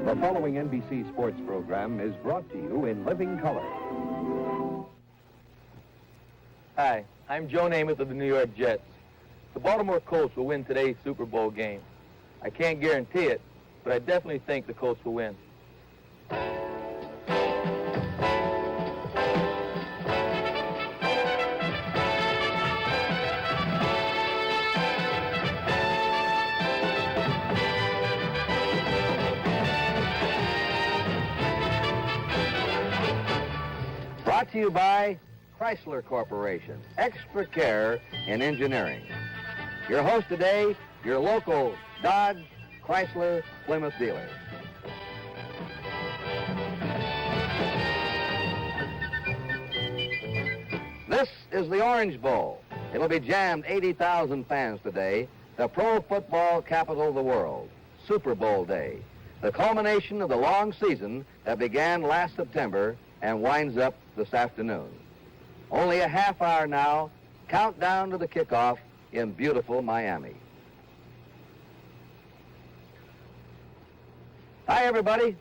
The following NBC sports program is brought to you in living color. Hi, I'm Joe Namath of the New York Jets. The Baltimore Colts will win today's Super Bowl game. I can't guarantee it, but I definitely think the Colts will win. Brought to you by Chrysler Corporation, extra care in engineering. Your host today, your local Dodge, Chrysler, Plymouth dealer. This is the Orange Bowl. It'll be jammed 80,000 fans today, the pro football capital of the world, Super Bowl day, the culmination of the long season that began last September and winds up this afternoon. Only a half hour now, countdown to the kickoff in beautiful Miami. Hi, everybody.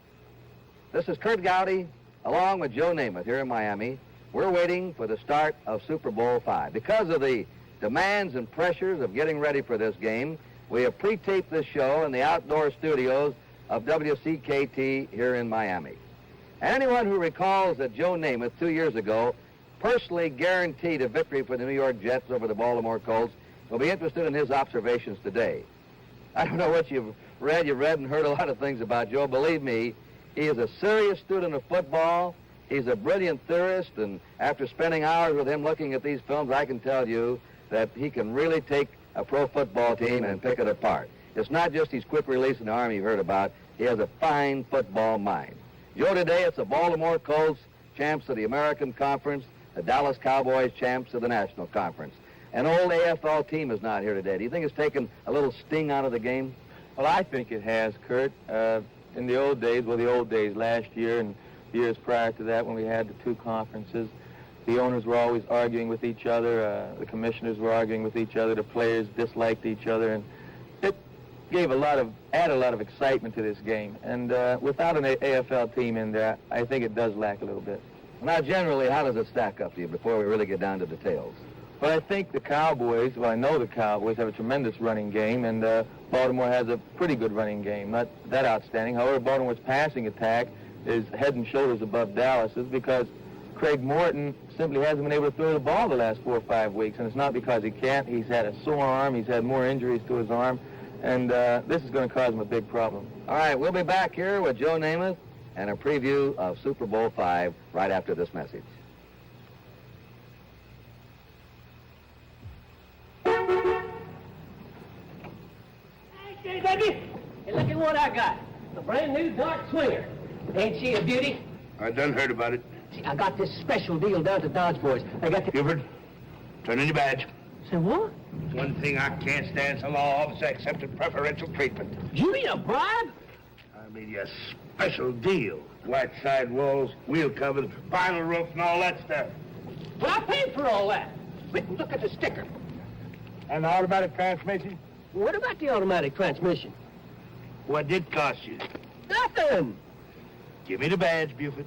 This is Kurt Gowdy, along with Joe Namath here in Miami. We're waiting for the start of Super Bowl V. Because of the demands and pressures of getting ready for this game, we have pre-taped this show in the outdoor studios of WCKT here in Miami. Anyone who recalls that Joe Namath 2 years ago personally guaranteed a victory for the New York Jets over the Baltimore Colts will be interested in his observations today. I don't know what you've read and heard a lot of things about Joe. Believe me, he is a serious student of football. He's a brilliant theorist, and after spending hours with him looking at these films, I can tell you that he can really take a pro football team and pick it apart. It's not just his quick release in the Army you've heard about. He has a fine football mind. Joe, today it's the Baltimore Colts, champs of the American Conference, the Dallas Cowboys, champs of the National Conference. An old AFL team is not here today. Do you think it's taken a little sting out of the game? Well, I think it has, Kurt. In the old days, last year and years prior to that when we had the two conferences, the owners were always arguing with each other, the commissioners were arguing with each other, the players disliked each other, and it added a lot of excitement to this game. And without an AFL team in there, I think it does lack a little bit. Now, generally, how does it stack up to you before we really get down to details? Well, I think the Cowboys, I know the Cowboys have a tremendous running game, and Baltimore has a pretty good running game, not that outstanding. However, Baltimore's passing attack is head and shoulders above Dallas's because Craig Morton simply hasn't been able to throw the ball the last 4 or 5 weeks, and it's not because he can't. He's had a sore arm. He's had more injuries to his arm, and this is going to cause him a big problem. All right, we'll be back here with Joe Namath and a preview of Super Bowl V right after this message. Hey, baby, hey, look at what I got. A brand new dart swinger. Ain't she a beauty? I done heard about it. See, I got this special deal down to Dodge Boys. I got the... Buford, turn in your badge. Say what? One thing I can't stand some law officer accepted preferential treatment. You mean a bribe? I mean your special deal. White side walls, wheel covers, vinyl roof, and all that stuff. Well, I paid for all that. But look at the sticker. And the automatic transmission? What about the automatic transmission? What did it cost you? Nothing. Give me the badge, Buford.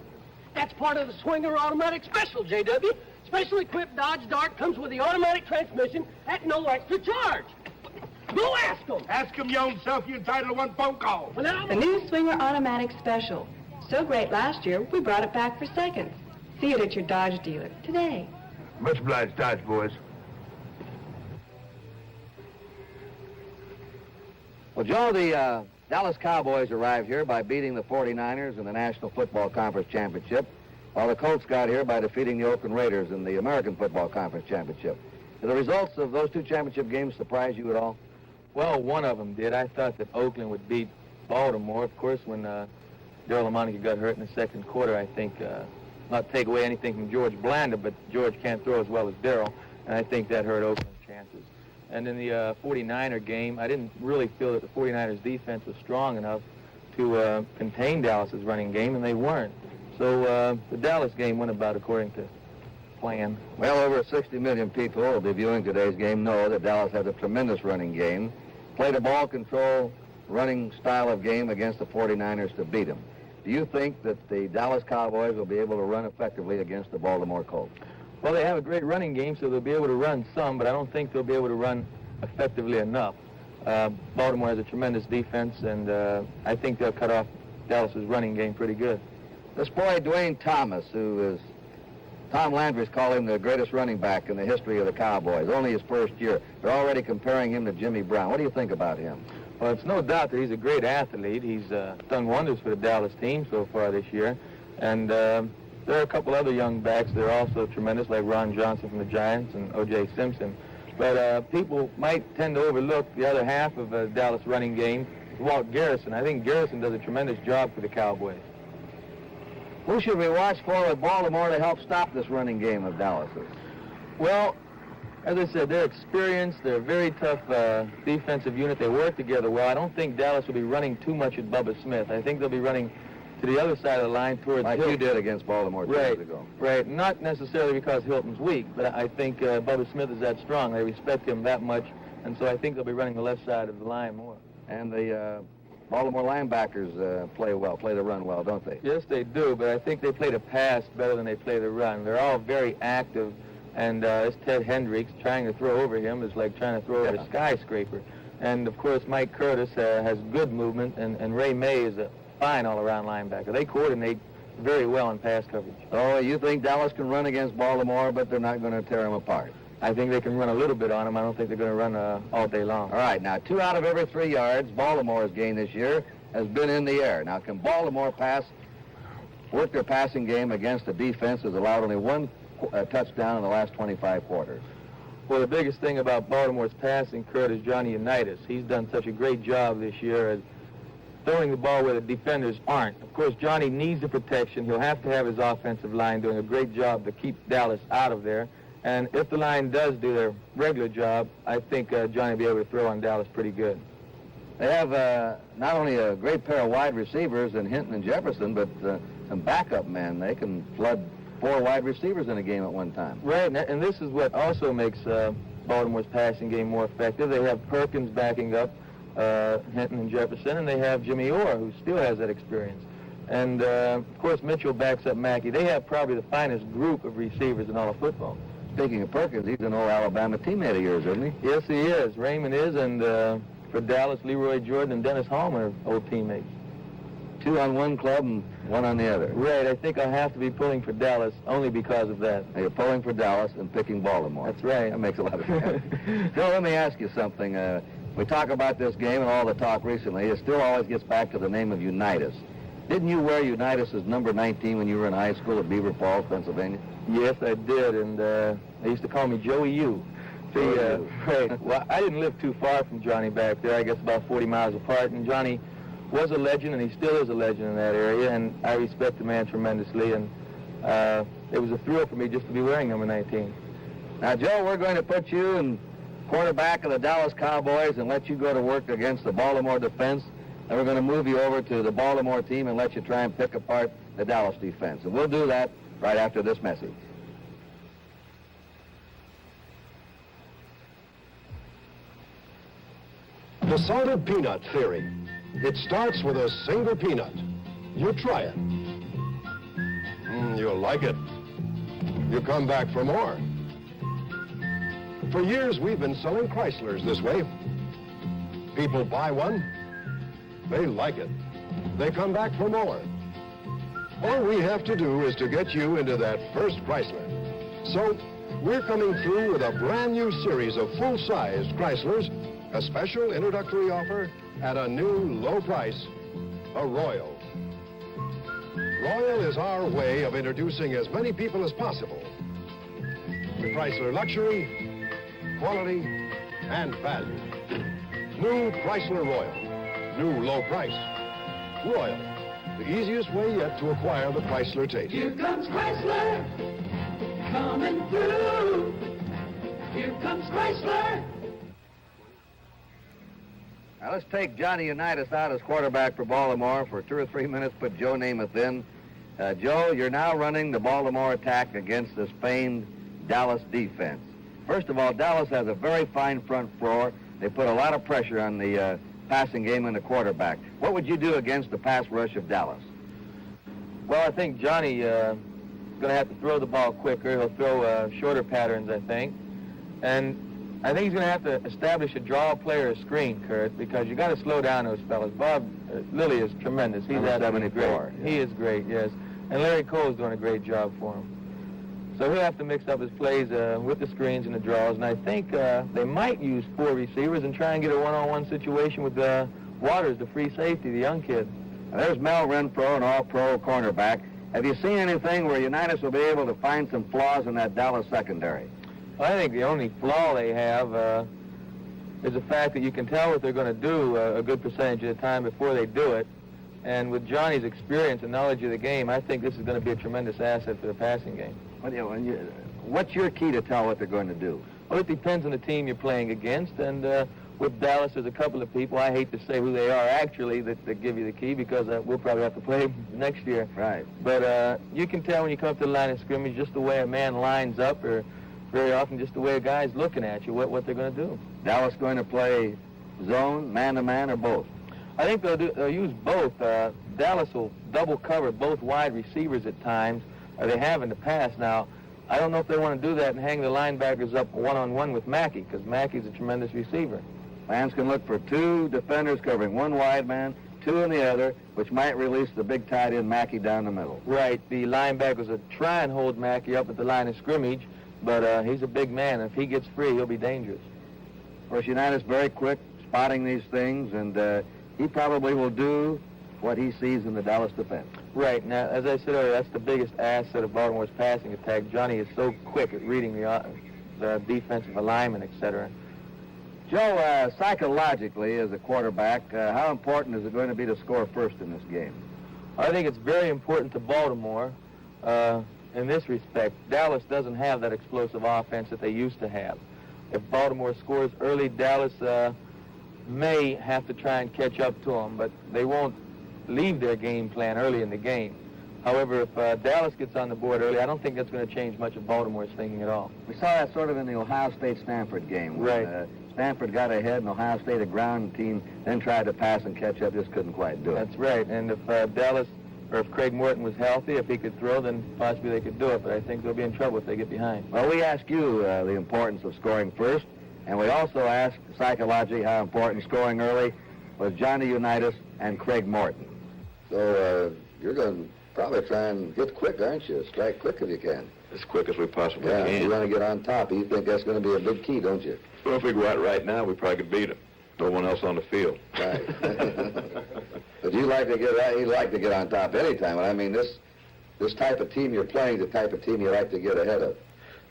That's part of the Swinger Automatic Special, J.W. Special equipped Dodge Dart comes with the automatic transmission at no extra charge. Go ask them. Ask him your own self. You're entitled to one phone call. Well, now... The new Swinger Automatic Special. So great last year, we brought it back for seconds. See it at your Dodge dealer today. Much obliged, Dodge boys. Well, Joe, the Dallas Cowboys arrived here by beating the 49ers in the National Football Conference Championship, while the Colts got here by defeating the Oakland Raiders in the American Football Conference Championship. Do the results of those two championship games surprise you at all? Well, one of them did. I thought that Oakland would beat Baltimore. Of course, when Daryl LaMonica got hurt in the second quarter, I think, not to take away anything from George Blanda, but George can't throw as well as Daryl, and I think that hurt Oakland's chances. And in the 49er game, I didn't really feel that the 49ers defense was strong enough to contain Dallas's running game, and they weren't. So the Dallas game went about according to plan. Well, over 60 million people will be viewing today's game know that Dallas has a tremendous running game, played a ball control running style of game against the 49ers to beat them. Do you think that the Dallas Cowboys will be able to run effectively against the Baltimore Colts? Well, they have a great running game, so they'll be able to run some, but I don't think they'll be able to run effectively enough. Baltimore has a tremendous defense, and I think they'll cut off Dallas's running game pretty good. This boy, Dwayne Thomas, who is, Tom Landry's called him the greatest running back in the history of the Cowboys, only his first year. They're already comparing him to Jimmy Brown. What do you think about him? Well, it's no doubt that he's a great athlete. He's done wonders for the Dallas team so far this year. And there are a couple other young backs that are also tremendous, like Ron Johnson from the Giants and O.J. Simpson. But people might tend to overlook the other half of the Dallas running game, Walt Garrison. I think Garrison does a tremendous job for the Cowboys. Who should we watch for with Baltimore to help stop this running game of Dallas's? Well, as I said, they're experienced. They're a very tough defensive unit. They work together well. I don't think Dallas will be running too much at Bubba Smith. I think they'll be running to the other side of the line towards like Hilton. you did against Baltimore 2 years ago. Right. Not necessarily because Hilton's weak, but I think Bubba Smith is that strong. They respect him that much, and so I think they'll be running the left side of the line more. And the Baltimore linebackers play the run well, don't they? Yes, they do, but I think they play the pass better than they play the run. They're all very active, and it's Ted Hendricks. Trying to throw over him is like trying to throw over a skyscraper. And, of course, Mike Curtis has good movement, and Ray May is a fine all-around linebacker. They coordinate very well in pass coverage. Oh, you think Dallas can run against Baltimore, but they're not going to tear them apart? I think they can run a little bit on them. I don't think they're going to run all day long. All right, now 2 out of every 3 yards Baltimore's gained this year has been in the air. Now, can Baltimore work their passing game against a defense that's allowed only 1 touchdown in the last 25 quarters? Well, the biggest thing about Baltimore's passing, Kurt, is Johnny Unitas. He's done such a great job this year at throwing the ball where the defenders aren't. Of course, Johnny needs the protection. He'll have to have his offensive line doing a great job to keep Dallas out of there. And if the line does do their regular job, I think Johnny will be able to throw on Dallas pretty good. They have not only a great pair of wide receivers in Hinton and Jefferson, but some backup men. They can flood 4 wide receivers in a game at one time. Right, and this is what also makes Baltimore's passing game more effective. They have Perkins backing up Hinton and Jefferson, and they have Jimmy Orr, who still has that experience. And, of course, Mitchell backs up Mackey. They have probably the finest group of receivers in all of football. Speaking of Perkins, he's an old Alabama teammate of yours, isn't he? Yes, he is. Raymond is, and for Dallas, Leroy Jordan and Dennis Hallman are old teammates. 2 on one club and 1 on the other. Right, I think I'll have to be pulling for Dallas only because of that. Now, you're pulling for Dallas and picking Baltimore. That's right. That makes a lot of sense. Joe, let me ask you something. We talk about this game and all the talk recently. It still always gets back to the name of Unitas. Didn't you wear Unitas' number 19 when you were in high school at Beaver Falls, Pennsylvania? Yes, I did, and they used to call me Joey U. See, right. Well, I didn't live too far from Johnny back there, I guess about 40 miles apart, and Johnny was a legend, and he still is a legend in that area, and I respect the man tremendously, and it was a thrill for me just to be wearing number 19. Now, Joe, we're going to put you in quarterback of the Dallas Cowboys and let you go to work against the Baltimore defense, and we're going to move you over to the Baltimore team and let you try and pick apart the Dallas defense, and we'll do that right after this message. The salted peanut theory. It starts with a single peanut. You try it. You'll like it. You come back for more. For years, we've been selling Chryslers this way. People buy one. They like it. They come back for more. All we have to do is to get you into that first Chrysler. So, we're coming through with a brand new series of full-sized Chryslers, a special introductory offer at a new low price, a Royal. Royal is our way of introducing as many people as possible to Chrysler luxury, quality, and value. New Chrysler Royal. New low price. Royal. The easiest way yet to acquire the Chrysler taste. Here comes Chrysler, coming through. Here comes Chrysler. Now, let's take Johnny Unitas out as quarterback for Baltimore for 2 or 3 minutes, put Joe Namath in. Joe, you're now running the Baltimore attack against this famed Dallas defense. First of all, Dallas has a very fine front floor. They put a lot of pressure on the passing game and the quarterback. What would you do against the pass rush of Dallas? Well, I think Johnny is going to have to throw the ball quicker. He'll throw shorter patterns, I think. And I think he's going to have to establish a draw play or a screen, Kurt, because you got to slow down those fellas. Bob Lilly is tremendous. He's absolutely great. Yeah. He is great, yes. And Larry Cole's doing a great job for him. So he'll have to mix up his plays with the screens and the draws. And I think they might use 4 receivers and try and get a one-on-one situation with Waters, the free safety, the young kid. Now, there's Mel Renfro, an all-pro cornerback. Have you seen anything where Unitas will be able to find some flaws in that Dallas secondary? Well, I think the only flaw they have is the fact that you can tell what they're going to do a good percentage of the time before they do it. And with Johnny's experience and knowledge of the game, I think this is going to be a tremendous asset for the passing game. What's your key to tell what they're going to do? Well, it depends on the team you're playing against. And with Dallas, there's a couple of people, I hate to say who they are actually, that give you the key because we'll probably have to play them next year. Right. But you can tell when you come up to the line of scrimmage just the way a man lines up, or very often just the way a guy's looking at you, what they're going to do. Dallas going to play zone, man-to-man, or both? I think they'll use both. Dallas will double cover both wide receivers at times, or they have in the past. Now, I don't know if they want to do that and hang the linebackers up one-on-one with Mackey, because Mackey's a tremendous receiver. Fans can look for 2 defenders covering 1 wide man, 2 in the other, which might release the big tight end Mackey down the middle. Right. The linebackers will try and hold Mackey up at the line of scrimmage, but he's a big man. If he gets free, he'll be dangerous. Of course, Unitas very quick spotting these things, and he probably will do what he sees in the Dallas defense. Right. Now, as I said earlier, that's the biggest asset of Baltimore's passing attack. Johnny is so quick at reading the defensive alignment, etc. Joe, psychologically, as a quarterback, how important is it going to be to score first in this game? I think it's very important to Baltimore in this respect. Dallas doesn't have that explosive offense that they used to have. If Baltimore scores early, Dallas may have to try and catch up to them, but they won't leave their game plan early in the game. However, if Dallas gets on the board early, I don't think that's going to change much of Baltimore's thinking at all. We saw that sort of in the Ohio State-Stanford game. Right. Stanford got ahead, and Ohio State, a ground team, then tried to pass and catch up, just couldn't quite do it. That's right. And if Dallas, or if Craig Morton was healthy, if he could throw, then possibly they could do it. But I think they'll be in trouble if they get behind. Well, we ask you the importance of scoring first, and we also ask psychologically how important scoring early was Johnny Unitas and Craig Morton. So you're going to probably try and get quick, aren't you? Strike quick if you can. As quick as we possibly Yeah, can. you want to get on top. You think that's going to be a big key, don't you? Well, if we go out right now, we probably could beat them. No one else on the field. Right. But you like to get on top anytime. I mean, this type of team you're playing, the type of team you like to get ahead of.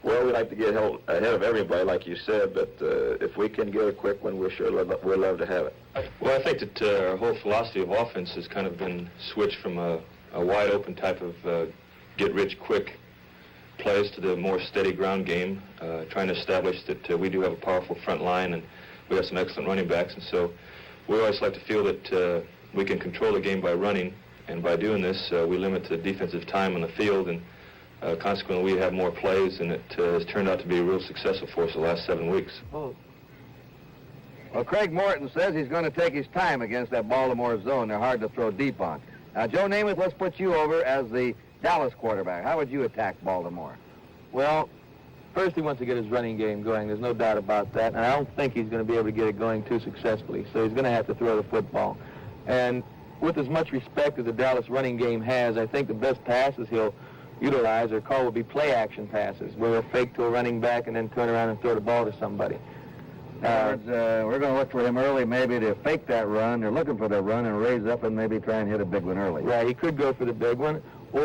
Well, we like to get ahead of everybody, like you said, but if we can get a quick one, we'll love to have it. Well, I think that our whole philosophy of offense has kind of been switched from a wide-open type of get-rich-quick plays to the more steady ground game, trying to establish that we do have a powerful front line and we have some excellent running backs. And so we always like to feel that we can control the game by running, and by doing this, we limit the defensive time on the field, and consequently we have more plays, and it has turned out to be real successful for us the last 7 weeks. Well, Craig Morton says he's going to take his time against that Baltimore zone. They're hard to throw deep on. Now, Joe Namath, let's put you over as the Dallas quarterback. How would you attack Baltimore? Well, first he wants to get his running game going. There's no doubt about that. And I don't think he's going to be able to get it going too successfully. So he's going to have to throw the football. And with as much respect as the Dallas running game has, I think the best passes he'll utilize or call will be play-action passes, where he'll fake to a running back and then turn around and throw the ball to somebody. We're going to look for him early maybe to fake that run. They're looking for the run and raise up and maybe try and hit a big one early. Right, he could go for the big one. Or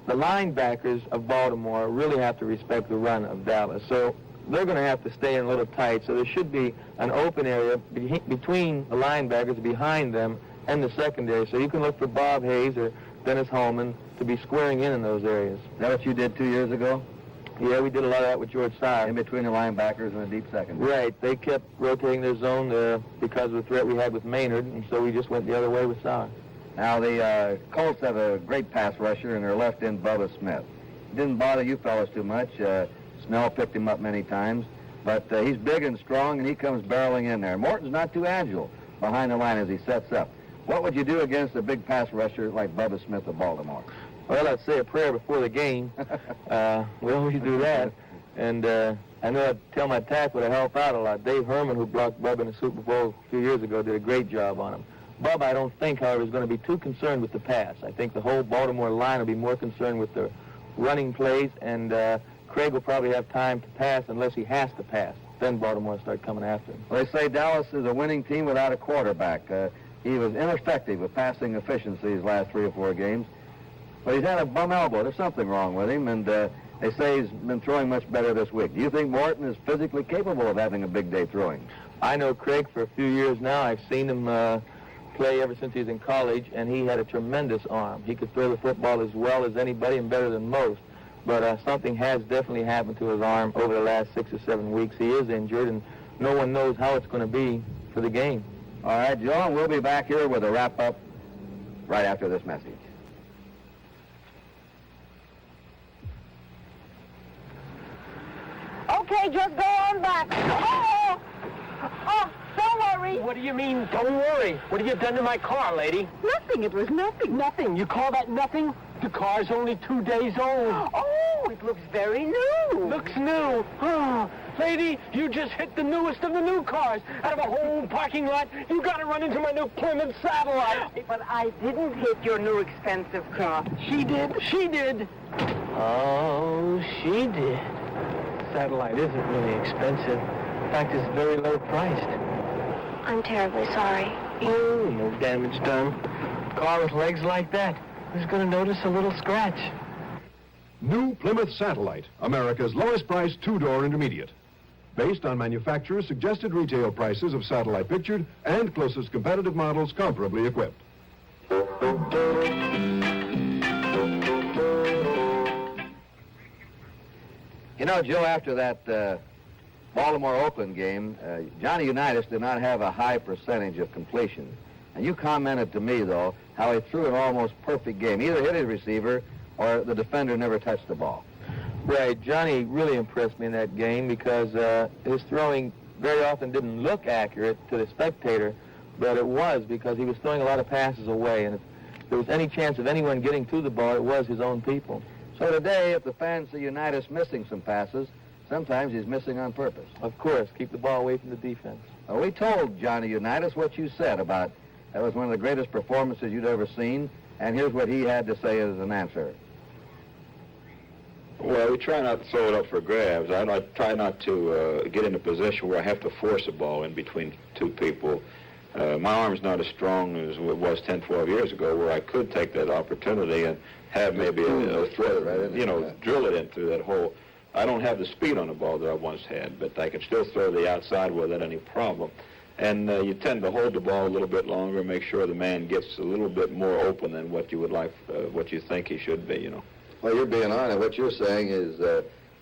the linebackers of Baltimore really have to respect the run of Dallas. So they're going to have to stay in a little tight. So there should be an open area between the linebackers, behind them, and the secondary. So you can look for Bob Hayes or Dennis Holman to be squaring in those areas. Is that what you did 2 years ago? Yeah, we did a lot of that with George Sauer. In between the linebackers and the deep secondary. Right. They kept rotating their zone because of the threat we had with Maynard, and so we just went the other way with Sauer. Now, the Colts have a great pass rusher, and their left end, Bubba Smith. It didn't bother you fellas too much. Snell picked him up many times, but he's big and strong, and he comes barreling in there. Morton's not too agile. behind the line as he sets up. What would you do against a big pass rusher like Bubba Smith of Baltimore? Well, I'd say a prayer before the game. We always do that. And I know I'd tell my tackle to help out a lot. Dave Herman, who blocked Bubba in the Super Bowl a few years ago, did a great job on him. Bubba, I don't think, however, is going to be too concerned with the pass. I think the whole Baltimore line will be more concerned with the running plays, and Craig will probably have time to pass unless he has to pass. Then Baltimore will start coming after him. Well, they say Dallas is a winning team without a quarterback. He was ineffective with passing efficiency his last 3 or 4 games. But he's had a bum elbow. There's something wrong with him, and they say he's been throwing much better this week. Do you think Morton is physically capable of having a big day throwing? I know Craig for a few years now. I've seen him play ever since he was in college, and he had a tremendous arm. He could throw the football as well as anybody and better than most. But something has definitely happened to his arm over the last 6 or 7 weeks. He is injured, and no one knows how it's going to be for the game. All right, Joe, we'll be back here with a wrap-up right after this message. Okay, just go on back. Oh! Oh, don't worry. What do you mean, don't worry? What have you done to my car, lady? Nothing. It was nothing. Nothing. You call that nothing? The car's only 2 days old. Oh, it looks very new. Looks new. Oh, lady, you just hit the newest of the new cars. Out of a whole parking lot, you got to run into my new Plymouth Satellite. But I didn't hit your new expensive car. She did. She did. Oh, she did. Satellite isn't really expensive. In fact, it's very low priced. I'm terribly sorry. Oh, no damage done. Car with legs like that, who's going to notice a little scratch? New Plymouth Satellite, America's lowest priced 2-door intermediate. Based on manufacturer's suggested retail prices of Satellite pictured and closest competitive models comparably equipped. You know, Joe, after that Baltimore-Oakland game, Johnny Unitas did not have a high percentage of completion. And you commented to me, though, how he threw an almost perfect game. Either hit his receiver or the defender never touched the ball. Right. Johnny really impressed me in that game because his throwing very often didn't look accurate to the spectator, but it was because he was throwing a lot of passes away. And if there was any chance of anyone getting to the ball, it was his own people. So today, if the fans see Unitas missing some passes, sometimes he's missing on purpose. Of course, keep the ball away from the defense. We told Johnny Unitas what you said about that was one of the greatest performances you'd ever seen, and here's what he had to say as an answer. Well, we try not to throw it up for grabs. I try not to get in a position where I have to force a ball in between 2 people. My arm's not as strong as it was 10, 12 years ago, where I could take that opportunity and have maybe a throw, right, drill it in through that hole. I don't have the speed on the ball that I once had, but I can still throw the outside without any problem. And you tend to hold the ball a little bit longer, make sure the man gets a little bit more open than what you would like, what you think he should be, Well, you're being honest. What you're saying is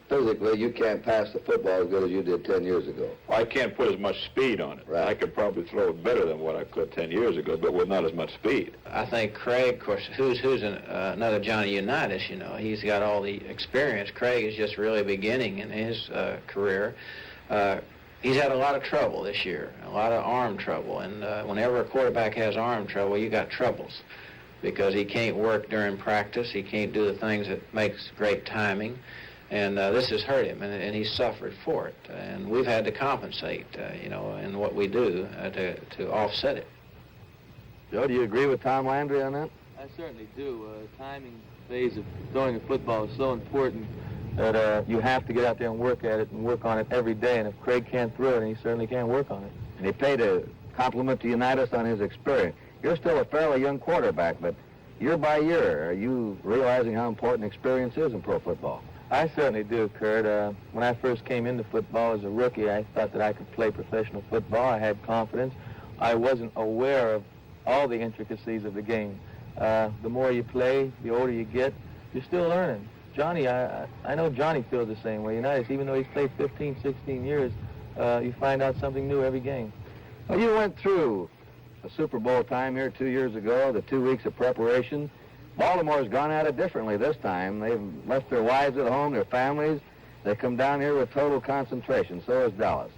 physically you can't pass the football as good as you did 10 years ago. Well, I can't put as much speed on it. Right. I could probably throw it better than what I could 10 years ago, but with not as much speed. I think Craig, of course, who's another Johnny Unitas, he's got all the experience. Craig is just really beginning in his career. He's had a lot of trouble this year, a lot of arm trouble, and whenever a quarterback has arm trouble, you got troubles because he can't work during practice, he can't do the things that makes great timing, and this has hurt him, and he's suffered for it, and we've had to compensate, in what we do to offset it. Joe, do you agree with Tom Landry on that? I certainly do. Timing phase of throwing a football is so important that you have to get out there and work at it and work on it every day. And if Craig can't throw it, he certainly can't work on it. And he paid a compliment to Unitas on his experience. You're still a fairly young quarterback, but year by year, are you realizing how important experience is in pro football? I certainly do, Kurt. When I first came into football as a rookie, I thought that I could play professional football. I had confidence. I wasn't aware of all the intricacies of the game. The more you play, the older you get, you're still learning. Johnny, I know Johnny feels the same way. Unitas, even though he's played 15, 16 years, you find out something new every game. Well, you went through a Super Bowl time here 2 years ago, the 2 weeks of preparation. Baltimore's gone at it differently this time. They've left their wives at home, their families. They come down here with total concentration. So has Dallas.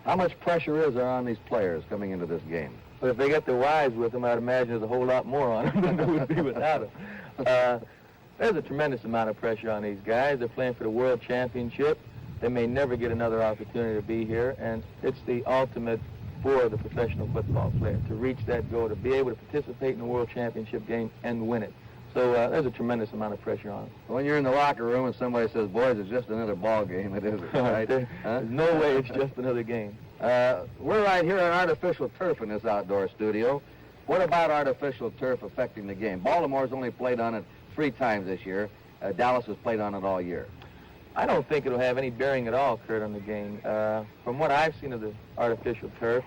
How much pressure is there on these players coming into this game? But if they got their wives with them, I'd imagine there's a whole lot more on them than there would be without them. There's a tremendous amount of pressure on these guys. They're playing for the World Championship. They may never get another opportunity to be here, and it's the ultimate for the professional football player, to reach that goal, to be able to participate in the World Championship game and win it. So there's a tremendous amount of pressure on them. When you're in the locker room and somebody says, boys, it's just another ball game, it isn't, right? There's no way it's just another game. We're right here on artificial turf in this outdoor studio. What about artificial turf affecting the game? Baltimore's only played on it 3 times this year. Dallas has played on it all year. I don't think it'll have any bearing at all, Kurt, on the game. From what I've seen of the artificial turf,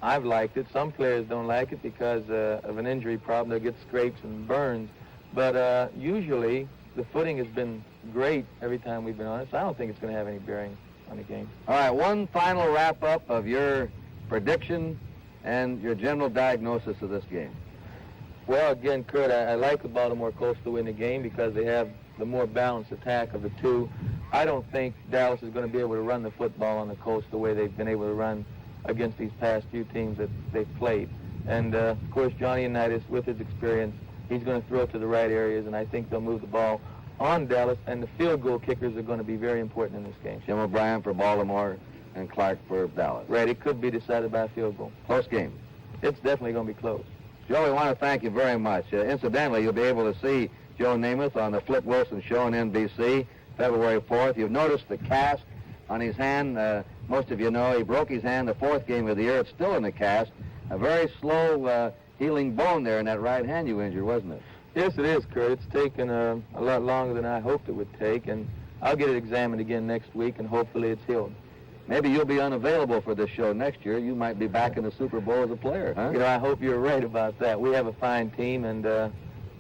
I've liked it. Some players don't like it because of an injury problem. They'll get scrapes and burns. But usually, the footing has been great every time we've been on it, so I don't think it's going to have any bearing on the game. All right, one final wrap-up of your prediction and your general diagnosis of this game. Well, again, Kurt, I like the Baltimore Colts to win the game because they have the more balanced attack of the two. I don't think Dallas is going to be able to run the football on the Colts the way they've been able to run against these past few teams that they've played. And, of course, Johnny Unitas, with his experience, he's going to throw it to the right areas, and I think they'll move the ball on Dallas, and the field goal kickers are going to be very important in this game. Jim O'Brien for Baltimore and Clark for Dallas. Right, it could be decided by a field goal. Close game. It's definitely going to be close. Joe, we want to thank you very much. Incidentally, you'll be able to see Joe Namath on the Flip Wilson Show on NBC, February 4th. You've noticed the cast on his hand. Most of you know he broke his hand the 4th game of the year. It's still in the cast. A very slow healing bone there in that right hand you injured, wasn't it? Yes, it is, Kurt. It's taken a lot longer than I hoped it would take, and I'll get it examined again next week, and hopefully it's healed. Maybe you'll be unavailable for this show next year. You might be back in the Super Bowl as a player, huh? You know, I hope you're right about that. We have a fine team, and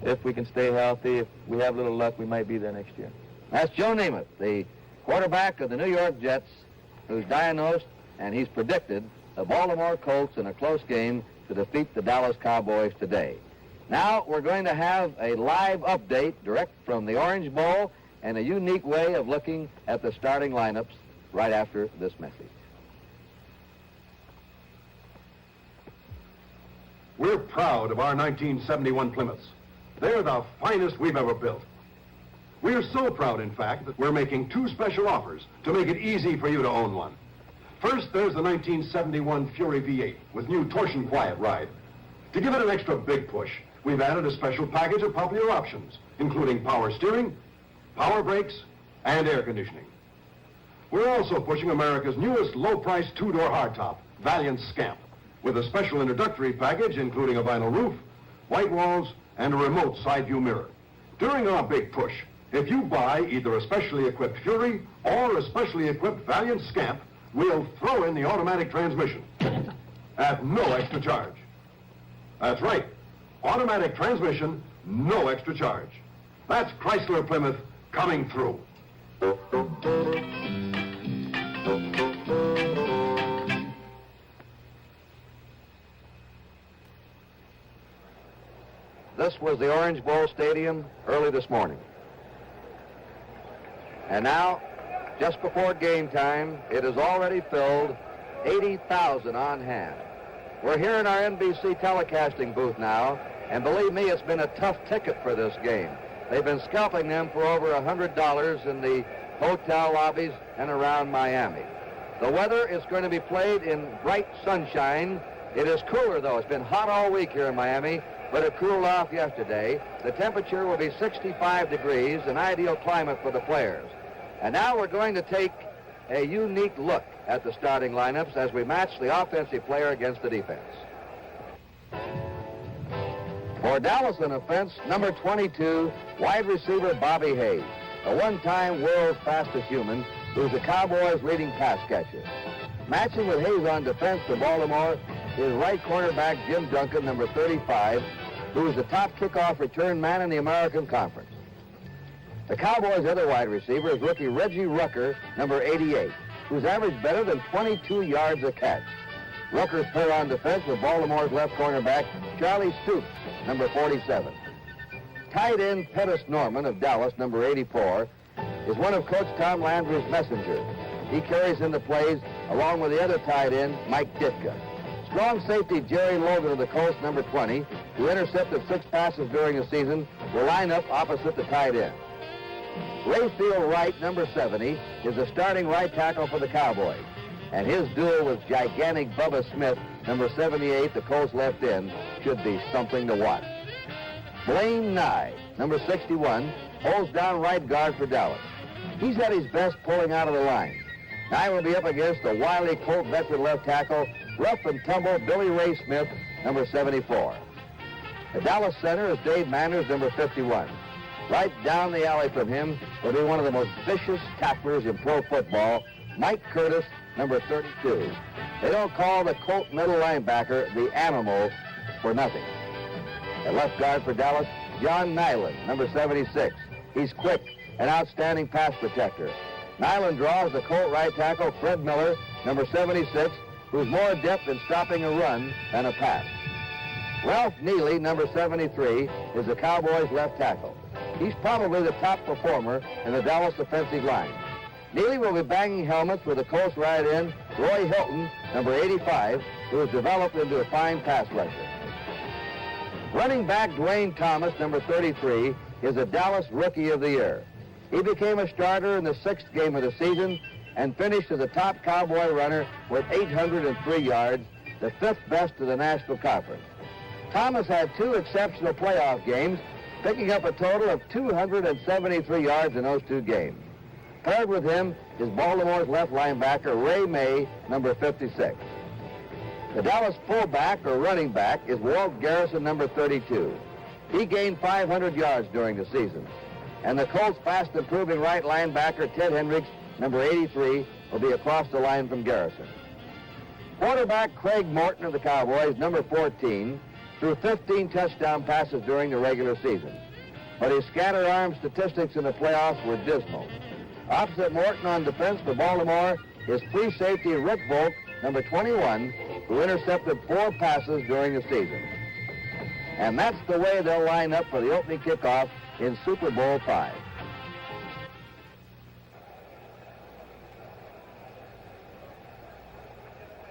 if we can stay healthy, if we have a little luck, we might be there next year. That's Joe Namath, the quarterback of the New York Jets, who's diagnosed and he's predicted the Baltimore Colts in a close game to defeat the Dallas Cowboys today. Now we're going to have a live update direct from the Orange Bowl and a unique way of looking at the starting lineups right after this message. We're proud of our 1971 Plymouths. They're the finest we've ever built. We're so proud, in fact, that we're making 2 special offers to make it easy for you to own one. First, there's the 1971 Fury V8 with new torsion quiet ride. To give it an extra big push, we've added a special package of popular options, including power steering, power brakes, and air conditioning. We're also pushing America's newest low-priced 2-door hardtop, Valiant Scamp, with a special introductory package including a vinyl roof, white walls, and a remote side view mirror. During our big push, if you buy either a specially equipped Fury or a specially equipped Valiant Scamp, we'll throw in the automatic transmission at no extra charge. That's right, automatic transmission, no extra charge. That's Chrysler Plymouth coming through. This was the Orange Bowl Stadium early this morning. And now, just before game time, it is already filled, 80,000 on hand. We're here in our NBC telecasting booth now, and believe me, it's been a tough ticket for this game. They've been scalping them for over $100 in the hotel lobbies and around Miami. The weather is going to be played in bright sunshine. It is cooler, though. It's been hot all week here in Miami, but it cooled off yesterday. The temperature will be 65 degrees, an ideal climate for the players. And now we're going to take a unique look at the starting lineups as we match the offensive player against the defense. For Dallas on offense, number 22, wide receiver Bobby Hayes, a one-time world's fastest human who's the Cowboys' leading pass catcher. Matching with Hayes on defense for Baltimore is right cornerback Jim Duncan, number 35, who is the top kickoff return man in the American Conference. The Cowboys' other wide receiver is rookie Reggie Rucker, number 88, who's averaged better than 22 yards a catch. Rucker's pair on defense with Baltimore's left cornerback Charlie Stoops, number 47. Tight end Pettis Norman of Dallas, number 84, is one of Coach Tom Landry's messengers. He carries in the plays along with the other tight end, Mike Ditka. Strong safety Jerry Logan of the Colts, number 20, who intercepted 6 passes during the season, will line up opposite the tight end. Rayfield Wright, number 70, is the starting right tackle for the Cowboys. And his duel with gigantic Bubba Smith, number 78, the Colts left end, should be something to watch. Blaine Nye, number 61, holds down right guard for Dallas. He's at his best pulling out of the line. Nye will be up against the wily Colt veteran left tackle, rough and tumble Billy Ray Smith, number 74. The Dallas center is Dave Manners, number 51. Right down the alley from him will be one of the most vicious tacklers in pro football, Mike Curtis, number 32. They don't call the Colt middle linebacker the Animal for nothing. At left guard for Dallas, John Nyland, number 76. He's quick, an outstanding pass protector. Nyland draws the Colt right tackle, Fred Miller, number 76, who's more adept in stopping a run than a pass. Ralph Neely, number 73, is the Cowboys' left tackle. He's probably the top performer in the Dallas defensive line. Neely will be banging helmets with the Colts right end, Roy Hilton, number 85, who has developed into a fine pass rusher. Running back Dwayne Thomas, number 33, is a Dallas Rookie of the Year. He became a starter in the 6th game of the season and finished as the top Cowboy runner with 803 yards, the 5th best of the National Conference. Thomas had 2 exceptional playoff games, picking up a total of 273 yards in those 2 games. Paired with him is Baltimore's left linebacker Ray May, number 56. The Dallas fullback or running back is Walt Garrison, number 32. He gained 500 yards during the season. And the Colts' fast improving right linebacker Ted Hendricks, number 83, will be across the line from Garrison. Quarterback Craig Morton of the Cowboys, number 14, threw 15 touchdown passes during the regular season. But his scatter-arm statistics in the playoffs were dismal. Opposite Morton on defense for Baltimore is free safety Rick Volk, number 21, who intercepted 4 passes during the season. And that's the way they'll line up for the opening kickoff in Super Bowl V.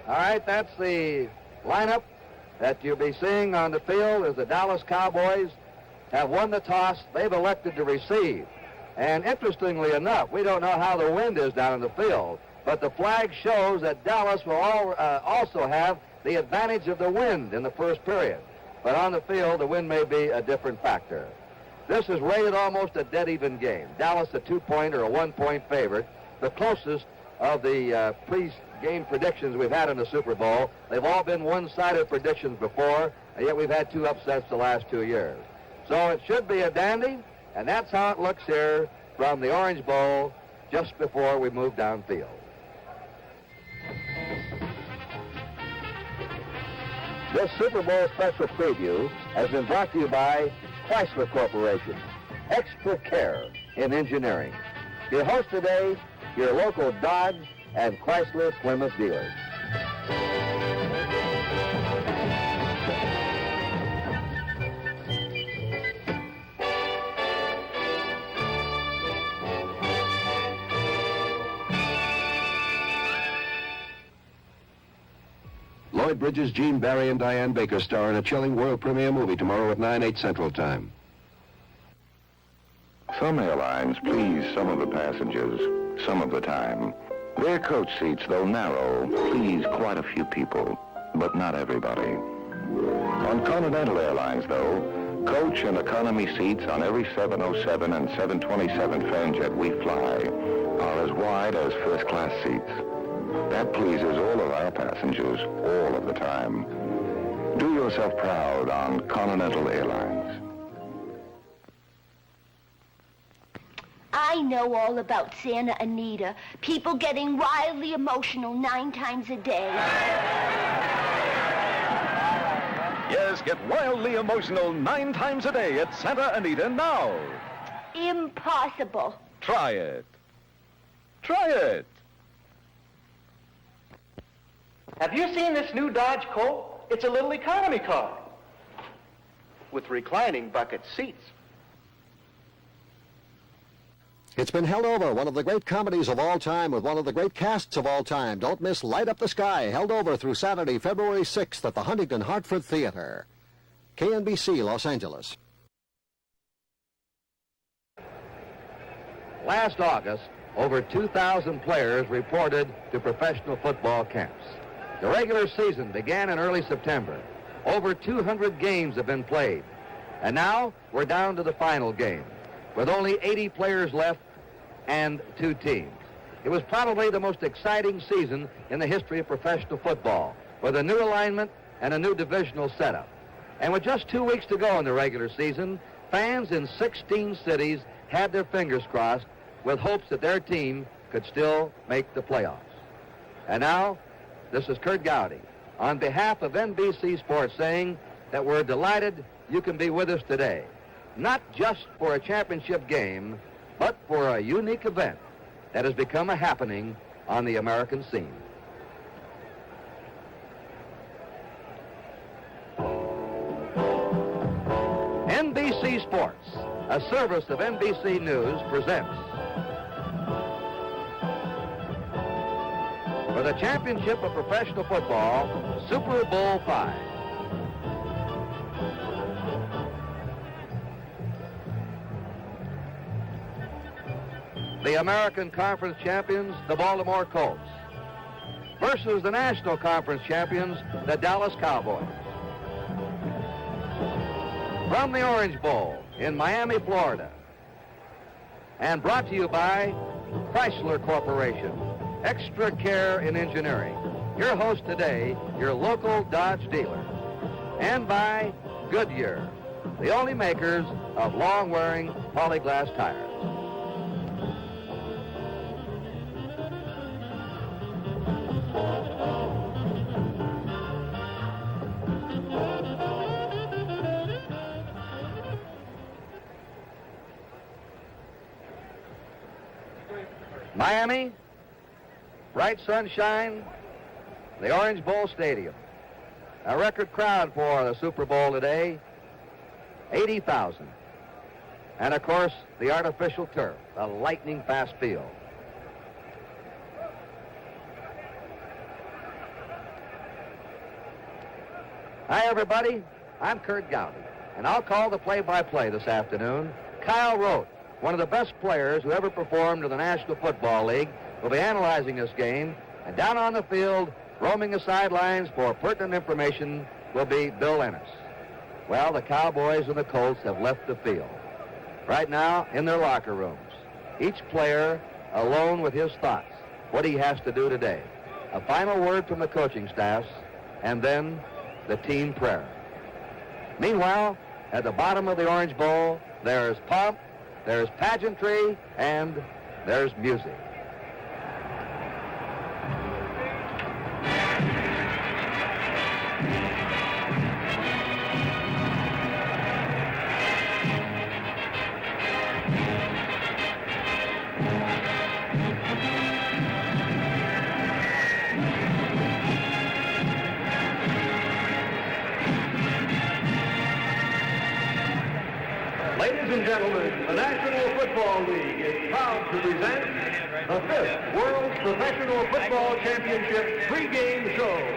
All right, that's the lineup that you'll be seeing on the field as the Dallas Cowboys have won the toss. They've elected to receive. And interestingly enough, we don't know how the wind is down in the field, but the flag shows that Dallas will also have the advantage of the wind in the first period. But on the field, the wind may be a different factor. This is rated almost a dead-even game. Dallas a 2-point or a 1-point favorite, the closest of the pre-game predictions we've had in the Super Bowl. They've all been one-sided predictions before, and yet we've had 2 upsets the last 2 years. So it should be a dandy, and that's how it looks here from the Orange Bowl just before we move downfield. This Super Bowl special preview has been brought to you by Chrysler Corporation, extra care in engineering. Your host today, your local Dodge and Chrysler Plymouth dealers. Lloyd Bridges, Gene Barry, and Diane Baker star in a chilling world premiere movie tomorrow at 9/8 Central Time. Some airlines please some of the passengers some of the time. Their coach seats, though narrow, please quite a few people, but not everybody. On Continental Airlines, though, coach and economy seats on every 707 and 727 fanjet we fly are as wide as first-class seats. That pleases all of our passengers all of the time. Do yourself proud on Continental Airlines. I know all about Santa Anita. People getting wildly emotional 9 times a day. Yes, get wildly emotional 9 times a day at Santa Anita now. Impossible. Try it. Try it. Have you seen this new Dodge Colt? It's a little economy car with reclining bucket seats. It's been held over, one of the great comedies of all time with one of the great casts of all time. Don't miss Light Up the Sky, held over through Saturday, February 6th at the Huntington Hartford Theater. KNBC, Los Angeles. Last August, over 2,000 players reported to professional football camps. The regular season began in early September. Over 200 games have been played. And now we're down to the final game, with only 80 players left and 2 teams. It was probably the most exciting season in the history of professional football, with a new alignment and a new divisional setup. And with just 2 weeks to go in the regular season, fans in 16 cities had their fingers crossed with hopes that their team could still make the playoffs. And now, this is Kurt Gowdy on behalf of NBC Sports saying that we're delighted you can be with us today, not just for a championship game, but for a unique event that has become a happening on the American scene. NBC Sports, a service of NBC News, presents for the championship of professional football, Super Bowl V. The American Conference champions, the Baltimore Colts, versus the National Conference champions, the Dallas Cowboys. From the Orange Bowl in Miami, Florida, and brought to you by Chrysler Corporation, Extra Care in Engineering. Your host today, your local Dodge dealer. And by Goodyear, the only makers of long-wearing polyglass tires. Miami, bright sunshine, the Orange Bowl Stadium. A record crowd for the Super Bowl today, 80,000. And of course, the artificial turf, a lightning-fast field. Hi, everybody. I'm Kurt Gowdy, and I'll call the play-by-play this afternoon. Kyle Rote, one of the best players who ever performed in the National Football League, will be analyzing this game. And down on the field, roaming the sidelines for pertinent information, will be Bill Ennis. Well, the Cowboys and the Colts have left the field. Right now, in their locker rooms, each player alone with his thoughts, what he has to do today. A final word from the coaching staffs, and then the team prayer. Meanwhile, at the bottom of the Orange Bowl, there's pomp, there's pageantry, and there's music. Ladies and gentlemen, the National Football League is proud to present the 5th World Professional Football Championship pregame show.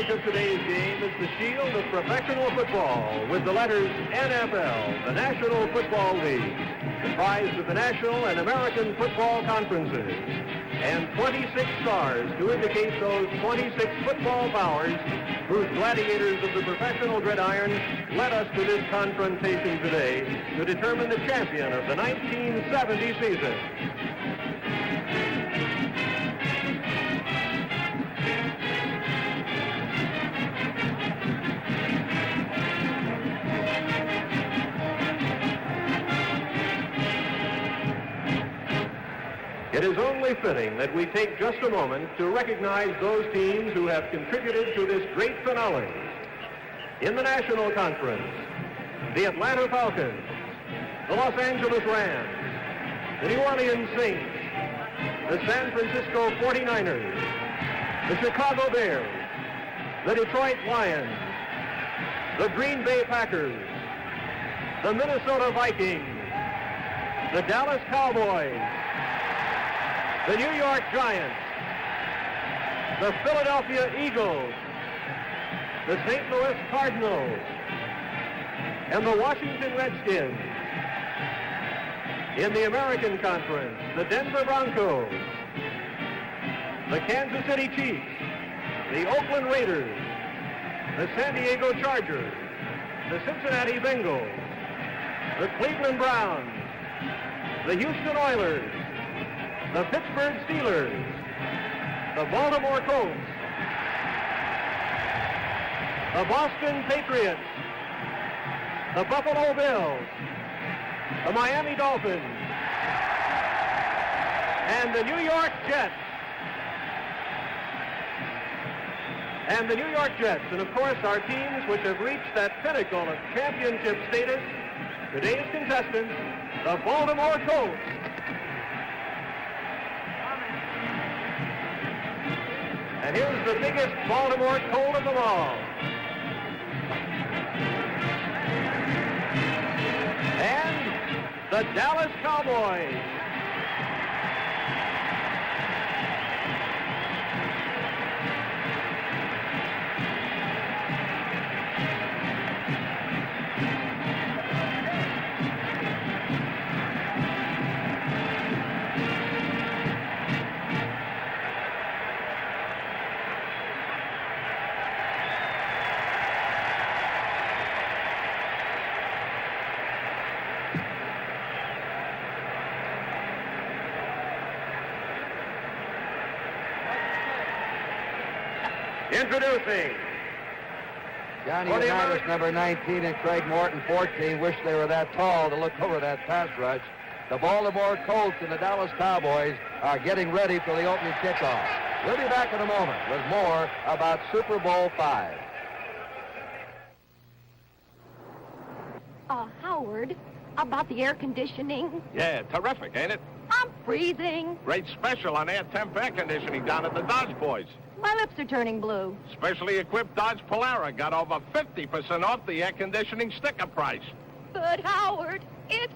Of today's game is the shield of professional football with the letters NFL, the National Football League, comprised of the National and American Football Conferences, and 26 stars to indicate those 26 football powers whose gladiators of the professional gridiron led us to this confrontation today to determine the champion of the 1970 season. It is only fitting that we take just a moment to recognize those teams who have contributed to this great finale. In the National Conference, the Atlanta Falcons, the Los Angeles Rams, the New Orleans Saints, the San Francisco 49ers, the Chicago Bears, the Detroit Lions, the Green Bay Packers, the Minnesota Vikings, the Dallas Cowboys, the New York Giants, the Philadelphia Eagles, the St. Louis Cardinals, and the Washington Redskins. In the American Conference, the Denver Broncos, the Kansas City Chiefs, the Oakland Raiders, the San Diego Chargers, the Cincinnati Bengals, the Cleveland Browns, the Houston Oilers, the Pittsburgh Steelers, the Baltimore Colts, the Boston Patriots, the Buffalo Bills, the Miami Dolphins, and the New York Jets. And the New York Jets, and of course our teams which have reached that pinnacle of championship status, today's contestants, the Baltimore Colts. And here's the biggest Baltimore Colt of them all. And the Dallas Cowboys. Introducing Johnny Unitas, number 19, and Craig Morton, 14, wish they were that tall to look over that pass rush. The Baltimore Colts and the Dallas Cowboys are getting ready for the opening kickoff. We'll be back in a moment with more about Super Bowl V. Howard, about the air conditioning. Yeah, terrific, ain't it? I'm freezing. Great special on air temp air conditioning down at the Dodge Boys. My lips are turning blue. Specially equipped Dodge Polara got over 50% off the air conditioning sticker price. But, Howard, it's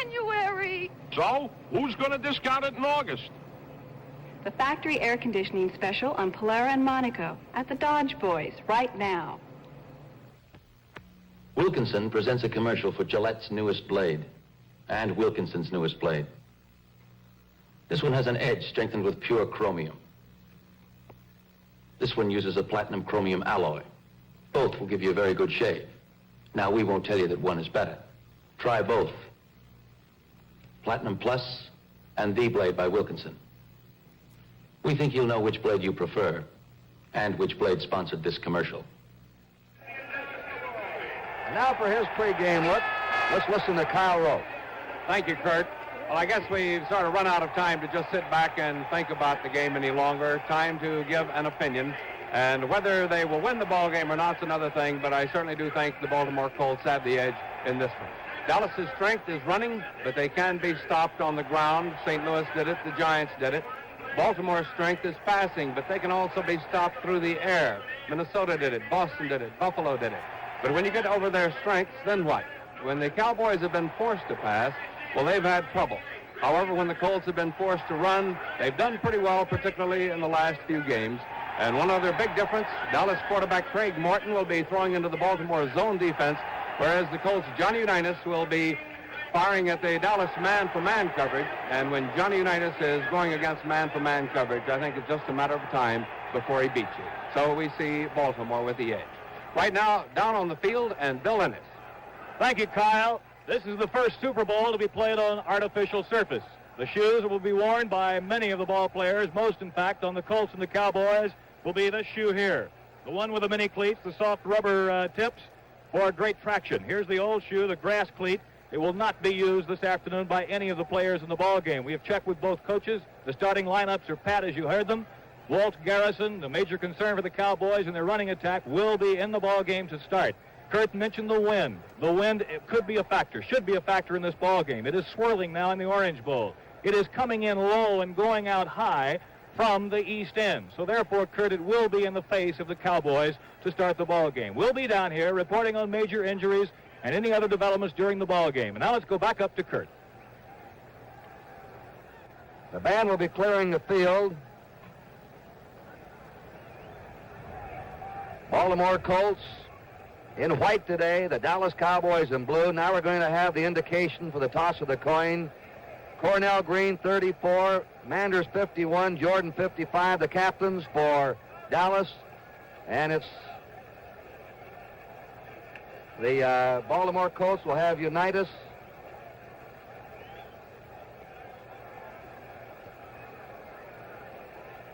January. So, who's going to discount it in August? The factory air conditioning special on Polara and Monaco at the Dodge Boys right now. Wilkinson presents a commercial for Gillette's newest blade and Wilkinson's newest blade. This one has an edge strengthened with pure chromium. This one uses a platinum chromium alloy. Both will give you a very good shave. Now, we won't tell you that one is better. Try both. Platinum Plus and the blade by Wilkinson. We think you'll know which blade you prefer and which blade sponsored this commercial. And now for his pregame look, let's listen to Kyle Rowe. Thank you, Kurt. Well, I guess we've sort of run out of time to just sit back and think about the game any longer. Time to give an opinion. And whether they will win the ball game or not is another thing, but I certainly do think the Baltimore Colts have the edge in this one. Dallas's strength is running, but they can be stopped on the ground. St. Louis did it. The Giants did it. Baltimore's strength is passing, but they can also be stopped through the air. Minnesota did it. Boston did it. Buffalo did it. But when you get over their strengths, then what? When the Cowboys have been forced to pass, well, they've had trouble. However, when the Colts have been forced to run, they've done pretty well, particularly in the last few games. And one other big difference, Dallas quarterback Craig Morton will be throwing into the Baltimore zone defense, whereas the Colts' Johnny Unitas will be firing at the Dallas man-for-man coverage. And when Johnny Unitas is going against man-for-man coverage, I think it's just a matter of time before he beats you. So we see Baltimore with the edge. Right now, down on the field, and Bill Ennis. Thank you, Kyle. This is the first Super Bowl to be played on artificial surface. The shoes will be worn by many of the ball players. Most, in fact, on the Colts and the Cowboys will be this shoe here. The one with the mini cleats, the soft rubber tips for great traction. Here's the old shoe, the grass cleat. It will not be used this afternoon by any of the players in the ball game. We have checked with both coaches. The starting lineups are pat as you heard them. Walt Garrison, the major concern for the Cowboys in their running attack, will be in the ball game to start. Kurt mentioned the wind. The wind, it could be a factor, should be a factor in this ball game. It is swirling now in the Orange Bowl. It is coming in low and going out high from the east end. So therefore, Kurt, it will be in the face of the Cowboys to start the ball game. We'll be down here reporting on major injuries and any other developments during the ball game. And now let's go back up to Kurt. The band will be clearing the field. Baltimore Colts in white today, the Dallas Cowboys in blue. Now we're going to have the indication for the toss of the coin. Cornell Green 34, Manders 51, Jordan 55, the captains for Dallas. And it's the Baltimore Colts will have Unitas.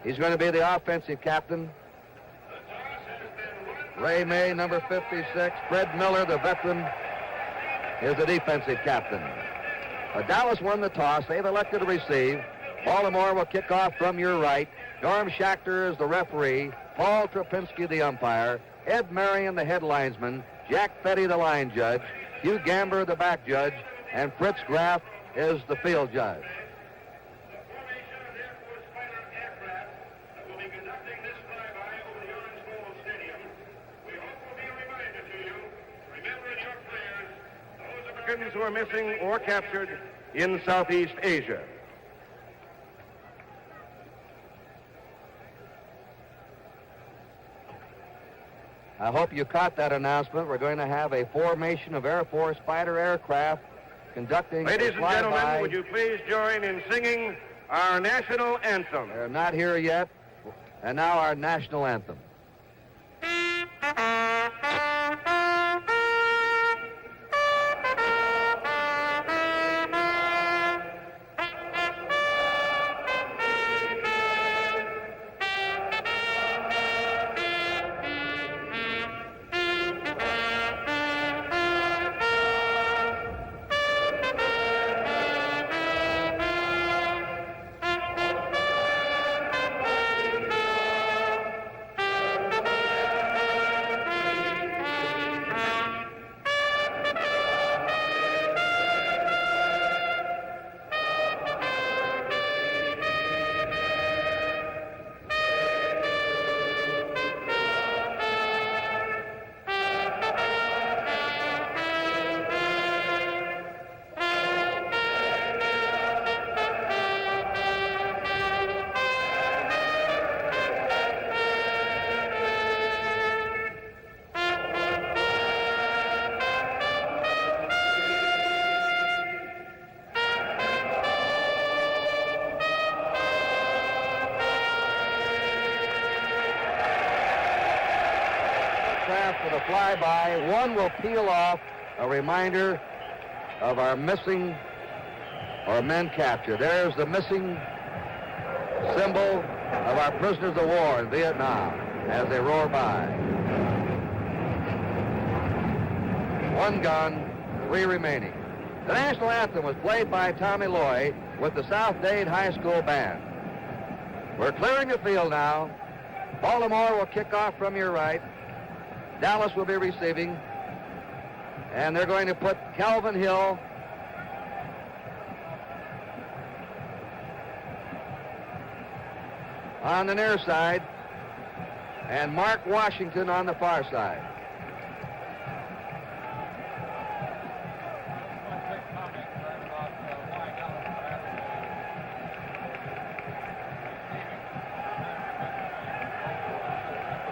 He's going to be the offensive captain. Ray May, number 56. Fred Miller, the veteran, is the defensive captain. Dallas won the toss. They've elected to receive. Baltimore will kick off from your right. Norm Schachter is the referee. Paul Trapinski, the umpire. Ed Marion, the head linesman. Jack Fetty, the line judge. Hugh Gamber, the back judge. And Fritz Graff is the field judge. Who are missing or captured in Southeast Asia. I hope you caught that announcement. We're going to have a formation of Air Force fighter aircraft conducting Ladies a and flyby. gentlemen, would you please join in singing our national anthem? They're not here yet. And now our national anthem. For the flyby, one will peel off, a reminder of our missing or men captured. There's the missing symbol of our prisoners of war in Vietnam as they roar by. One gone, three remaining. The national anthem was played by Tommy Loy with the South Dade High School band. We're clearing the field now. Baltimore will kick off from your right. Dallas will be receiving, and they're going to put Calvin Hill on the near side and Mark Washington on the far side.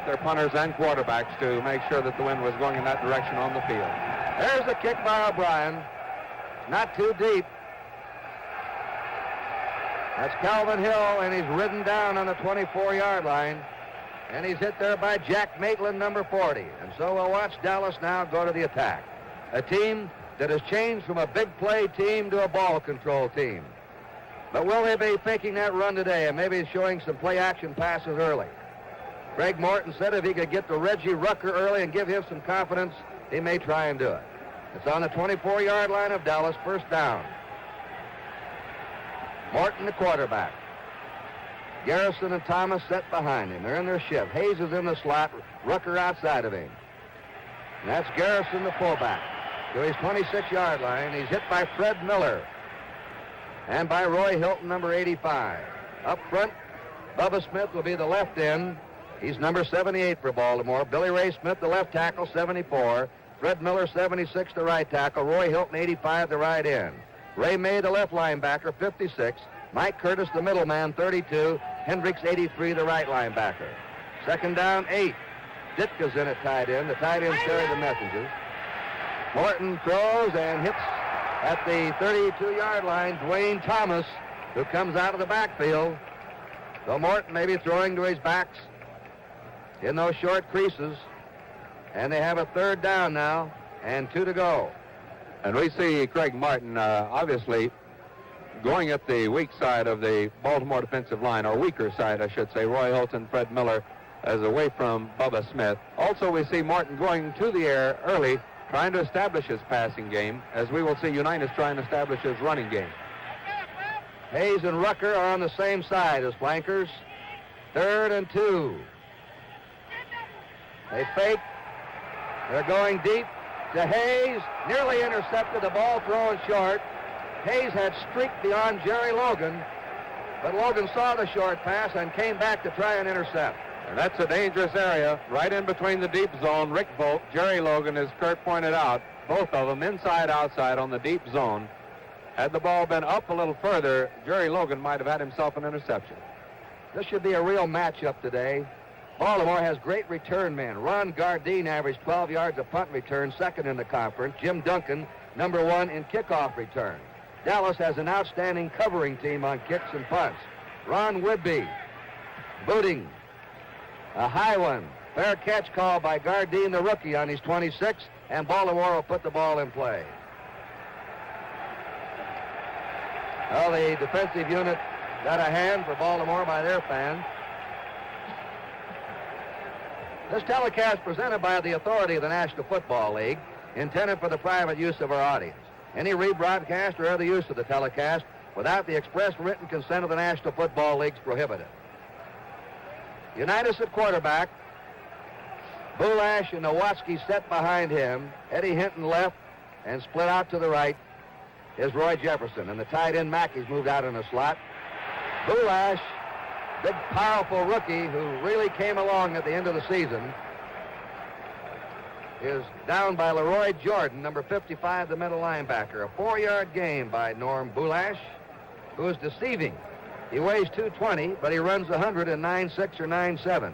Their punters and quarterbacks to make sure that the wind was going in that direction on the field. There's the kick by O'Brien. Not too deep. That's Calvin Hill, and he's ridden down on the 24-yard line. And he's hit there by Jack Maitland, number 40. And so we'll watch Dallas now go to the attack. A team that has changed from a big play team to a ball control team. But will they be faking that run today and maybe showing some play action passes early? Greg Morton said if he could get to Reggie Rucker early and give him some confidence, he may try and do it. It's on the 24-yard line of Dallas, first down. Morton, the quarterback. Garrison and Thomas set behind him. They're in their shift. Hayes is in the slot. Rucker outside of him. And that's Garrison, the fullback, to his 26-yard line. He's hit by Fred Miller and by Roy Hilton, number 85. Up front, Bubba Smith will be the left end. He's number 78 for Baltimore. Billy Ray Smith, the left tackle, 74. Fred Miller, 76, the right tackle. Roy Hilton, 85, the right end. Ray May, the left linebacker, 56. Mike Curtis, the middleman, 32. Hendricks, 83, the right linebacker. Second down, 8. Ditka's in at tight end. The tight ends carry the messages. Morton throws and hits at the 32-yard line Dwayne Thomas, who comes out of the backfield. So Morton may be throwing to his backs in those short creases. And they have a third down now and 2 to go. And we see Craig Martin obviously going at the weak side of the Baltimore defensive line, or weaker side, I should say. Roy Hilton, Fred Miller as away from Bubba Smith. Also, we see Martin going to the air early, trying to establish his passing game, as we will see Unitas trying to establish his running game. Hayes and Rucker are on the same side as flankers. 3rd and 2. They fake. They're going deep to Hayes. Nearly intercepted. The ball thrown short. Hayes had streaked beyond Jerry Logan, but Logan saw the short pass and came back to try and intercept. And that's a dangerous area, right in between the deep zone. Rick Volk, Jerry Logan, as Kurt pointed out, both of them inside, outside on the deep zone. Had the ball been up a little further, Jerry Logan might have had himself an interception. This should be a real matchup today. Baltimore has great return men. Ron Gardine averaged 12 yards a punt return, second in the conference. Jim Duncan, number 1 in kickoff return. Dallas has an outstanding covering team on kicks and punts. Ron Whitby booting a high one. Fair catch call by Gardine, the rookie, on his 26, and Baltimore will put the ball in play. Well, the defensive unit got a hand for Baltimore by their fans. This telecast presented by the authority of the National Football League, intended for the private use of our audience. Any rebroadcast or other use of the telecast without the express written consent of the National Football League is prohibited. Unitas at quarterback. Bulash and Nowatzki set behind him. Eddie Hinton left and split out to the right is Roy Jefferson. And the tight end Mackey's moved out in the slot. Bulash, big powerful rookie who really came along at the end of the season, is down by Leroy Jordan, number 55, the middle linebacker. A 4-yard gain by Norm Bulash, who is deceiving. He weighs 220, but he runs 109.6 or 9.7.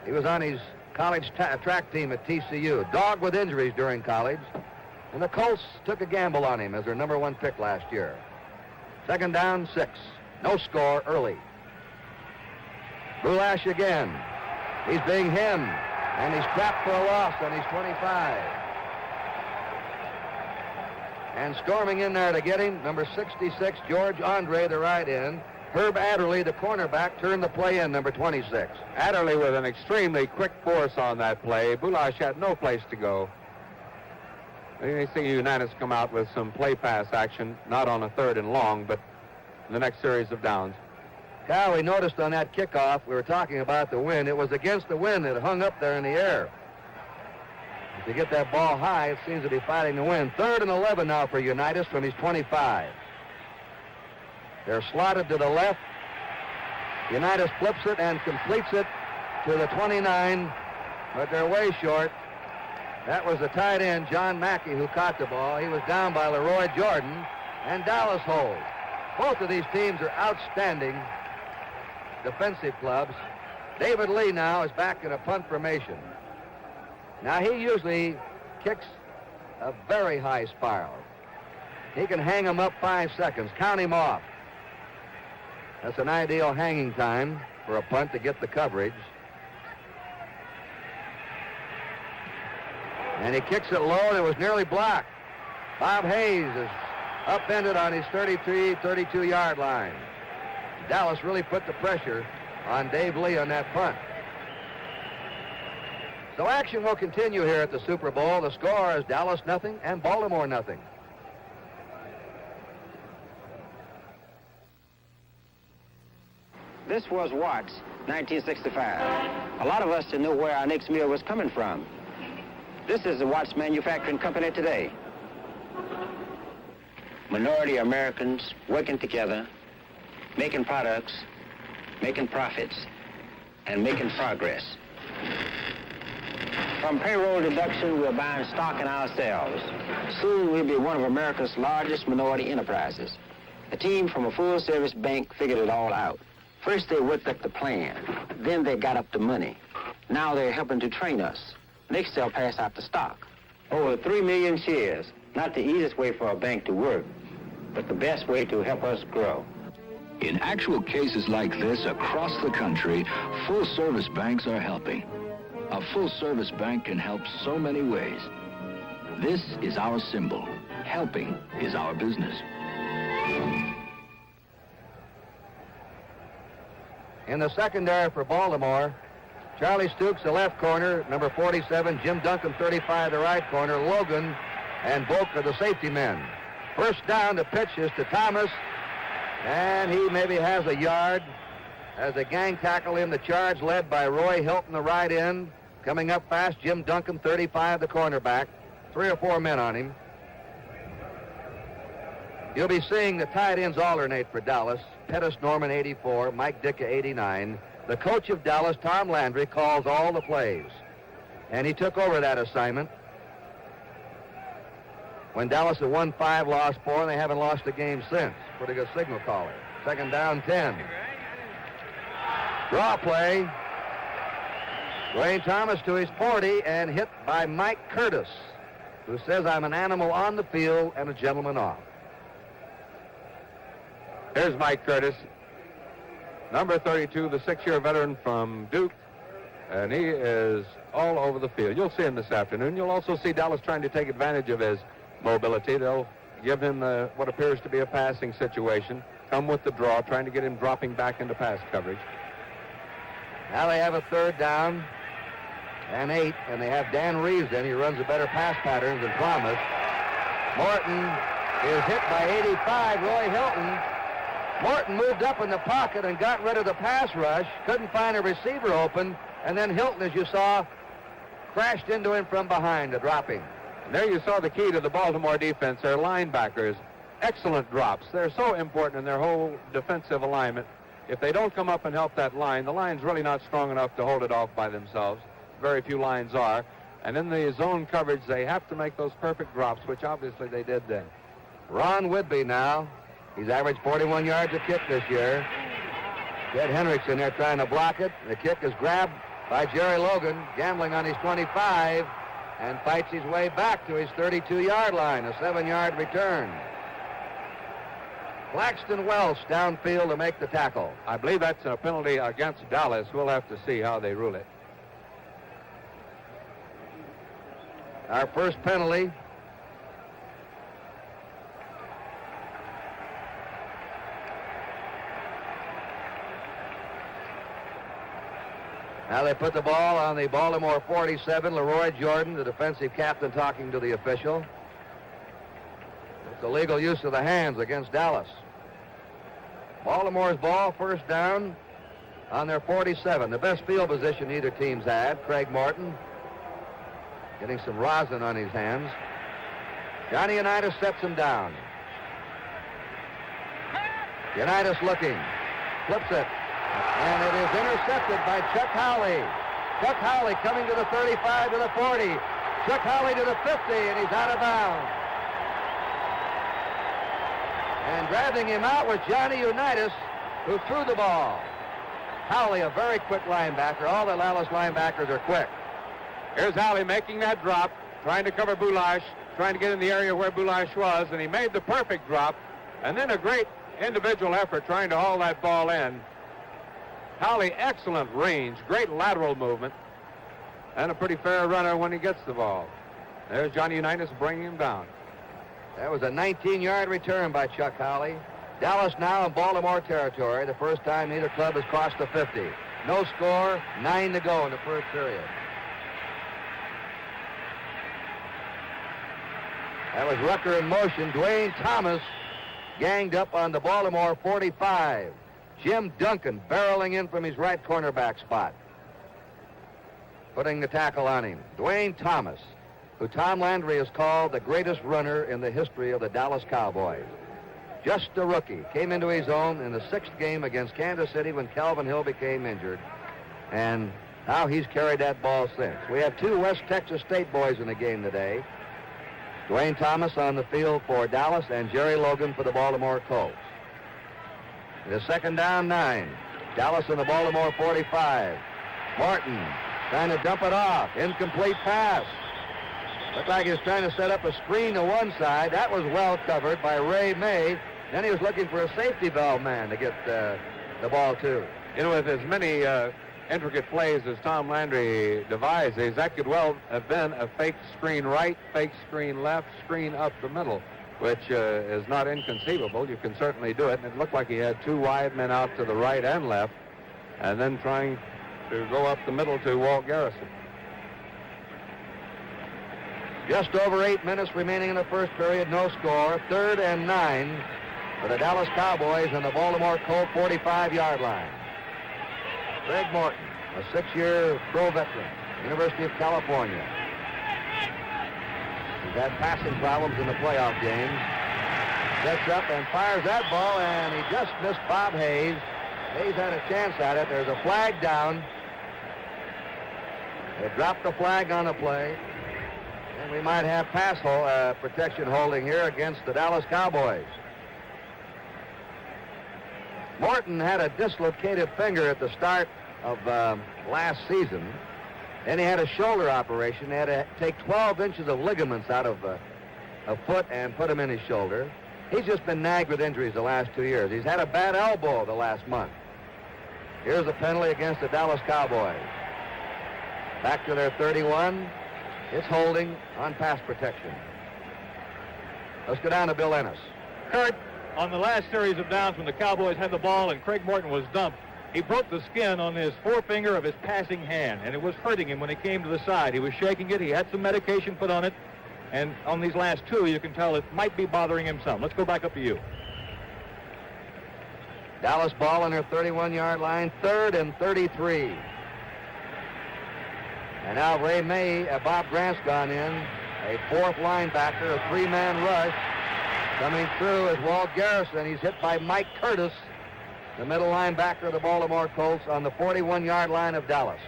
He was on his college track team at TCU. Dog with injuries during college. And the Colts took a gamble on him as their number 1 pick last year. Second down, 6. No score early. Bulash again. He's being hemmed. And he's trapped for a loss on his 25. And storming in there to get him, number 66, George Andre, the right end. Herb Adderley, the cornerback, turned the play in, number 26. Adderley with an extremely quick force on that play. Bulash had no place to go. You see Unitas come out with some play pass action, not on a 3rd and long, but in the next series of downs. Cal, we noticed on that kickoff, we were talking about the wind. It was against the wind that hung up there in the air. If you get that ball high, it seems to be fighting the wind. 3rd and 11 now for Unitas from his 25. They're slotted to the left. Unitas flips it and completes it to the 29, but they're way short. That was the tight end, John Mackey, who caught the ball. He was down by Leroy Jordan, and Dallas holds. Both of these teams are outstanding defensive clubs. David Lee now is back in a punt formation. Now, he usually kicks a very high spiral. He can hang him up 5 seconds, count him off. That's an ideal hanging time for a punt to get the coverage. And he kicks it low, and it was nearly blocked. Bob Hayes is upended on his 32-yard line. Dallas really put the pressure on Dave Lee on that punt. So action will continue here at the Super Bowl. The score is Dallas 0 and Baltimore 0. This was Watts, 1965. A lot of us didn't know where our next meal was coming from. This is the Watts Manufacturing Company today. Minority Americans working together, making products, making profits, and making progress. From payroll deduction, we're buying stock in ourselves. Soon we'll be one of America's largest minority enterprises. A team from a full-service bank figured it all out. First, they worked up the plan. Then they got up the money. Now they're helping to train us. Next, they'll pass out the stock. Over 3 million shares. Not the easiest way for a bank to work, but the best way to help us grow. In actual cases like this across the country, full-service banks are helping. A full-service bank can help so many ways. This is our symbol. Helping is our business. In the secondary for Baltimore, Charlie Stukes, the left corner, number 47, Jim Duncan, 35, the right corner, Logan and Volk are the safety men. First down, the pitch is to Thomas, and he maybe has a yard as a gang tackle in the charge led by Roy Hilton, the right end. Coming up fast, Jim Duncan, 35, the cornerback. 3 or 4 men on him. You'll be seeing the tight ends alternate for Dallas. Pettis Norman, 84, Mike Dicka, 89. The coach of Dallas, Tom Landry, calls all the plays. And he took over that assignment when Dallas had won 5, lost 4, and they haven't lost a game since. Pretty good signal caller. Second down, 10. Draw play. Dwayne Thomas to his 40 and hit by Mike Curtis, who says, I'm an animal on the field and a gentleman off. Here's Mike Curtis, number 32, the 6-year veteran from Duke, and he is all over the field. You'll see him this afternoon. You'll also see Dallas trying to take advantage of his mobility. They'll give him what appears to be a passing situation, come with the draw, trying to get him dropping back into pass coverage. Now they have a third down and 8, and they have Dan Reeves in. He runs a better pass pattern than promised. Morton is hit by 85, Roy Hilton. Morton moved up in the pocket and got rid of the pass rush, couldn't find a receiver open, and then Hilton, as you saw, crashed into him from behind to drop him. And there you saw the key to the Baltimore defense, their linebackers. Excellent drops. They're so important in their whole defensive alignment. If they don't come up and help that line, the line's really not strong enough to hold it off by themselves. Very few lines are. And in the zone coverage, they have to make those perfect drops, which obviously they did then. Ron Whitby now. He's averaged 41 yards a kick this year. Jed Hendricks in there trying to block it. The kick is grabbed by Jerry Logan, gambling on his 25, and fights his way back to his 32-yard line, a 7-yard return. Claxton Welch downfield to make the tackle. I believe that's a penalty against Dallas. We'll have to see how they rule it. Our first penalty. Now they put the ball on the Baltimore 47, Leroy Jordan, the defensive captain, talking to the official. It's illegal use of the hands against Dallas. Baltimore's ball, first down on their 47. The best field position either team's had. Craig Morton getting some rosin on his hands. Johnny Unitas sets him down. Unitas looking, flips it, and it is intercepted by Chuck Howley. Chuck Howley coming to the 35 to the 40. Chuck Howley to the 50, and he's out of bounds. And grabbing him out was Johnny Unitas, who threw the ball. Howley, a very quick linebacker. All the Dallas linebackers are quick. Here's Howley making that drop, trying to cover Boulash, trying to get in the area where Boulash was, and he made the perfect drop, and then a great individual effort trying to haul that ball in. Howley, excellent range, great lateral movement, and a pretty fair runner when he gets the ball. There's Johnny Unitas bringing him down. That was a 19-yard return by Chuck Howley. Dallas now in Baltimore territory, the first time either club has crossed the 50. No score, 9 to go in the first period. That was Rucker in motion. Dwayne Thomas ganged up on the Baltimore 45. Jim Duncan barreling in from his right cornerback spot, putting the tackle on him. Dwayne Thomas, who Tom Landry has called the greatest runner in the history of the Dallas Cowboys. Just a rookie, came into his own in the 6th game against Kansas City when Calvin Hill became injured, and now he's carried that ball since. We have 2 West Texas State boys in the game today. Dwayne Thomas on the field for Dallas and Jerry Logan for the Baltimore Colts. It is 2nd down 9. Dallas in the Baltimore 45. Morton trying to dump it off. Incomplete pass. Looked like he was trying to set up a screen to one side. That was well covered by Ray May. Then he was looking for a safety valve man to get the ball to. You know, with as many intricate plays as Tom Landry devises, that could well have been a fake screen right, fake screen left, screen up the middle, which is not inconceivable. You can certainly do it. And it looked like he had 2 wide men out to the right and left, and then trying to go up the middle to Walt Garrison. Just over 8 minutes remaining in the first period, no score. 3rd and 9 for the Dallas Cowboys on the Baltimore Colt 45-yard line. Craig Morton, a 6-year pro veteran, University of California. He's had passing problems in the playoff games. Sets up and fires that ball, and he just missed Bob Hayes. Hayes had a chance at it. There's a flag down. They dropped the flag on the play. And we might have pass protection holding here against the Dallas Cowboys. Morton had a dislocated finger at the start of last season. Then he had a shoulder operation. They had to take 12 inches of ligaments out of a foot and put them in his shoulder. He's just been nagged with injuries the last 2 years. He's had a bad elbow the last month. Here's a penalty against the Dallas Cowboys. Back to their 31. It's holding on pass protection. Let's go down to Bill Ennis. Kurt, on the last series of downs when the Cowboys had the ball and Craig Morton was dumped, he broke the skin on his forefinger of his passing hand, and it was hurting him when he came to the side. He was shaking it. He had some medication put on it, and on these last 2, you can tell it might be bothering him some. Let's go back up to you. Dallas ball on their 31-yard line, 3rd and 33. And now Ray May, Bob Grant's gone in, a 4th linebacker, a 3-man rush. Coming through is Walt Garrison. He's hit by Mike Curtis, the middle linebacker of the Baltimore Colts, on the 41-yard line of Dallas.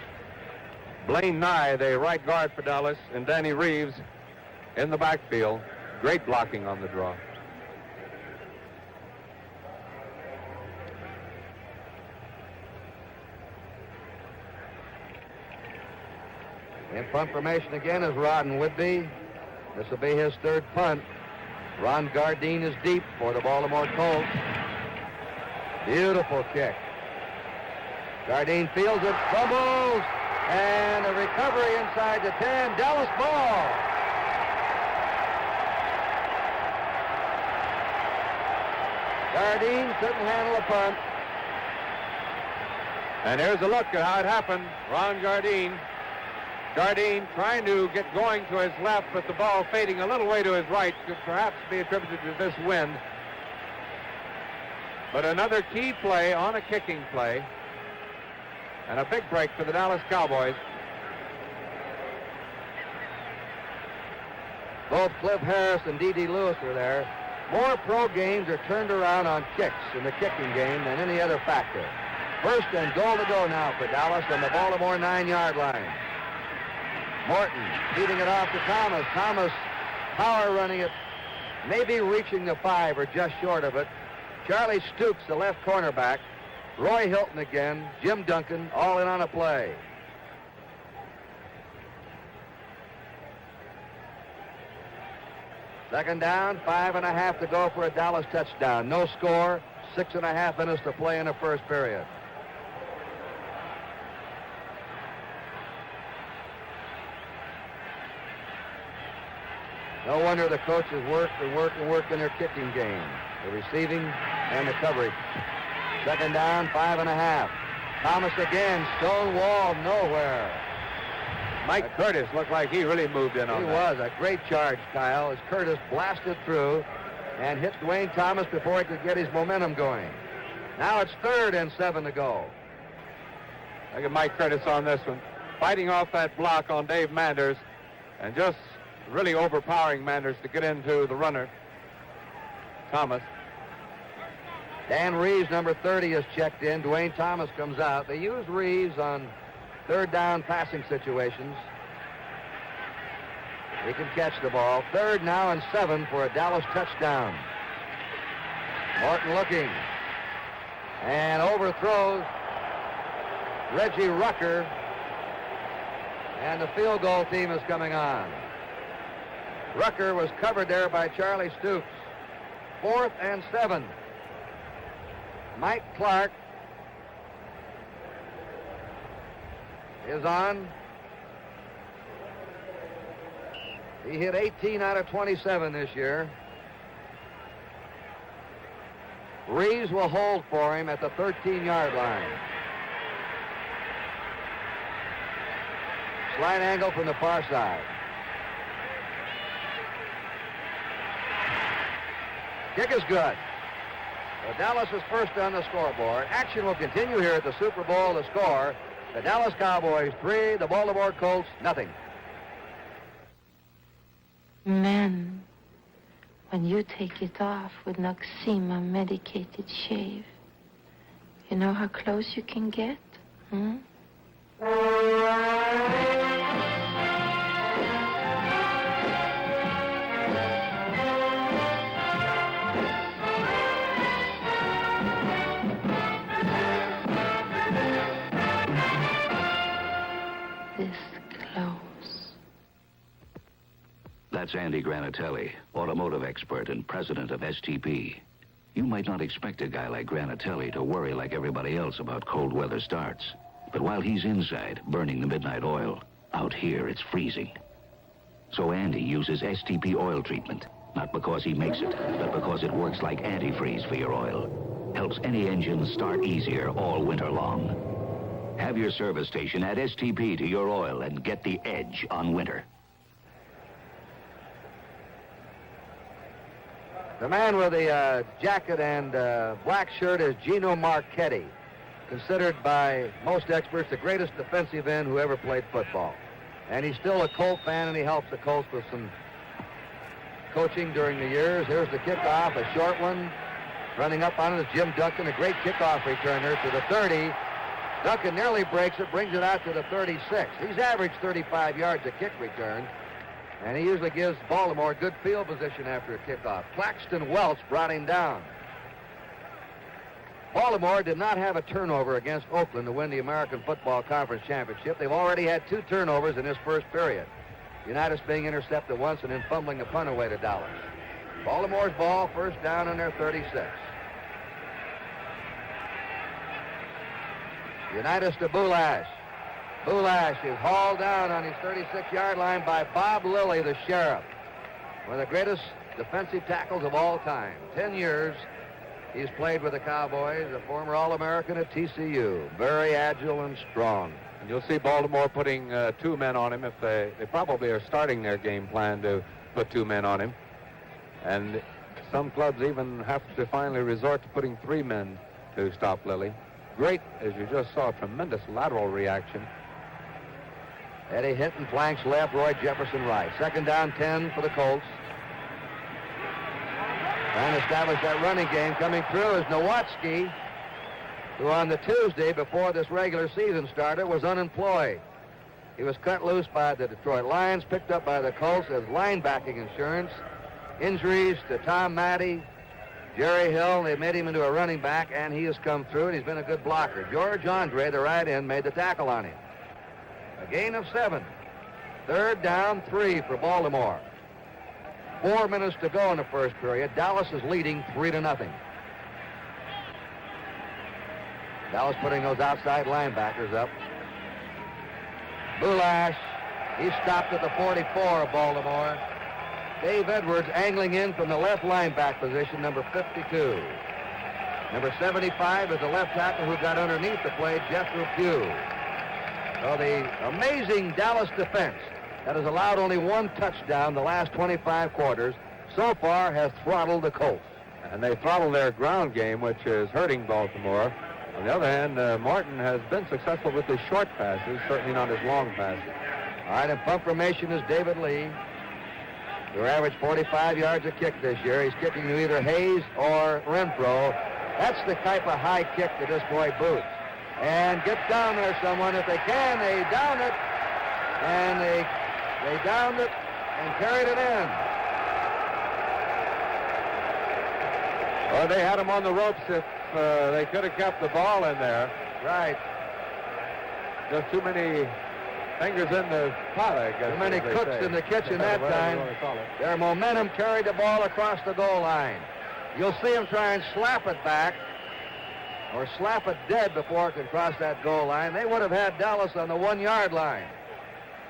Blaine Nye, the right guard for Dallas, and Danny Reeves in the backfield. Great blocking on the draw. In punt formation again is Rodden Whitby. This will be his 3rd punt. Ron Gardine is deep for the Baltimore Colts. Beautiful kick. Gardine fields it, fumbles, and a recovery inside the 10. Dallas ball. Gardine couldn't handle a punt. And here's a look at how it happened. Ron Gardine. Gardine trying to get going to his left, but the ball fading a little way to his right could perhaps be attributed to this wind. But another key play on a kicking play. And a big break for the Dallas Cowboys. Both Cliff Harris and D.D. Lewis were there. More pro games are turned around on kicks in the kicking game than any other factor. 1st and goal to go now for Dallas on the Baltimore 9-yard line. Morton feeding it off to Thomas. Thomas power running it, maybe reaching the 5 or just short of it. Charlie Stoops, the left cornerback. Roy Hilton again. Jim Duncan, all in on a play. Second down, 5.5 to go for a Dallas touchdown. No score, 6.5 minutes to play in the first period. No wonder the coaches work in their kicking game. The receiving and the coverage. Second down, 5.5. Thomas again, stone wall, nowhere. Mike Curtis looked like he really moved in on that. He was a great charge, Kyle, as Curtis blasted through and hit Dwayne Thomas before he could get his momentum going. Now it's 3rd and 7 to go. I give Mike Curtis on this one. Fighting off that block on Dave Manders and just really overpowering Manders to get into the runner, Thomas. Dan Reeves, number 30, is checked in. Dwayne Thomas comes out. They use Reeves on 3rd down passing situations. He can catch the ball. 3rd now and 7 for a Dallas touchdown. Morton looking. And overthrows Reggie Rucker. And the field goal team is coming on. Rucker was covered there by Charlie Stoops. 4th and 7. Mike Clark is on. He hit 18 out of 27 this year. Reeves will hold for him at the 13-yard line. Slight angle from the far side. Kick is good. So Dallas is first on the scoreboard. Action will continue here at the Super Bowl. The score, the Dallas Cowboys 3, the Baltimore Colts nothing. Men, when you take it off with Noxema medicated shave, you know how close you can get? That's Andy Granatelli, automotive expert and president of STP. You might not expect a guy like Granatelli to worry like everybody else about cold weather starts. But while he's inside, burning the midnight oil, out here it's freezing. So Andy uses STP oil treatment, not because he makes it, but because it works like antifreeze for your oil. Helps any engine start easier all winter long. Have your service station add STP to your oil and get the edge on winter. The man with the jacket and black shirt is Gino Marchetti, considered by most experts the greatest defensive end who ever played football. And he's still a Colt fan, and he helps the Colts with some coaching during the years. Here's the kickoff, a short one. Running up on it is Jim Duncan, a great kickoff returner to the 30. Duncan nearly breaks it, brings it out to the 36. He's averaged 35 yards a kick return. And he usually gives Baltimore good field position after a kickoff. Claxton Welch brought him down. Baltimore did not have a turnover against Oakland to win the American Football Conference Championship. They've already had 2 turnovers in this first period. Unitas being intercepted once and then fumbling a punt away to Dallas. Baltimore's ball, first down on their 36. Unitas to Boulash. Boulash is hauled down on his 36-yard line by Bob Lilly, the sheriff. One of the greatest defensive tackles of all time. 10 years he's played with the Cowboys, a former All-American at TCU. Very agile and strong. And you'll see Baltimore putting 2 men on him. If they probably are starting their game plan to put 2 men on him. And some clubs even have to finally resort to putting 3 men to stop Lilly. Great, as you just saw, tremendous lateral reaction. Eddie Hinton flanks left, Roy Jefferson right. Second down, 10 for the Colts. Trying to establish that running game. Coming through is Nowatzki, who on the Tuesday before this regular season started was unemployed. He was cut loose by the Detroit Lions, picked up by the Colts as linebacking insurance. Injuries to Tom Matty, Jerry Hill, they made him into a running back, and he has come through, and he's been a good blocker. George Andre, the right end, made the tackle on him. A gain of 7. Third down, 3 for Baltimore. 4 minutes to go in the first period. Dallas is leading 3-0. Dallas putting those outside linebackers up. Boulash, he stopped at the 44 of Baltimore. Dave Edwards angling in from the left lineback position, number 52. Number 75 is the left tackle who got underneath the play, Jethro Pugh. So the amazing Dallas defense that has allowed only 1 touchdown the last 25 quarters so far has throttled the Colts. and they throttle their ground game, which is hurting Baltimore. On the other hand, Martin has been successful with his short passes, certainly not his long passes. All right, in punt formation is David Lee, who averaged 45 yards a kick this year. He's kicking to either Hayes or Renfro. That's the type of high kick that this boy boots. And gets down there someone. If they can, they down it. And they downed it and carried it in. Well, they had him on the ropes if they could have kept the ball in there. Right. Just too many fingers in the pot, I guess. Too many cooks in the kitchen that time. Their momentum carried the ball across the goal line. You'll see him try and slap it back or slap it dead before it can cross that goal line. They would have had Dallas on the 1-yard line.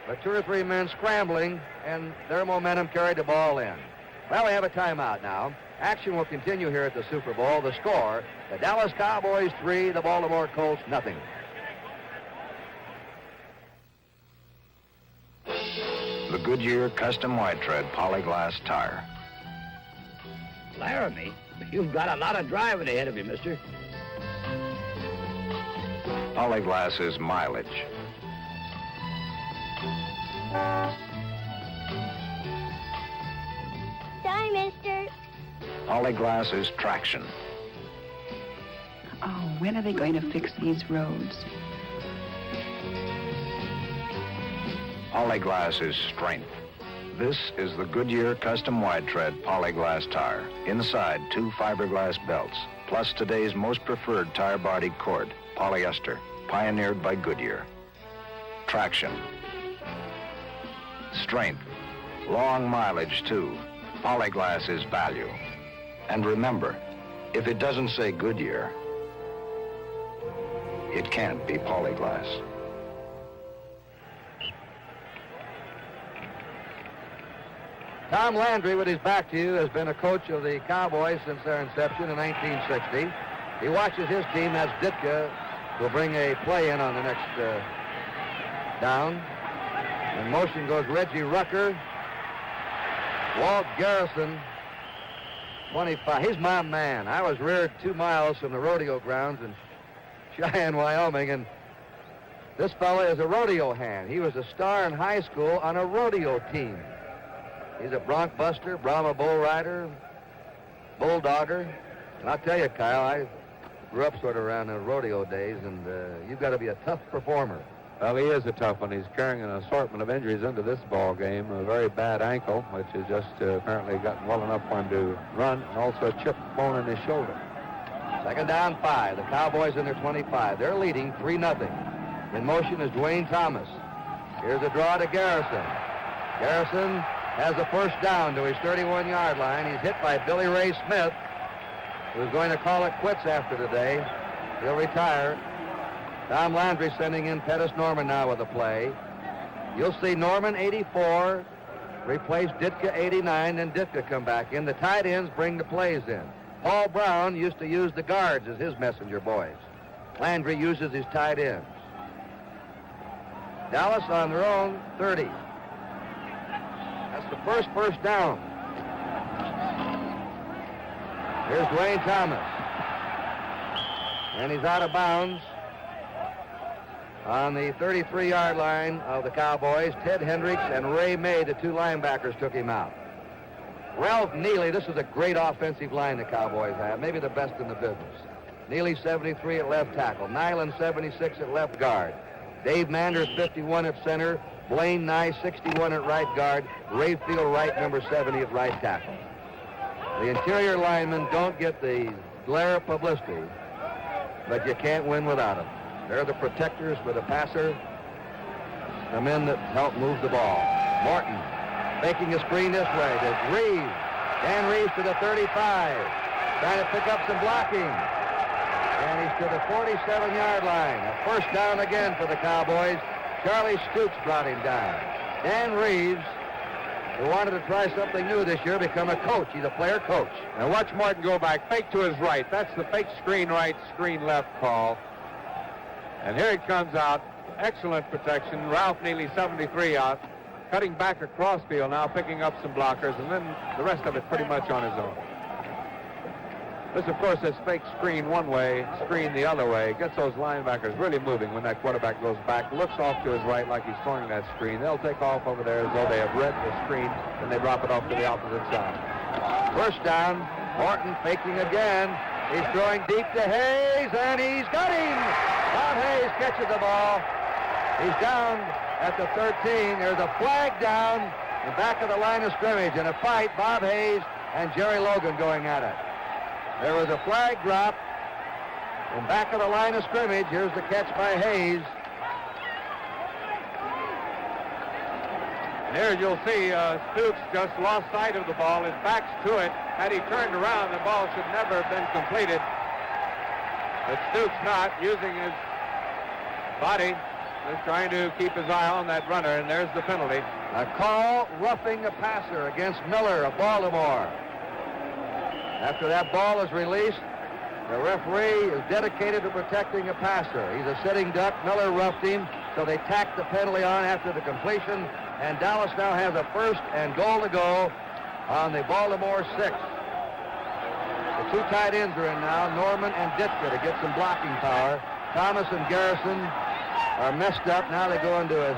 But 2 or 3 men scrambling, and their momentum carried the ball in. Well, we have a timeout now. Action will continue here at the Super Bowl. The score, the Dallas Cowboys 3, the Baltimore Colts nothing. The Goodyear Custom White Tread Polyglass Tire. Laramie, you've got a lot of driving ahead of you, mister. Polyglass is mileage. Sorry, mister. Polyglass is traction. Oh, when are they going to fix these roads? Polyglass is strength. This is the Goodyear Custom Wide Tread Polyglass Tire. Inside, 2 fiberglass belts, plus today's most preferred tire body cord, polyester, pioneered by Goodyear. Traction. Strength. Long mileage, too. Polyglass is value. And remember, if it doesn't say Goodyear, it can't be Polyglass. Tom Landry, with his back to you, has been a coach of the Cowboys since their inception in 1960. He watches his team. That's Ditka, who'll bring a play in on the next down. In motion goes Reggie Rucker. Walt Garrison, 25. He's my man. I was reared 2 miles from the rodeo grounds in Cheyenne, Wyoming, and this fella is a rodeo hand. He was a star in high school on a rodeo team. He's a bronc buster, Brahma bull rider, bulldogger. And I'll tell you, Kyle, I grew up sort of around the rodeo days, and you've got to be a tough performer. Well, he is a tough one. He's carrying an assortment of injuries into this ball game. A very bad ankle, which has just apparently gotten well enough for him to run, and also a chipped bone in his shoulder. Second down 5. The Cowboys in their 25. They're leading 3-0. In motion is Dwayne Thomas. Here's a draw to Garrison. Garrison has a first down to his 31-yard line. He's hit by Billy Ray Smith, who's going to call it quits after today. He'll retire. Tom Landry sending in Pettis Norman now with a play. You'll see Norman, 84, replace Ditka, 89, and Ditka come back in. The tight ends bring the plays in. Paul Brown used to use the guards as his messenger boys. Landry uses his tight ends. Dallas on their own 30. That's the first down. Here's Dwayne Thomas. And he's out of bounds on the 33-yard line of the Cowboys. Ted Hendricks and Ray May, the 2 linebackers, took him out. Ralph Neely, this is a great offensive line the Cowboys have, maybe the best in the business. Neely, 73 at left tackle. Nyland, 76 at left guard. Dave Manders, 51 at center. Blaine Nye, 61 at right guard. Rayfield Wright, number 70 at right tackle. The interior linemen don't get the glare of publicity, but you can't win without them. They're the protectors for the passer, the men that help move the ball. Morton making a screen this way to Reeves. Dan Reeves to the 35, trying to pick up some blocking. And he's to the 47-yard line. A first down again for the Cowboys. Charlie Stoops brought him down. Dan Reeves, who wanted to try something new this year, become a coach. He's a player coach. Now watch Martin go back, fake to his right. That's the fake screen right, screen left call. And here he comes out. Excellent protection. Ralph Neely, 73 out. Cutting back across field now, picking up some blockers, and then the rest of it pretty much on his own. This, of course, is fake screen one way, screen the other way. Gets those linebackers really moving when that quarterback goes back, looks off to his right like he's throwing that screen. They'll take off over there as though they have read the screen, and they drop it off to the opposite side. First down, Morton faking again. He's throwing deep to Hayes, and he's got him! Bob Hayes catches the ball. He's down at the 13. There's a flag down in the back of the line of scrimmage, and a fight, Bob Hayes and Jerry Logan going at it. There was a flag drop in back of the line of scrimmage. Here's the catch by Hayes. And here you'll see Stoops just lost sight of the ball. His back's to it. Had he turned around, the ball should never have been completed. But Stoops not, using his body, just trying to keep his eye on that runner, and there's the penalty. A call roughing the passer against Miller of Baltimore. After that ball is released, the referee is dedicated to protecting a passer. He's a sitting duck. Miller roughed him, so they tacked the penalty on after the completion, and Dallas now has a first and goal to go on the Baltimore 6. The two tight ends are in now, Norman and Ditka, to get some blocking power. Thomas and Garrison are messed up. Now they go into a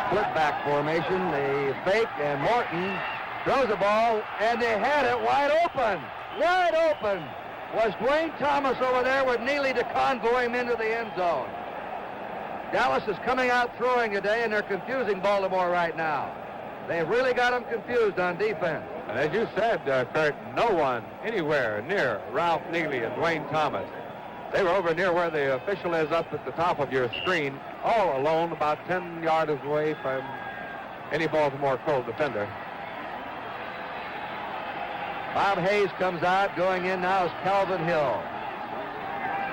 split back formation. They fake, and Morton throws the ball, and they had it wide open. Wide open was Dwayne Thomas over there with Neely to convoy him into the end zone. Dallas is coming out throwing today, and they're confusing Baltimore right now. They've really got them confused on defense. And as you said, Kurt, no one anywhere near Ralph Neely and Dwayne Thomas. They were over near where the official is up at the top of your screen, all alone, about 10 yards away from any Baltimore Colt defender. Bob Hayes comes out. Going in now is Calvin Hill.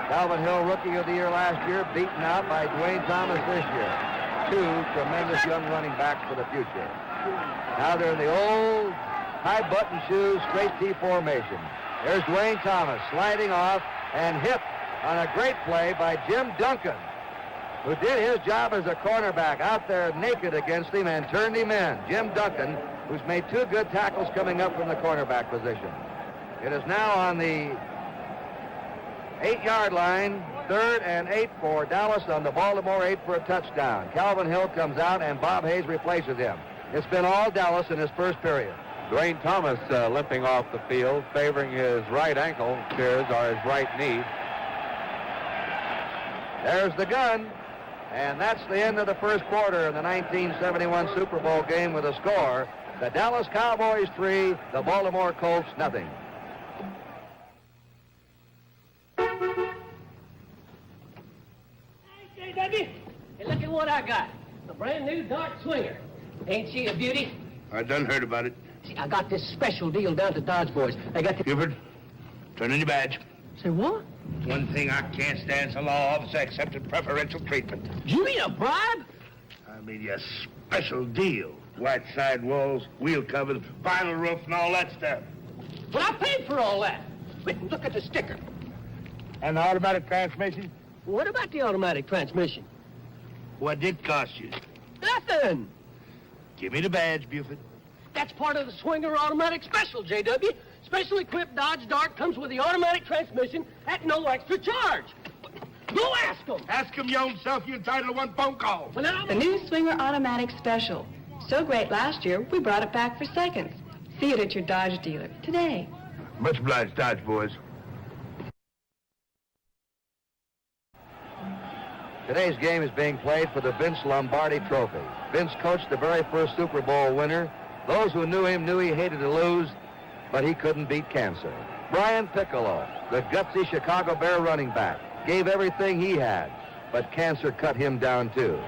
Calvin Hill, Rookie of the Year last year, beaten out by Dwayne Thomas this year. Two tremendous young running backs for the future. Now they're in the old high-button shoes, straight T formation. There's Dwayne Thomas sliding off and hit on a great play by Jim Duncan, who did his job as a cornerback, out there naked against him and turned him in. Jim Duncan, who's made two good tackles coming up from the cornerback position. It is now on the 8-yard line, 3rd and 8 for Dallas on the Baltimore 8 for a touchdown. Calvin Hill comes out, and Bob Hayes replaces him. It's been all Dallas in his first period. Dwayne Thomas limping off the field, favoring his right ankle, appears, or his right knee. There's the gun, and that's the end of the first quarter in the 1971 Super Bowl game with a score. The Dallas Cowboys 3, the Baltimore Colts nothing. Hey, Debbie, hey, look at what I got. A brand new Dart Swinger. Ain't she a beauty? I done heard about it. See, I got this special deal down to Dodge Boys. I got the... Buford, turn in your badge. Say what? One thing I can't stand is a law officer accepted preferential treatment. You mean a bribe? I mean a special deal. White side walls, wheel covers, vinyl roof, and all that stuff. But I paid for all that. Wait, look at the sticker. And the automatic transmission? What about the automatic transmission? What did it cost you? Nothing. Give me the badge, Buford. That's part of the Swinger Automatic Special, J.W. Special equipped Dodge Dart comes with the automatic transmission at no extra charge. Go ask them. Ask him your own self. You're entitled to one phone call. The new Swinger Automatic Special. So great last year, we brought it back for seconds. See it at your Dodge dealer today. Much obliged, Dodge boys. Today's game is being played for the Vince Lombardi Trophy. Vince coached the very first Super Bowl winner. Those who knew him knew he hated to lose, but he couldn't beat cancer. Brian Piccolo, the gutsy Chicago Bear running back, gave everything he had, but cancer cut him down too.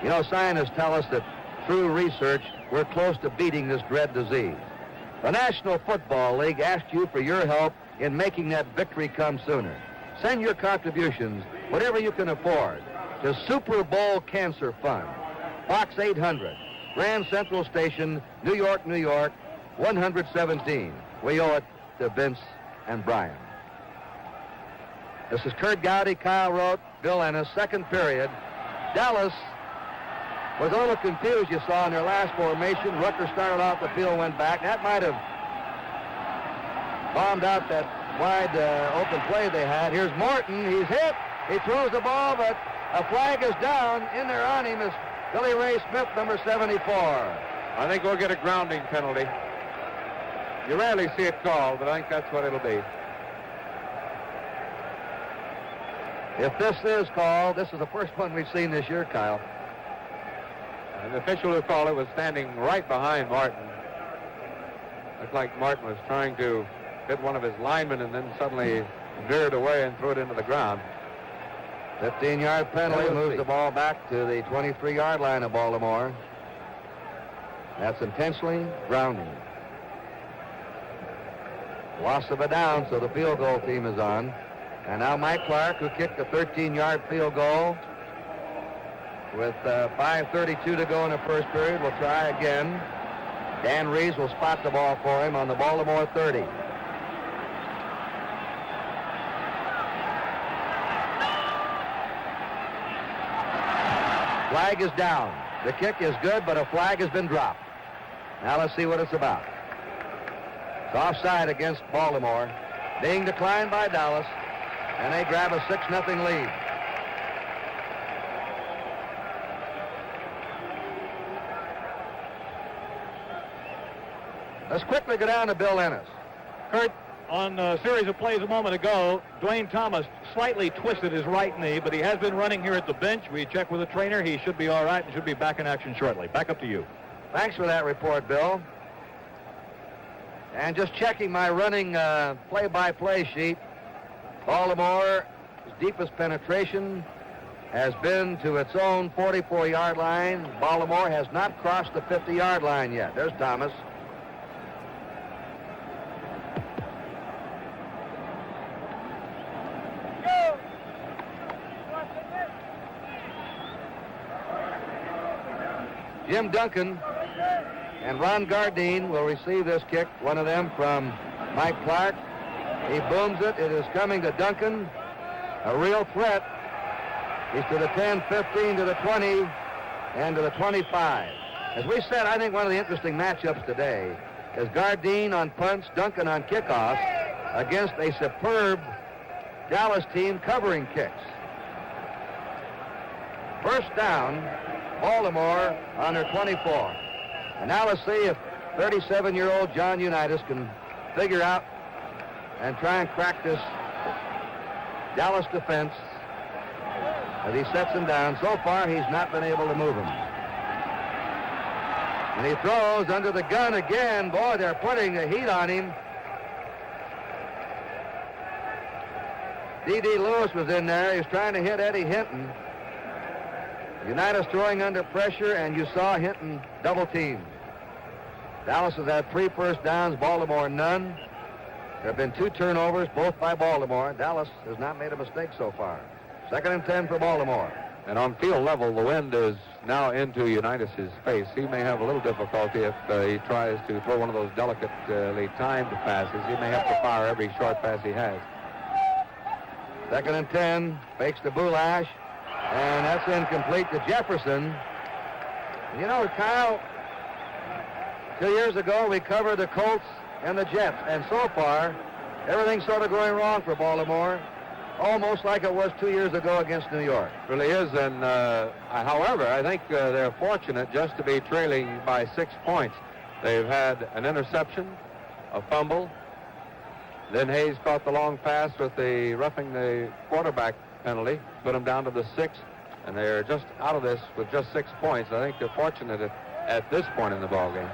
You know, scientists tell us that through research, we're close to beating this dread disease. The National Football League asked you for your help in making that victory come sooner. Send your contributions, whatever you can afford, to Super Bowl Cancer Fund, Box 800, Grand Central Station, New York, New York, 117. We owe it to Vince and Brian. This is Kurt Gowdy, Kyle Rote, Bill Ennis, second period. Dallas was a little confused, you saw, in their last formation. Rucker started off the field, went back. That might have bombed out that wide open play they had. Here's Morton. He's hit. He throws the ball, but a flag is down. In there on him is Billy Ray Smith, number 74. I think we'll get a grounding penalty. You rarely see it called, but I think that's what it'll be. If this is called, this is the first one we've seen this year, Kyle. And the official who called it was standing right behind Martin. Looked like Martin was trying to hit one of his linemen and then suddenly veered away and threw it into the ground. 15-yard penalty moves the ball back to the 23-yard line of Baltimore. That's intentionally grounding. Loss of a down, so the field goal team is on. And now Mike Clark, who kicked a 13-yard field goal with 5:32 to go in the first period, will try again. Dan Reeves will spot the ball for him on the Baltimore 30. Flag is down. The kick is good, but a flag has been dropped. Now let's see what it's about. It's offside against Baltimore, being declined by Dallas, and they grab a 6-0 lead. Let's quickly go down to Bill Ennis. Kurt, on a series of plays a moment ago, Dwayne Thomas slightly twisted his right knee, but he has been running here at the bench. We checked with the trainer. He should be all right and should be back in action shortly. Back up to you. Thanks for that report, Bill. And just checking my running play-by-play sheet, Baltimore's deepest penetration has been to its own 44-yard line. Baltimore has not crossed the 50-yard line yet. There's Thomas. Jim Duncan and Ron Gardine will receive this kick, one of them from Mike Clark. He booms it. It is coming to Duncan. A real threat. He's to the 10, 15, to the 20, and to the 25. As we said, I think one of the interesting matchups today is Gardine on punts, Duncan on kickoffs against a superb Dallas team covering kicks. First down, Baltimore on their 24. And now let's see if 37-year-old John Unitas can figure out and try and crack this Dallas defense as he sets him down. So far, he's not been able to move him. And he throws under the gun again. Boy, they're putting the heat on him. D.D. Lewis was in there. He was trying to hit Eddie Hinton. Unitas throwing under pressure, and you saw Hinton double teamed. Dallas has had 3 first downs, Baltimore none. There have been 2 turnovers, both by Baltimore. Dallas has not made a mistake so far. 2nd and 10 for Baltimore. And on field level, the wind is now into Unitas' face. He may have a little difficulty if he tries to throw one of those delicately timed passes. He may have to fire every short pass he has. 2nd and 10, fakes to Boulash, and that's incomplete to Jefferson. You know, Kyle, 2 years ago we covered the Colts and the Jets, and so far everything's sort of going wrong for Baltimore, almost like it was 2 years ago against New York. Really is, and however, I think they're fortunate just to be trailing by 6 points. They've had an interception, a fumble. Then Hayes caught the long pass with the roughing the quarterback penalty, put them down to the 6, and they're just out of this with just 6 points. I think they're fortunate at this point in the ballgame.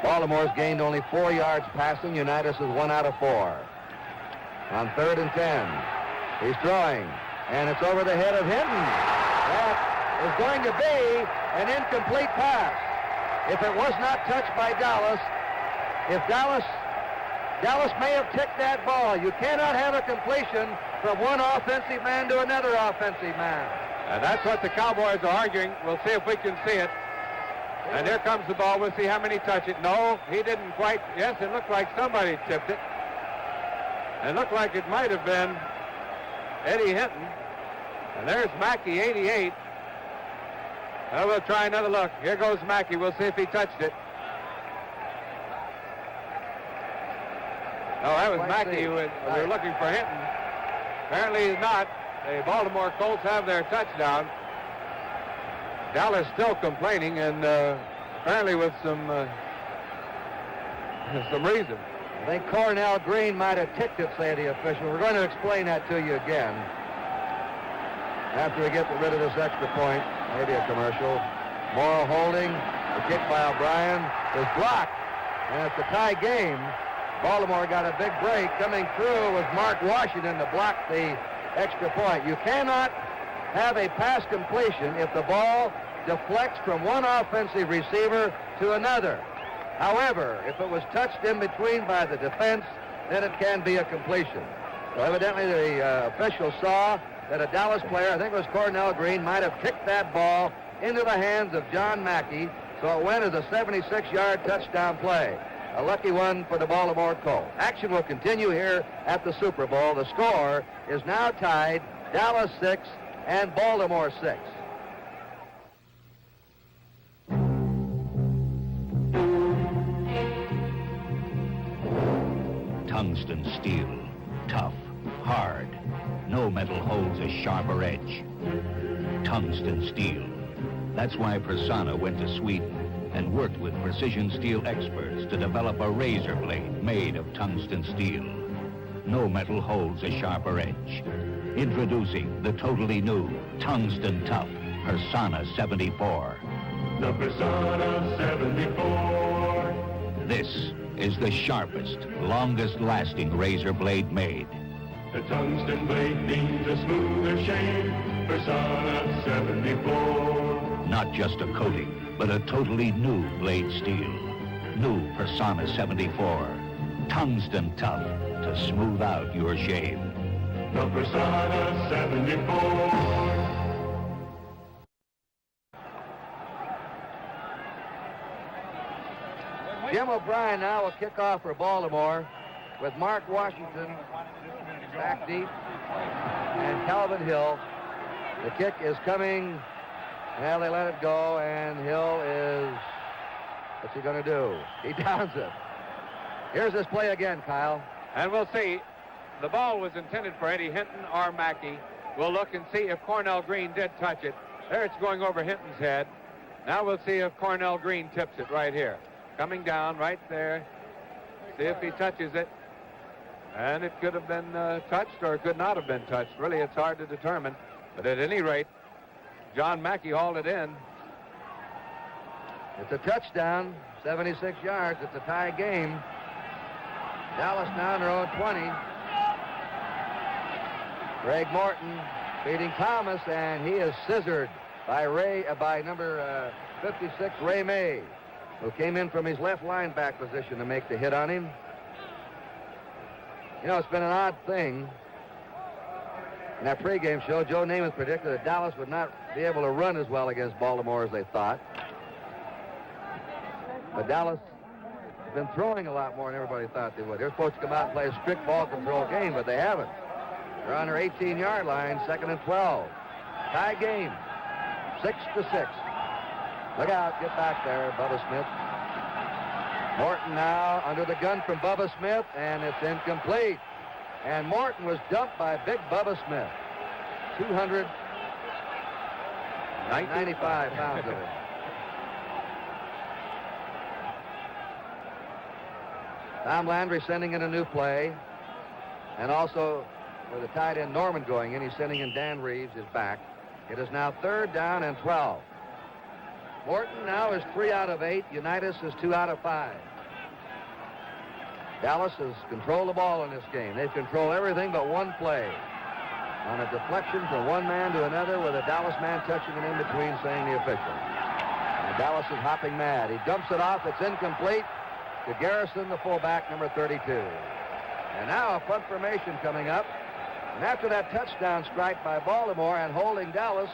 Baltimore's gained only 4 yards passing. Unitas is 1 out of 4. On 3rd and 10, he's throwing, and it's over the head of Hinton. That is going to be an incomplete pass. If it was not touched by Dallas, Dallas may have ticked that ball. You cannot have a completion from one offensive man to another offensive man. And that's what the Cowboys are arguing. We'll see if we can see it. And here comes the ball. We'll see how many touch it. No, he didn't quite. Yes, it looked like somebody tipped it. It looked like it might have been Eddie Hinton. And there's Mackey, 88. Well, we'll try another look. Here goes Mackey. We'll see if he touched it. No, that was Quite Mackey see. who was looking for Hinton. Apparently he's not. The Baltimore Colts have their touchdown. Dallas still complaining, and apparently with some reason. I think Cornell Green might have ticked it, say the official. We're going to explain that to you again. After we get rid of this extra point, maybe a commercial. Morrow holding. The kick by O'Brien is blocked. And it's a tie game. Baltimore got a big break. Coming through was Mark Washington to block the extra point. You cannot have a pass completion if the ball deflects from one offensive receiver to another. However, if it was touched in between by the defense, then it can be a completion. So evidently the official saw that a Dallas player, I think it was Cornell Green, might have kicked that ball into the hands of John Mackey, so it went as a 76-yard touchdown play. A lucky one for the Baltimore Colts. Action will continue here at the Super Bowl. The score is now tied, Dallas 6 and Baltimore 6. Tungsten steel, tough, hard. No metal holds a sharper edge. Tungsten steel. That's why Persana went to Sweden and worked with precision steel experts to develop a razor blade made of tungsten steel. No metal holds a sharper edge. Introducing the totally new Tungsten Tough Persana 74. The Persona 74. This is the sharpest, longest-lasting razor blade made. The tungsten blade means a smoother shave. Persona 74. Not just a coating, but a totally new blade steel. New Persona 74. Tungsten tough to smooth out your shave. The Persona 74. Jim O'Brien now will kick off for Baltimore with Mark Washington back deep and Calvin Hill. The kick is coming. Well, they let it go, and Hill is, what's he going to do? He downs it. Here's this play again, Kyle. And we'll see. The ball was intended for Eddie Hinton or Mackey. We'll look and see if Cornell Green did touch it. There it's going over Hinton's head. Now we'll see if Cornell Green tips it right here. Coming down right there. See if he touches it. And it could have been touched or it could not have been touched. Really, it's hard to determine. But at any rate, John Mackey hauled it in. It's a touchdown, 76 yards. It's a tie game. Dallas now on their own 20. Greg Morton beating Thomas, and he is scissored by number 56, Ray May, who came in from his left linebacker position to make the hit on him. You know, it's been an odd thing. In that pregame show, Joe Namath predicted that Dallas would not be able to run as well against Baltimore as they thought. But Dallas has been throwing a lot more than everybody thought they would. They're supposed to come out and play a strict ball control game, but they haven't. They're on their 18-yard line, 2nd and 12. Tie game, 6-6. Look out, get back there, Bubba Smith. Morton now under the gun from Bubba Smith, and it's incomplete. And Morton was dumped by big Bubba Smith. 295 pounds of it. Tom Landry sending in a new play. And also, with the tight end Norman going in, he's sending in Dan Reeves, his back. It is now 3rd down and 12. Morton now is 3 out of 8. Unitas is 2 out of 5. Dallas has controlled the ball in this game. They've controlled everything but one play. On a deflection from one man to another with a Dallas man touching it in between, saying the official. And Dallas is hopping mad. He dumps it off. It's incomplete to Garrison, the fullback, number 32. And now a punt formation coming up. And after that touchdown strike by Baltimore and holding Dallas,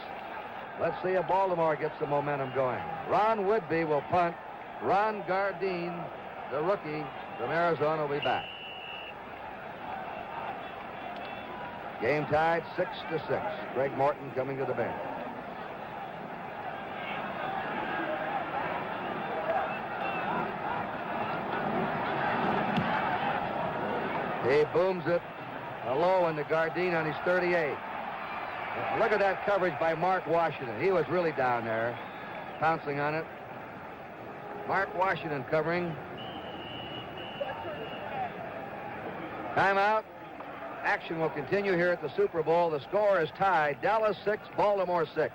let's see if Baltimore gets the momentum going. Ron Woodby will punt. Ron Gardine, the rookie from Arizona, will be back. Game tied 6-6. Greg Morton coming to the bench. He booms it low into Gardine on his 38. Look at that coverage by Mark Washington. He was really down there, pouncing on it. Mark Washington covering. Timeout. Action will continue here at the Super Bowl. The score is tied. Dallas 6, Baltimore 6.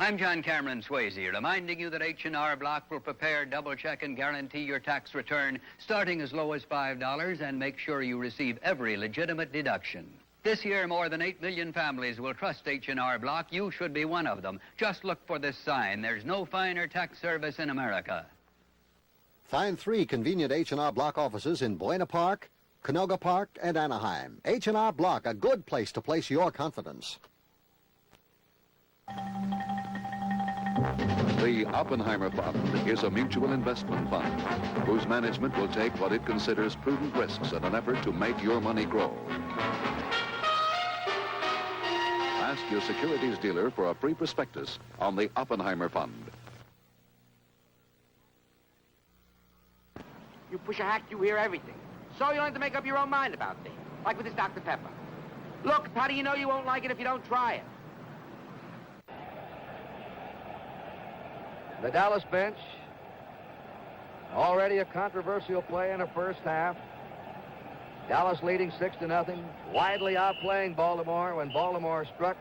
I'm John Cameron Swayze, reminding you that H&R Block will prepare, double-check, and guarantee your tax return starting as low as $5 and make sure you receive every legitimate deduction. This year, more than 8 million families will trust H&R Block. You should be one of them. Just look for this sign. There's no finer tax service in America. Find 3 convenient H&R Block offices in Buena Park, Canoga Park, and Anaheim. H&R Block, a good place to place your confidence. The Oppenheimer Fund is a mutual investment fund whose management will take what it considers prudent risks in an effort to make your money grow. Ask your securities dealer for a free prospectus on the Oppenheimer Fund. You push a hack, you hear everything. So you don't have to make up your own mind about things, like with this Dr. Pepper. Look, how do you know you won't like it if you don't try it? The Dallas bench, already a controversial play in the first half. Dallas leading 6-0, widely outplaying Baltimore when Baltimore struck.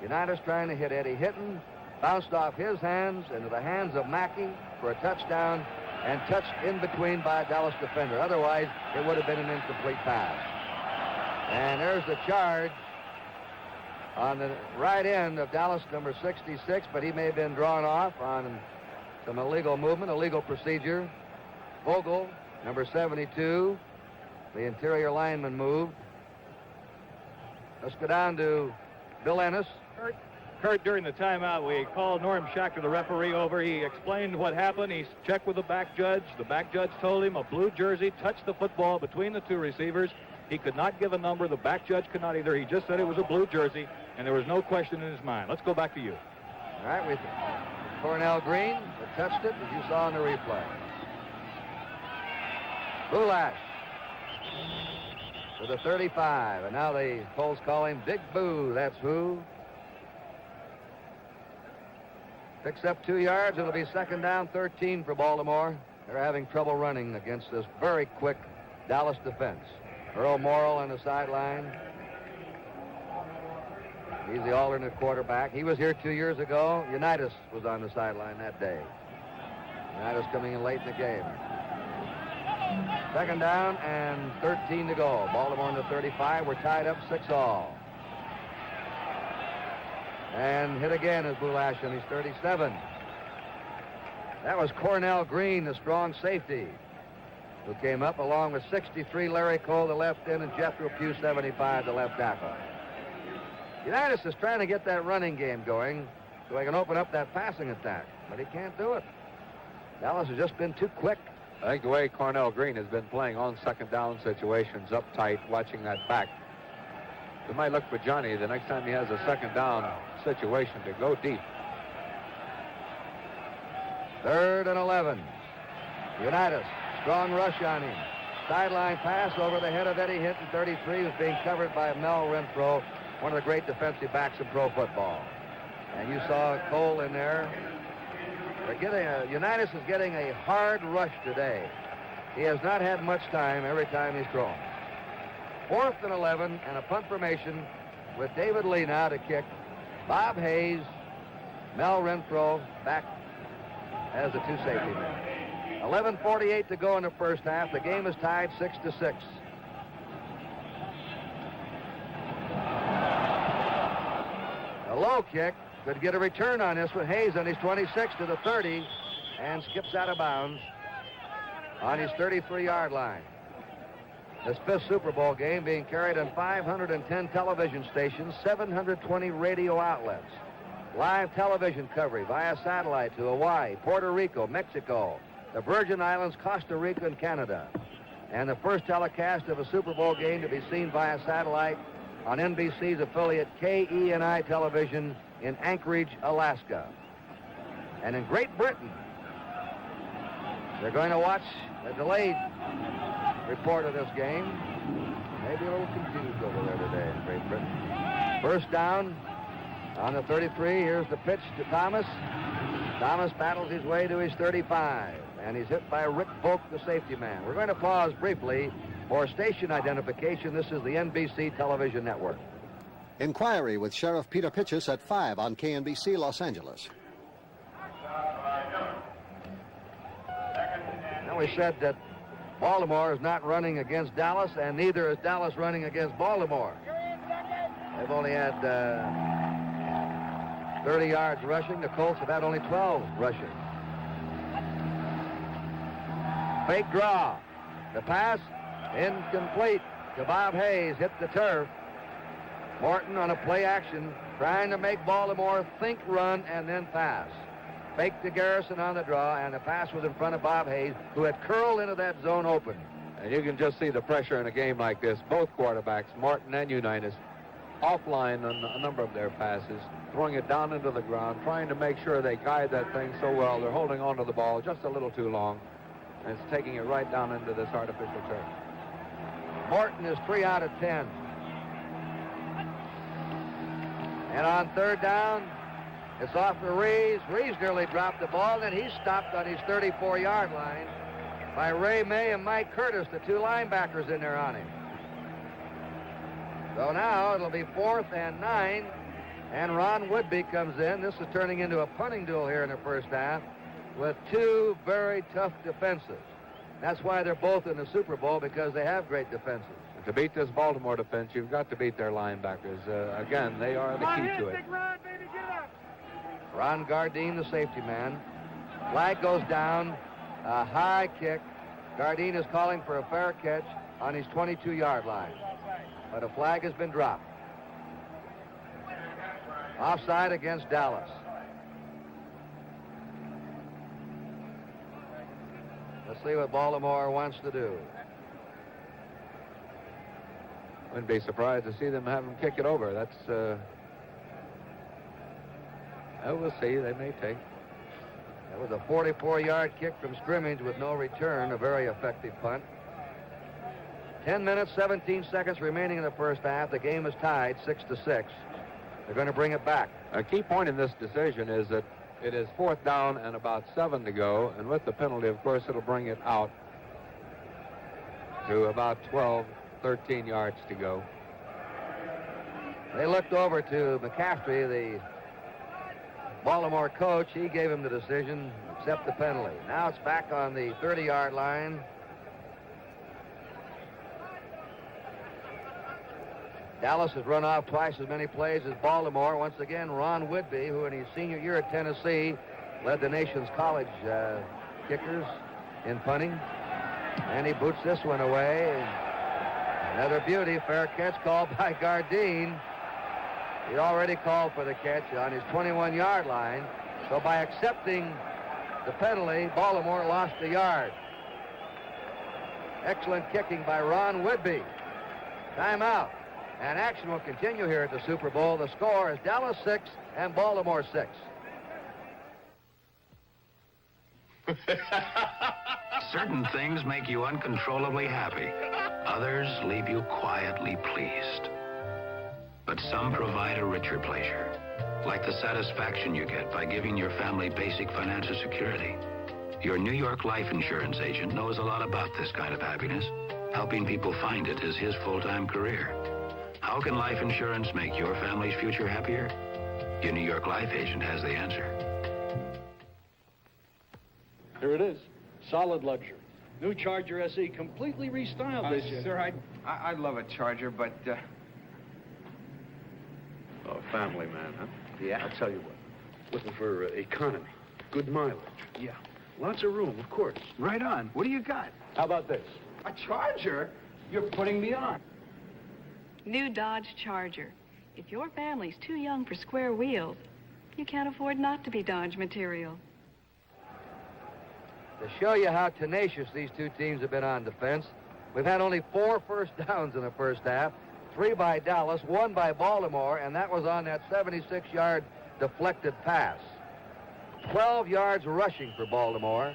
Unitas trying to hit Eddie Hinton, bounced off his hands into the hands of Mackey for a touchdown and touched in between by a Dallas defender. Otherwise, it would have been an incomplete pass. And there's the charge on the right end of Dallas, number 66, but he may have been drawn off on some illegal movement, illegal procedure. Vogel, number 72, the interior lineman moved. Let's go down to Bill Ennis. Kurt, during the timeout, we called Norm Schachter, the referee, over. He explained what happened. He checked with the back judge. The back judge told him a blue jersey touched the football between the 2 receivers. He could not give a number. The back judge could not either. He just said it was a blue jersey, and there was no question in his mind. Let's go back to you. All right, with Cornell Green that touched it, as you saw in the replay. Boulash to the 35, and now the Colts call him Big Boo. That's who. Picks up 2 yards. It'll be 2nd down, 13 for Baltimore. They're having trouble running against this very quick Dallas defense. Earl Morrill on the sideline. He's the alternate quarterback. He was here 2 years ago. Unitas was on the sideline that day. Unitas coming in late in the game. 2nd down and 13 to go. Baltimore in the 35. We're tied up 6-all. And hit again is Boulash on his 37. That was Cornell Green, the strong safety, who came up along with 63 Larry Cole, the left end, and Jethro Pugh, 75, the left tackle. Unitas is trying to get that running game going so he can open up that passing attack, but he can't do it. Dallas has just been too quick. I think the way Cornell Green has been playing on 2nd down situations, uptight, watching that back. We might look for Johnny the next time he has a 2nd down situation to go deep. 3rd and 11. Unitas, strong rush on him. Sideline pass over the head of Eddie Hinton, 33, who's being covered by Mel Renfro, one of the great defensive backs in pro football. And you saw Cole in there. Unitas is getting a hard rush today. He has not had much time every time he's thrown. 4th and 11 and a punt formation with David Lee now to kick. Bob Hayes, Mel Renfro back as the 2 safety men. 11:48 to go in the first half. The game is tied 6-6. A low kick could get a return on this with Hayes on his 26 to the 30 and skips out of bounds on his 33-yard line. This 5th Super Bowl game being carried on 510 television stations, 720 radio outlets. Live television coverage via satellite to Hawaii, Puerto Rico, Mexico, the Virgin Islands, Costa Rica, and Canada. And the first telecast of a Super Bowl game to be seen via satellite on NBC's affiliate KENI Television in Anchorage, Alaska. And in Great Britain, They're going to watch a delayed report of this game. Maybe a little confused over there today in Great Britain. First down on the 33. Here's the pitch to Thomas. Thomas battles his way to his 35, and he's hit by Rick Volk, the safety man. We're going to pause briefly for station identification. This is the NBC television network. Inquiry with Sheriff Peter Pitchess at 5 on KNBC Los Angeles. Now we said that Baltimore is not running against Dallas, and neither is Dallas running against Baltimore. They've only had 30 yards rushing. The Colts have had only 12 rushing. Fake draw. The pass incomplete to Bob Hayes. Hit the turf. Morton on a play action, trying to make Baltimore think run and then pass. Fake to Garrison on the draw, and the pass was in front of Bob Hayes, who had curled into that zone open. And you can just see the pressure in a game like this. Both quarterbacks, Morton and Unitas, offline on a number of their passes, throwing it down into the ground, trying to make sure they guide that thing so well. They're holding on to the ball just a little too long, and it's taking it right down into this artificial turf. Morton is 3 out of 10. And on third down, it's off to Reeves. Reeves nearly dropped the ball, then he's stopped on his 34-yard line by Ray May and Mike Curtis, the two linebackers in there on him. So now it'll be 4th and 9, and Ron Woodby comes in. This is turning into a punting duel here in the first half with two very tough defenses. That's why they're both in the Super Bowl, because they have great defenses. To beat this Baltimore defense, you've got to beat their linebackers. Again, they are the key to it. Ron Gardine, the safety man. Flag goes down. A high kick. Gardine is calling for a fair catch on his 22-yard line. But a flag has been dropped. Offside against Dallas. Let's see what Baltimore wants to do. Wouldn't be surprised to see them have him kick it over. That's, we'll see. They may take. That was a 44-yard kick from scrimmage with no return, a very effective punt. 10 minutes, 17 seconds remaining in the first half. The game is tied 6-6. They're going to bring it back. A key point in this decision is that it is 4th down and about 7 to go, and with the penalty, of course, it'll bring it out to about 12, 13 yards to go. They looked over to McCaffrey, the Baltimore coach. He gave him the decision, accept the penalty. Now it's back on the 30-yard line. Dallas has run off twice as many plays as Baltimore. Once again, Ron Woodby, who in his senior year at Tennessee led the nation's college kickers in punting. And he boots this one away. Another beauty, fair catch called by Gardine. He already called for the catch on his 21-yard line. So by accepting the penalty, Baltimore lost a yard. Excellent kicking by Ron Woodby. Timeout. And action will continue here at the Super Bowl. The score is Dallas 6 and Baltimore 6. Certain things make you uncontrollably happy. Others leave you quietly pleased. But some provide a richer pleasure, like the satisfaction you get by giving your family basic financial security. Your New York life insurance agent knows a lot about this kind of happiness. Helping people find it is his full-time career. How can life insurance make your family's future happier? Your New York life agent has the answer. Here it is. Solid luxury. New Charger SE, completely restyled this year. Sir, I'd love a Charger, but... Oh, family man, huh? Yeah? I'll tell you what. Looking for economy. Good mileage. Yeah. Lots of room, of course. Right on. What do you got? How about this? A Charger? You're putting me on. New Dodge Charger. If your family's too young for square wheels, you can't afford not to be Dodge material. To show you how tenacious these two teams have been on defense, we've had only 4 first downs in the first half, 3 by Dallas, 1 by Baltimore, and that was on that 76-yard deflected pass. 12 yards rushing for Baltimore,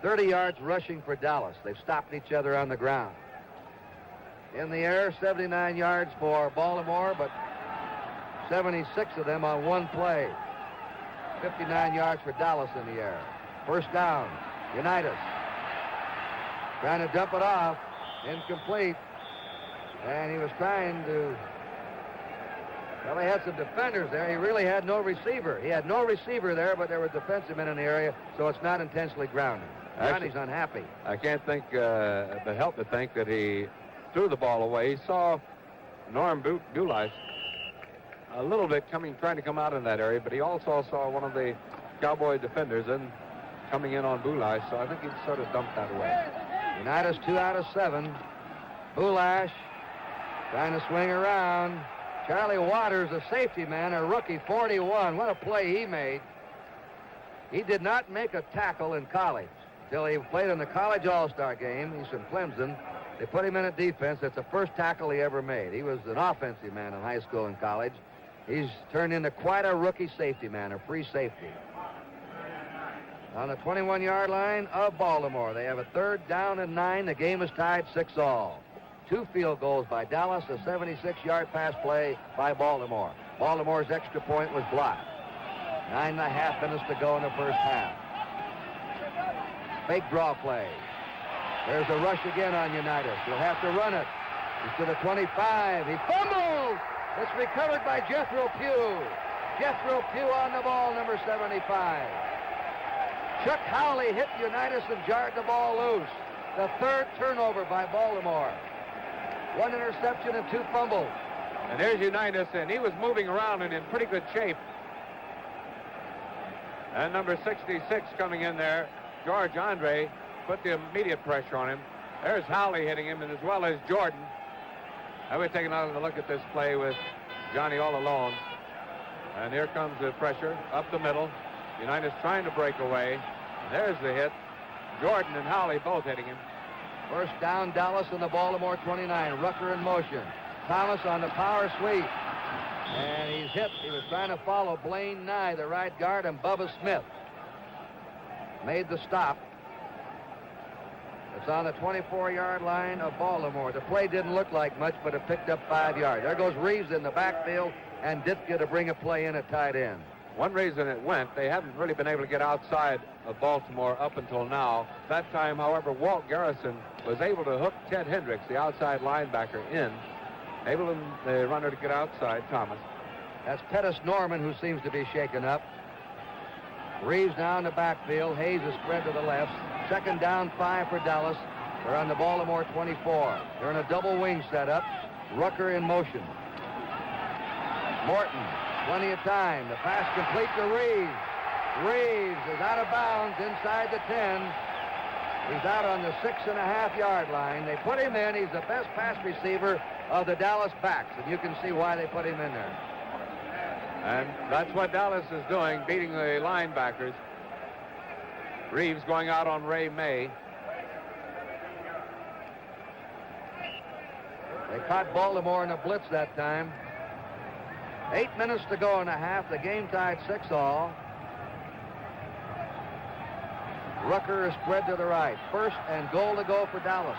30 yards rushing for Dallas. They've stopped each other on the ground. In the air, 79 yards for Baltimore, but 76 of them on one play. 59 yards for Dallas in the air. First down, Unitas. Trying to dump it off. Incomplete. And he was trying to... Well, he had some defenders there. He really had no receiver. He had no receiver there, but there were defensive men in the area, so it's not intentionally grounded. Johnny's unhappy. I can't think, but help to think that he threw the ball away. He saw Norm Bulis a little bit trying to come out in that area, but he also saw one of the Cowboy defenders coming in on Bulis, so I think he sort of dumped that away. Unitas 2 out of 7. Bulis trying to swing around. Charlie Waters, a safety man, a rookie, 41. What a play he made. He did not make a tackle in college until he played in the college all-star game. He's from Clemson. They put him in a defense. That's the first tackle he ever made. He was an offensive man in high school and college. He's turned into quite a rookie safety man, a free safety. On the 21-yard line of Baltimore, they have a 3rd down and 9. The game is tied 6-all. 2 field goals by Dallas, a 76-yard pass play by Baltimore. Baltimore's extra point was blocked. 9.5 minutes to go in the first half. Fake draw play. There's a rush again on Unitas. He'll have to run it. He's to the 25. He fumbles. It's recovered by Jethro Pugh. Jethro Pugh on the ball, number 75. Chuck Howley hit Unitas and jarred the ball loose. The 3rd turnover by Baltimore. 1 interception and 2 fumbles. And there's Unitas, and he was moving around and in pretty good shape. And number 66 coming in there, George Andre, put the immediate pressure on him. There's Howley hitting him, and as well as Jordan. Now we're taking another look at this play with Johnny all alone. And here comes the pressure up the middle. Unitas trying to break away. And there's the hit. Jordan and Howley both hitting him. First down, Dallas in the Baltimore 29. Rucker in motion. Thomas on the power sweep. And he's hit. He was trying to follow Blaine Nye, the right guard, and Bubba Smith made the stop. It's on the 24-yard line of Baltimore. The play didn't look like much, but it picked up 5 yards. There goes Reeves in the backfield, and Ditka to bring a play in at tight end. One reason it went, they haven't really been able to get outside of Baltimore up until now. That time, however, Walt Garrison was able to hook Ted Hendricks, the outside linebacker, in. Able the runner to get outside, Thomas. That's Pettis Norman, who seems to be shaken up. Reeves now in the backfield. Hayes is spread to the left. 2nd down, 5 for Dallas. They're on the Baltimore 24. They're in a double wing setup. Rucker in motion. Morton, plenty of time. The pass complete to Reeves. Reeves is out of bounds inside the 10. He's out on the 6.5-yard line. They put him in. He's the best pass receiver of the Dallas backs, and you can see why they put him in there. And that's what Dallas is doing, beating the linebackers. Reeves going out on Ray May. They caught Baltimore in a blitz that time. 8 minutes to go in the half. The game tied 6-all. Rucker is spread to the right. 1st and goal to go for Dallas.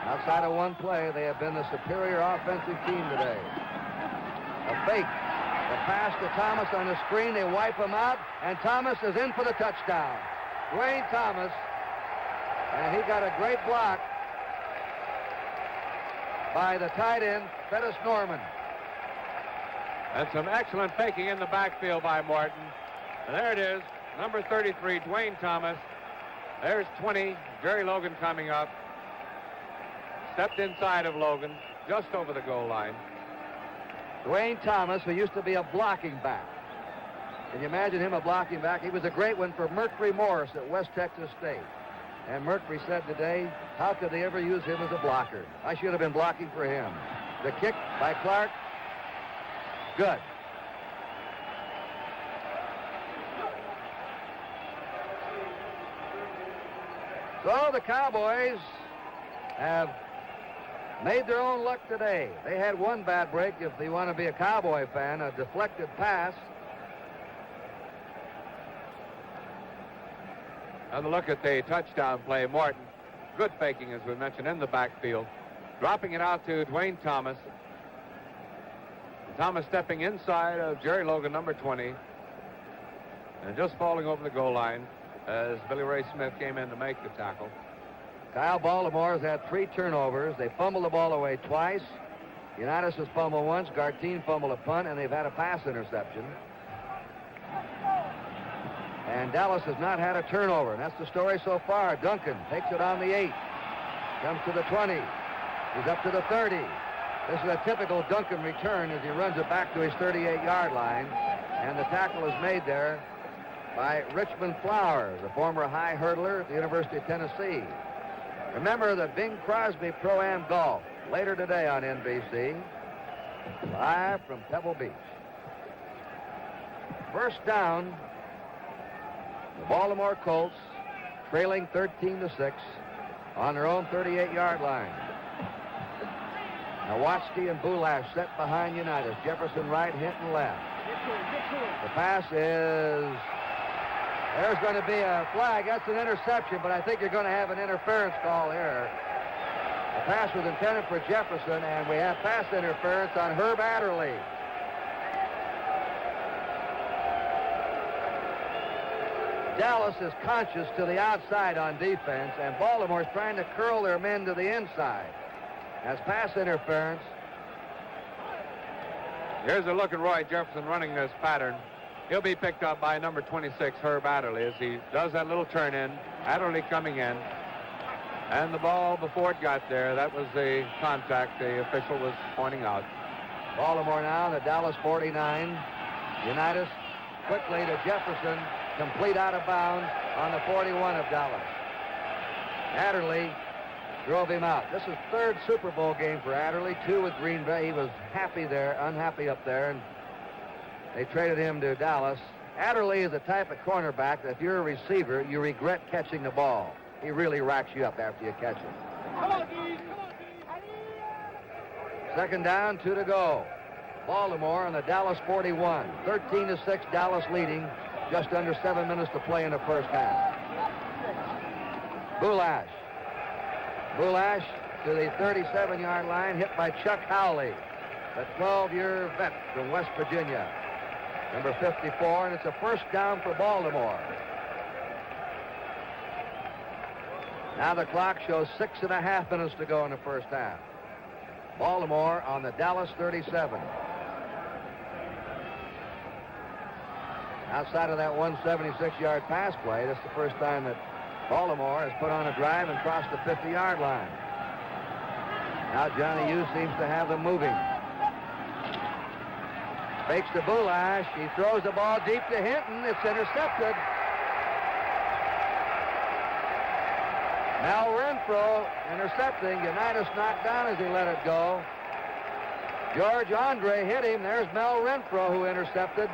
Outside of one play, they have been the superior offensive team today. A fake. The pass to Thomas on the screen. They wipe him out, and Thomas is in for the touchdown. Dwayne Thomas, and he got a great block by the tight end, Pettis Norman. And some excellent faking in the backfield by Morton. And there it is, number 33, Dwayne Thomas. There's 20, Jerry Logan coming up. Stepped inside of Logan, just over the goal line. Dwayne Thomas, who used to be a blocking back. Can you imagine him a blocking back? He was a great one for Mercury Morris at West Texas State. And Mercury said today, how could they ever use him as a blocker? I should have been blocking for him. The kick by Clark, good. So the Cowboys have made their own luck today. They had one bad break, if they want to be a Cowboy fan, a deflected pass. Another look at the touchdown play. Morton, good faking, as we mentioned, in the backfield. Dropping it out to Dwayne Thomas. Thomas stepping inside of Jerry Logan, number 20. And just falling over the goal line as Billy Ray Smith came in to make the tackle. Kyle, Baltimore has had 3 turnovers. They fumbled the ball away twice. Unitas has fumbled once. Gartine fumbled a punt, and they've had a pass interception. And Dallas has not had a turnover, and that's the story so far. Duncan takes it on the 8. Comes to the 20. He's up to the 30. This is a typical Duncan return as he runs it back to his 38-yard line. And the tackle is made there by Richmond Flowers, a former high hurdler at the University of Tennessee. Remember the Bing Crosby Pro-Am Golf later today on NBC, live from Pebble Beach. First down, the Baltimore Colts trailing 13-6 on their own 38-yard line. Nowatzki and Bulash set behind Unitas. Jefferson right, Hinton left. The pass is... There's going to be a flag. That's an interception, but I think you're going to have an interference call here. The pass was intended for Jefferson, and we have pass interference on Herb Adderley. Dallas is conscious to the outside on defense, and Baltimore's trying to curl their men to the inside. That's pass interference. Here's a look at Roy Jefferson running this pattern. He'll be picked up by number 26, Herb Adderley, as he does that little turn in. Adderley coming in. And the ball, before it got there, that was the contact the official was pointing out. Baltimore now, the Dallas 49. Unitas quickly to Jefferson, complete out of bounds on the 41 of Dallas. Adderley drove him out. This is third Super Bowl game for Adderley, 2 with Green Bay. He was happy there, unhappy up there, and they traded him to Dallas. Adderley is the type of cornerback that if you're a receiver, you regret catching the ball. He really racks you up after you catch it. Come on, Keith. Second down, 2 to go. Baltimore on the Dallas 41. 13-6, Dallas leading. Just under 7 minutes to play in the first half. Bulash. Bulash to the 37-yard line, hit by Chuck Howley, the 12-year vet from West Virginia. Number 54, and it's a first down for Baltimore. Now the clock shows 6.5 minutes to go in the first half. Baltimore on the Dallas 37. Outside of that 176-yard pass play, this is the first time that Baltimore has put on a drive and crossed the 50-yard line. Now Johnny Hughes seems to have them moving. Fakes to Bulash. He throws the ball deep to Hinton. It's intercepted. Mel Renfro intercepting. Unitas knocked down as he let it go. George Andre hit him. There's Mel Renfro who intercepted.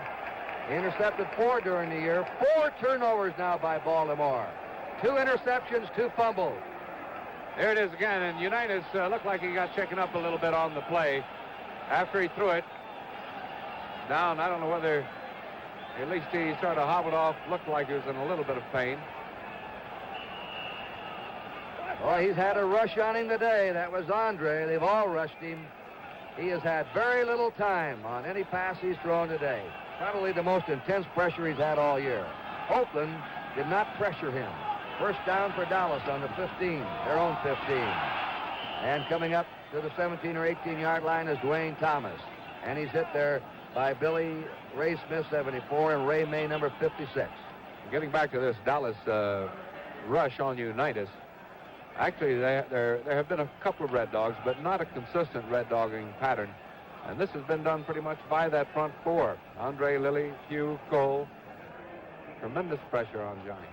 He intercepted 4 during the year. 4 turnovers now by Baltimore. 2 interceptions, 2 fumbles. There it is again, and Unitas looked like he got shaken up a little bit on the play after he threw it. Down, I don't know whether, at least he sort of hobbled off, looked like he was in a little bit of pain. Well, he's had a rush on him today. That was Andre. They've all rushed him. He has had very little time on any pass he's thrown today. Probably the most intense pressure he's had all year. Oakland did not pressure him. First down for Dallas on the 15, their own 15. And coming up to the 17 or 18-yard line is Dwayne Thomas. And he's hit there by Billy Ray Smith, 74, and Ray May, number 56. Getting back to this Dallas rush on Unitas, actually there have been a couple of Red Dogs, but not a consistent Red Dogging pattern. And this has been done pretty much by that front 4. Andre, Lilly, Hugh, Cole. Tremendous pressure on Johnny.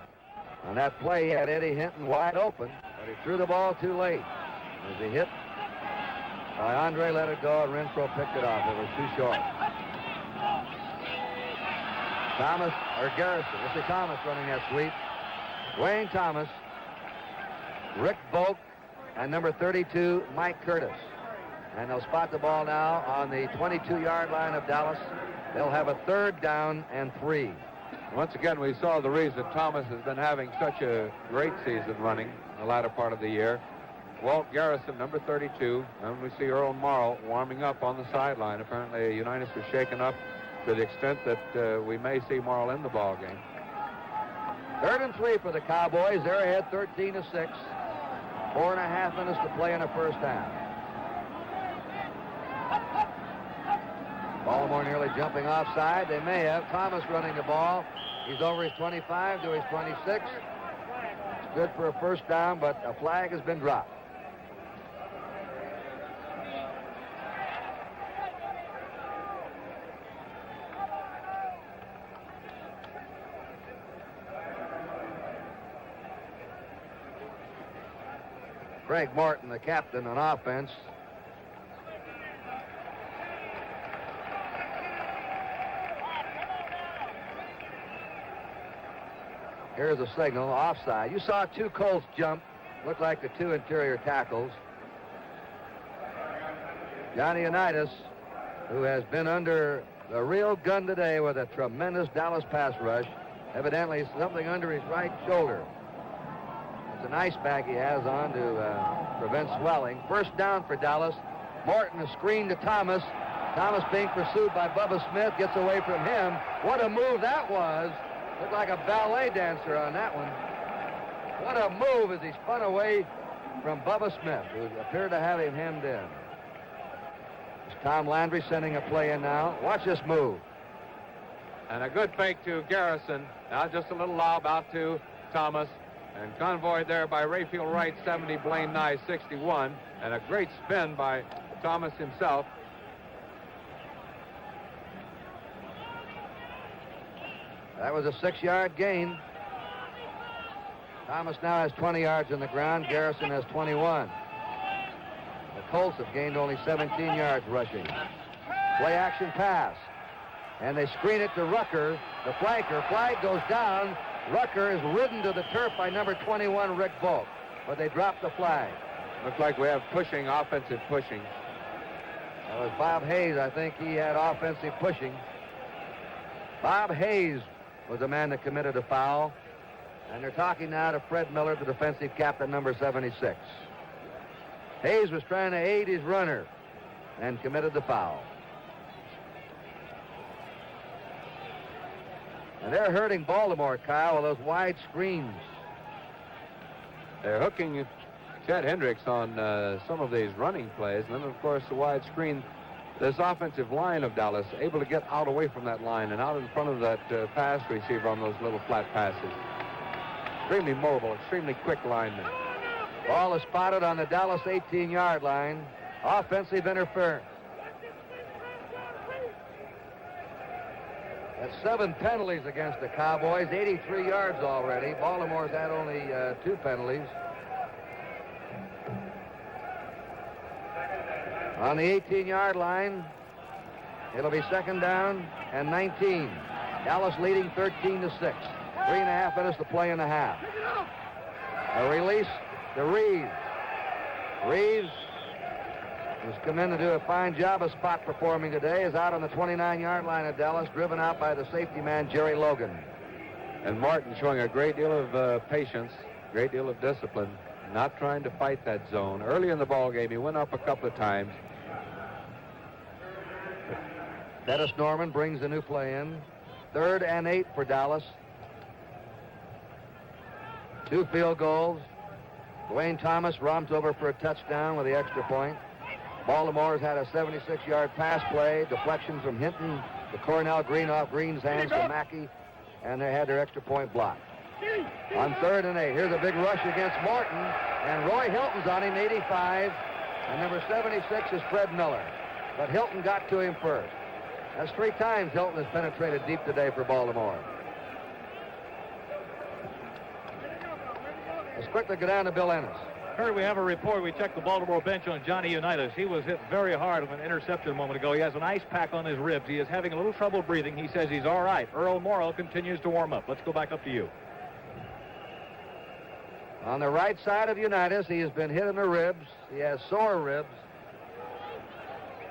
On that play, he had Eddie Hinton wide open, but he threw the ball too late. As he hit by Andre, let it go, and Renfro picked it off. It was too short. Thomas, or Garrison. This is Thomas running that sweep. Dwayne Thomas, Rick Volk, and number 32, Mike Curtis. And they'll spot the ball now on the 22-yard line of Dallas. They'll have a 3rd down and 3. Once again, we saw the reason Thomas has been having such a great season running in the latter part of the year. Walt Garrison, number 32, and we see Earl Morrow warming up on the sideline. Apparently, Unitas was shaken up to the extent that we may see Morrow in the ball game. 3rd and 3 for the Cowboys. They're ahead 13-6. 4.5 minutes to play in the first half. Baltimore nearly jumping offside. They may have. Thomas running the ball. He's over his 25 to his 26. It's good for a first down, but a flag has been dropped. Craig Morton, the captain on offense. Here's a signal, offside. You saw 2 Colts jump. Looked like the 2 interior tackles. Johnny Unitas, who has been under the real gun today with a tremendous Dallas pass rush. Evidently something under his right shoulder. It's an ice bag he has on to prevent swelling. First down for Dallas. Morton, a screen to Thomas. Thomas being pursued by Bubba Smith, gets away from him. What a move that was. Looked like a ballet dancer on that one. What a move as he spun away from Bubba Smith, who appeared to have him hemmed in. It's Tom Landry sending a play in now. Watch this move. And a good fake to Garrison. Now just a little lob out to Thomas. And convoyed there by Rayfield Wright, 70, Blaine Nye, 61. And a great spin by Thomas himself. That was a 6-yard gain. Thomas now has 20 yards on the ground. Garrison has 21. The Colts have gained only 17 yards rushing. Play action pass. And they screen it to Rucker, the flanker. Flag goes down. Rucker is ridden to the turf by number 21, Rick Volk. But they dropped the flag. Looks like we have pushing, offensive pushing. That was Bob Hayes. I think he had offensive pushing. Bob Hayes was the man that committed a foul. And they're talking now to Fred Miller, the defensive captain, number 76. Hayes was trying to aid his runner and committed the foul. And they're hurting Baltimore, Kyle, with those wide screens. They're hooking Ted Hendricks on some of these running plays. And then, of course, the wide screen. This offensive line of Dallas able to get out away from that line and out in front of that pass receiver on those little flat passes. Extremely mobile, extremely quick lineman. Ball is spotted on the Dallas 18-yard line. Offensive interference. That's 7 penalties against the Cowboys, 83 yards already. Baltimore's had only 2 penalties. On the 18-yard line, it'll be 2nd down and 19. Dallas leading 13-6. 3.5 minutes to play in the half. A release to Reeves. Reeves has come in to do a fine job of spot performing today. Is out on the 29-yard line of Dallas, driven out by the safety man, Jerry Logan. And Martin showing a great deal of patience, great deal of discipline, not trying to fight that zone. Early in the ball game, he went up a couple of times. Dennis Norman brings the new play in. 3rd and 8 for Dallas. 2 field goals. Dwayne Thomas romps over for a touchdown with the extra point. Baltimore has had a 76-yard pass play. Deflection from Hinton to Cornell Green off Green's hands to Mackey. And they had their extra point blocked. On 3rd and 8, here's a big rush against Morton. And Roy Hilton's on him, 85. And number 76 is Fred Miller. But Hilton got to him first. That's 3 times Hilton has penetrated deep today for Baltimore. Let's quickly go down to Bill Ennis. Kurt, we have a report. We checked the Baltimore bench on Johnny Unitas. He was hit very hard with an interception a moment ago. He has an ice pack on his ribs. He is having a little trouble breathing. He says he's all right. Earl Morrow continues to warm up. Let's go back up to you. On the right side of Unitas, he has been hit in the ribs. He has sore ribs.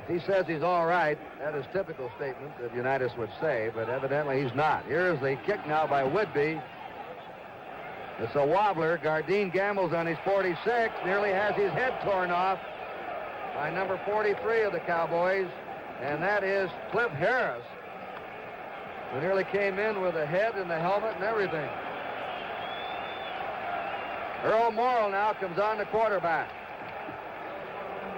He says he's all right. That is typical statement that Unitas would say, but evidently he's not. Here's the kick now by Whitby. It's a wobbler. Gardine gambles on his 46. Nearly has his head torn off by number 43 of the Cowboys, and that is Cliff Harris, who nearly came in with the head and the helmet and everything. Earl Morrill now comes on the quarterback.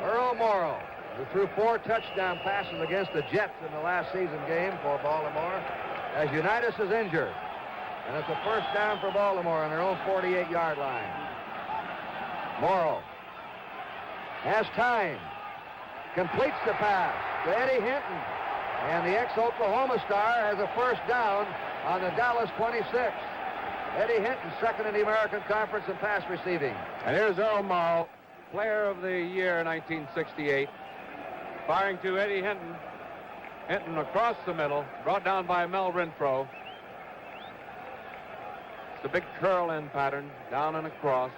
Earl Morrill, who threw 4 touchdown passes against the Jets in the last season game for Baltimore, as Unitas is injured. And it's a first down for Baltimore on their own 48-yard line. Morrill has time, completes the pass to Eddie Hinton, and the ex-Oklahoma star has a first down on the Dallas 26. Eddie Hinton, second in the American Conference in pass receiving. And here's Earl Morrill, Player of the Year 1968, firing to Eddie Hinton. Hinton across the middle, brought down by Mel Renfro. It's a big curl-in pattern, down and across.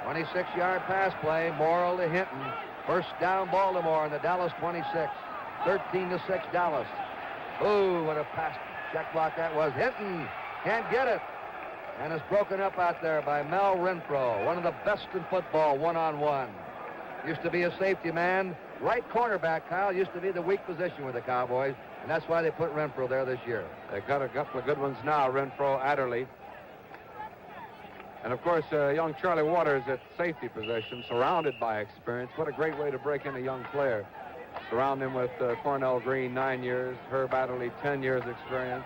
26-yard pass play, Morrill to Hinton. First down Baltimore on the Dallas 26. 13-6 Dallas. Ooh, what a pass check block that was. Hinton can't get it. And it's broken up out there by Mel Renfro, one of the best in football, one-on-one. Used to be a safety man. Right cornerback, Kyle, used to be the weak position with the Cowboys, and that's why they put Renfro there this year. They got a couple of good ones now, Renfro, Adderley. And, of course, young Charlie Waters at safety position, surrounded by experience. What a great way to break in a young player. Surround him with Cornell Green, 9 years, Herb Adderley, 10 years experience.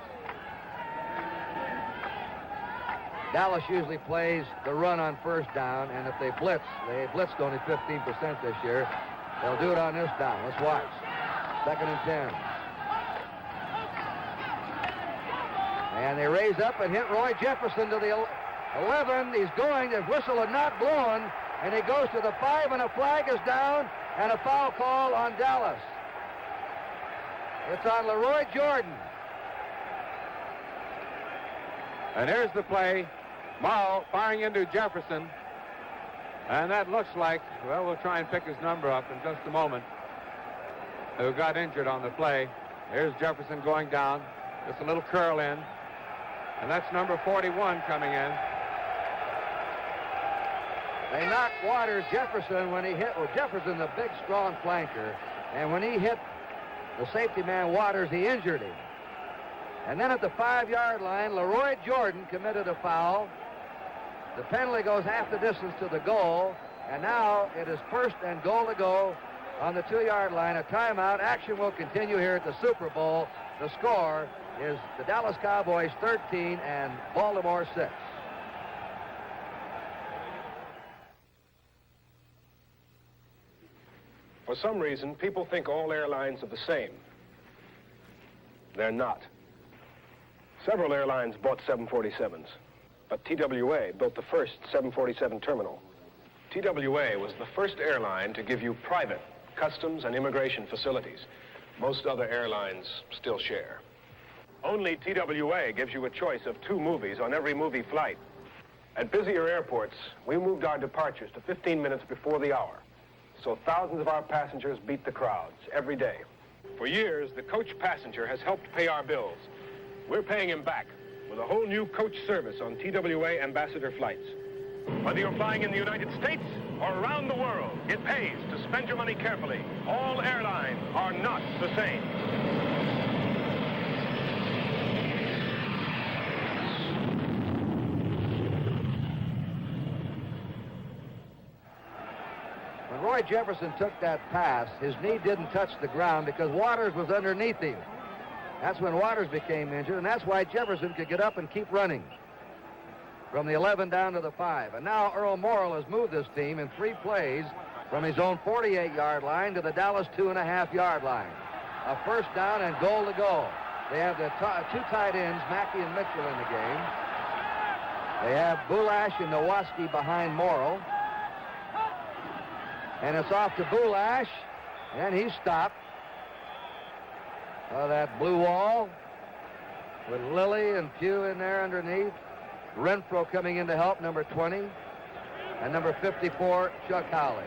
Dallas usually plays the run on first down, and if they blitzed only 15% this year. They'll do it on this down. Let's watch. 2nd and 10. And they raise up and hit Roy Jefferson to the 11. He's going. The whistle had not blown, and he goes to the 5, and a flag is down, and a foul call on Dallas. It's on Leroy Jordan. And here's the play. Morrill firing into Jefferson. And that looks like, well, we'll try and pick his number up in just a moment, who got injured on the play. Here's Jefferson going down. Just a little curl in. And that's number 41 coming in. They knocked Waters Jefferson when he hit. Well, Jefferson's a big, strong flanker. And when he hit the safety man Waters, he injured him. And then at the 5-yard line, Leroy Jordan committed a foul. The penalty goes half the distance to the goal, and now it is 1st and goal to go on the 2-yard line. A timeout. Action will continue here at the Super Bowl. The score is the Dallas Cowboys 13 and Baltimore 6. For some reason, people think all airlines are the same. They're not. Several airlines bought 747s. But TWA built the first 747 terminal. TWA was the first airline to give you private customs and immigration facilities. Most other airlines still share. Only TWA gives you a choice of 2 movies on every movie flight. At busier airports, we moved our departures to 15 minutes before the hour. So thousands of our passengers beat the crowds every day. For years, the coach passenger has helped pay our bills. We're paying him back with a whole new coach service on TWA ambassador flights. Whether you're flying in the United States or around the world, it pays to spend your money carefully. All airlines are not the same. When Roy Jefferson took that pass, his knee didn't touch the ground because Waters was underneath him. That's when Waters became injured, and that's why Jefferson could get up and keep running from the 11 down to the 5. And now Earl Morrill has moved this team in 3 plays from his own 48-yard line to the Dallas 2.5-yard line. A first down and goal to go. They have the 2 tight ends, Mackey and Mitchell, in the game. They have Bulash and Nowoski behind Morrill. And it's off to Bulash, and he's stopped. That blue wall with Lilly and Pugh in there underneath. Renfro coming in to help, number 20. And number 54, Chuck Howley.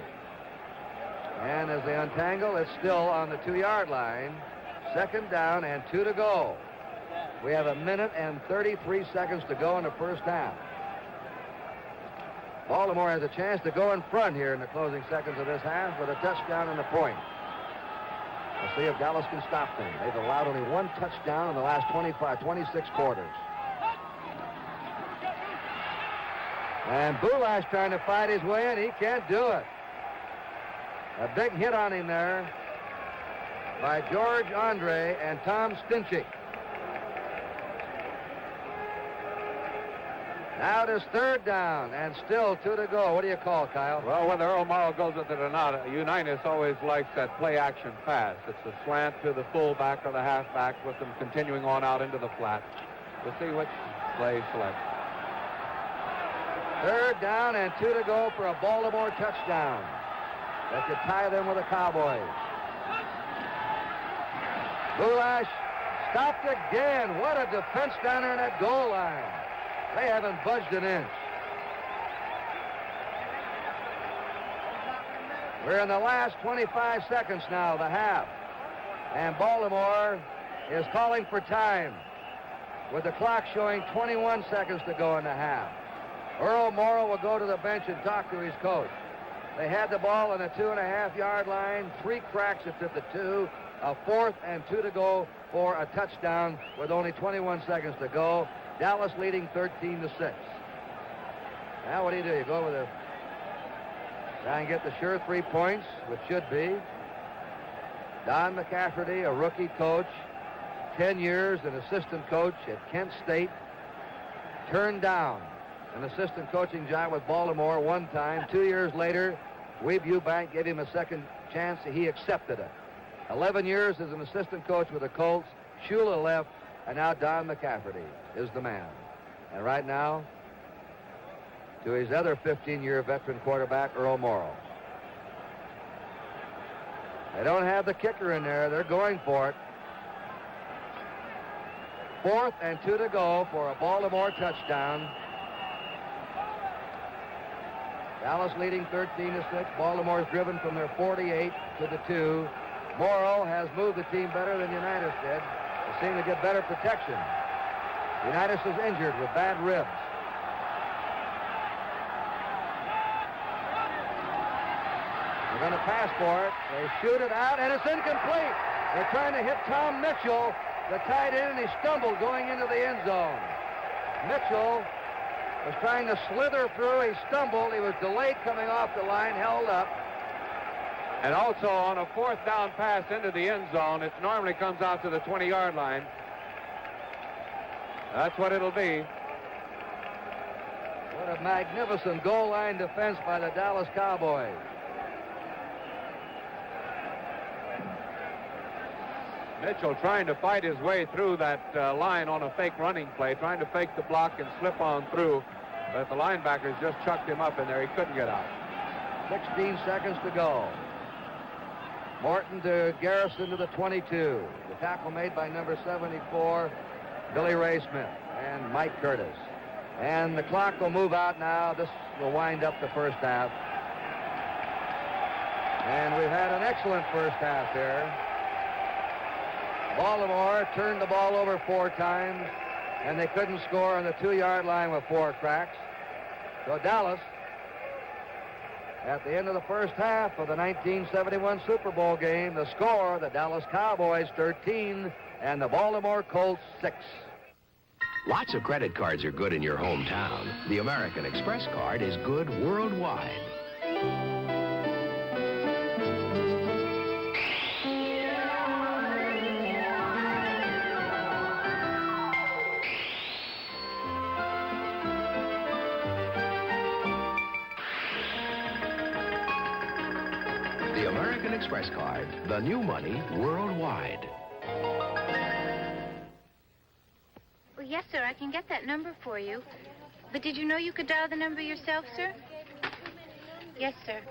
And as they untangle, it's still on the 2-yard line. 2nd down and 2 to go. We have 1 minute and 33 seconds to go in the first half. Baltimore has a chance to go in front here in the closing seconds of this half with a touchdown and a point. We'll see if Dallas can stop them. They've allowed only 1 touchdown in the last 26 quarters. And Bulash trying to fight his way in. He can't do it. A big hit on him there by George Andre and Tom Stinchik. Now it is 3rd down and still 2 to go. What do you call, Kyle? Well, whether Earl Morrow goes with it or not, Unitas always likes that play-action pass. It's a slant to the fullback or the halfback with them continuing on out into the flat. We'll see which play selects. 3rd down and 2 to go for a Baltimore touchdown. That could tie them with the Cowboys. Bulash stopped again. What a defense down there in that goal line. They haven't budged an inch. We're in the last 25 seconds now, the half. And Baltimore is calling for time with the clock showing 21 seconds to go in the half. Earl Morrow will go to the bench and talk to his coach. They had the ball on the 2.5-yard line. 3 cracks at the 2. A 4th and 2 to go for a touchdown with only 21 seconds to go. Dallas leading 13-6. Now what do? You go with a try and get the sure 3 points, which should be. Don McCafferty, a rookie coach, 10 years an assistant coach at Kent State, turned down an assistant coaching job with Baltimore 1 time. 2 years later, Weeb Eubank gave him a second chance. He accepted it. 11 years as an assistant coach with the Colts. Shula left, and now Don McCafferty is the man. And right now, to his other 15-year veteran quarterback, Earl Morrow. They don't have the kicker in there. They're going for it. 4th and 2 to go for a Baltimore touchdown. Dallas leading 13-6. Baltimore's driven from their 48 to the 2. Morrow has moved the team better than Unitas did. They seem to get better protection. Unitas is injured with bad ribs. They're going to pass for it. They shoot it out, and it's incomplete. They're trying to hit Tom Mitchell, the tight end, and he stumbled going into the end zone. Mitchell was trying to slither through. He stumbled. He was delayed coming off the line, held up. And also on a 4th down pass into the end zone, it normally comes out to the 20-yard line. That's what it'll be. What a magnificent goal line defense by the Dallas Cowboys. Mitchell trying to fight his way through that line on a fake running play, trying to fake the block and slip on through. But the linebackers just chucked him up in there. He couldn't get out. 16 seconds to go. Morton to Garrison to the 22. The tackle made by number 74, Billy Ray Smith and Mike Curtis. And the clock will move out now. This will wind up the first half. And we've had an excellent first half here. Baltimore turned the ball over 4 times, and they couldn't score on the 2-yard line with 4 cracks. So Dallas, at the end of the first half of the 1971 Super Bowl game, the score, the Dallas Cowboys 13 and the Baltimore Colts 6. Lots of credit cards are good in your hometown. The American Express card is good worldwide. The American Express card, the new money worldwide. Well, yes, sir, I can get that number for you. But did you know you could dial the number yourself, sir? Yes, sir.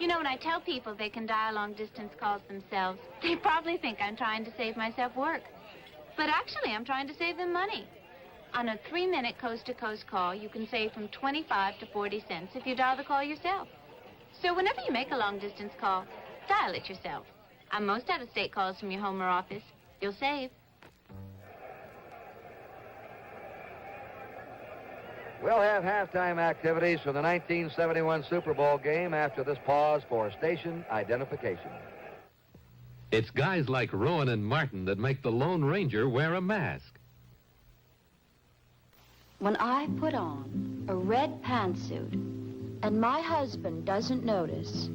You know, when I tell people they can dial long-distance calls themselves, they probably think I'm trying to save myself work. But actually, I'm trying to save them money. On a 3-minute coast-to-coast call, you can save from 25 to 40 cents if you dial the call yourself. So whenever you make a long-distance call, dial it yourself. On most out-of-state calls from your home or office, you'll save. We'll have halftime activities for the 1971 Super Bowl game after this pause for station identification. It's guys like Rowan and Martin that make the Lone Ranger wear a mask. When I put on a red pantsuit and my husband doesn't notice,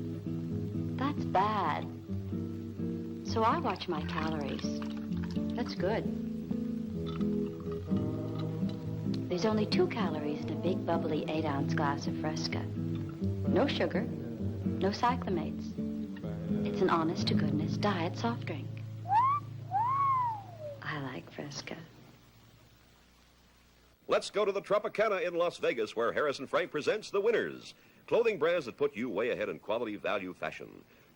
that's bad. So I watch my calories. That's good. There's only 2 calories in a big, bubbly 8-ounce glass of Fresca. No sugar, no cyclamates. It's an honest-to-goodness diet soft drink. I like Fresca. Let's go to the Tropicana in Las Vegas, where Harrison Frank presents the winners. Clothing brands that put you way ahead in quality, value, fashion.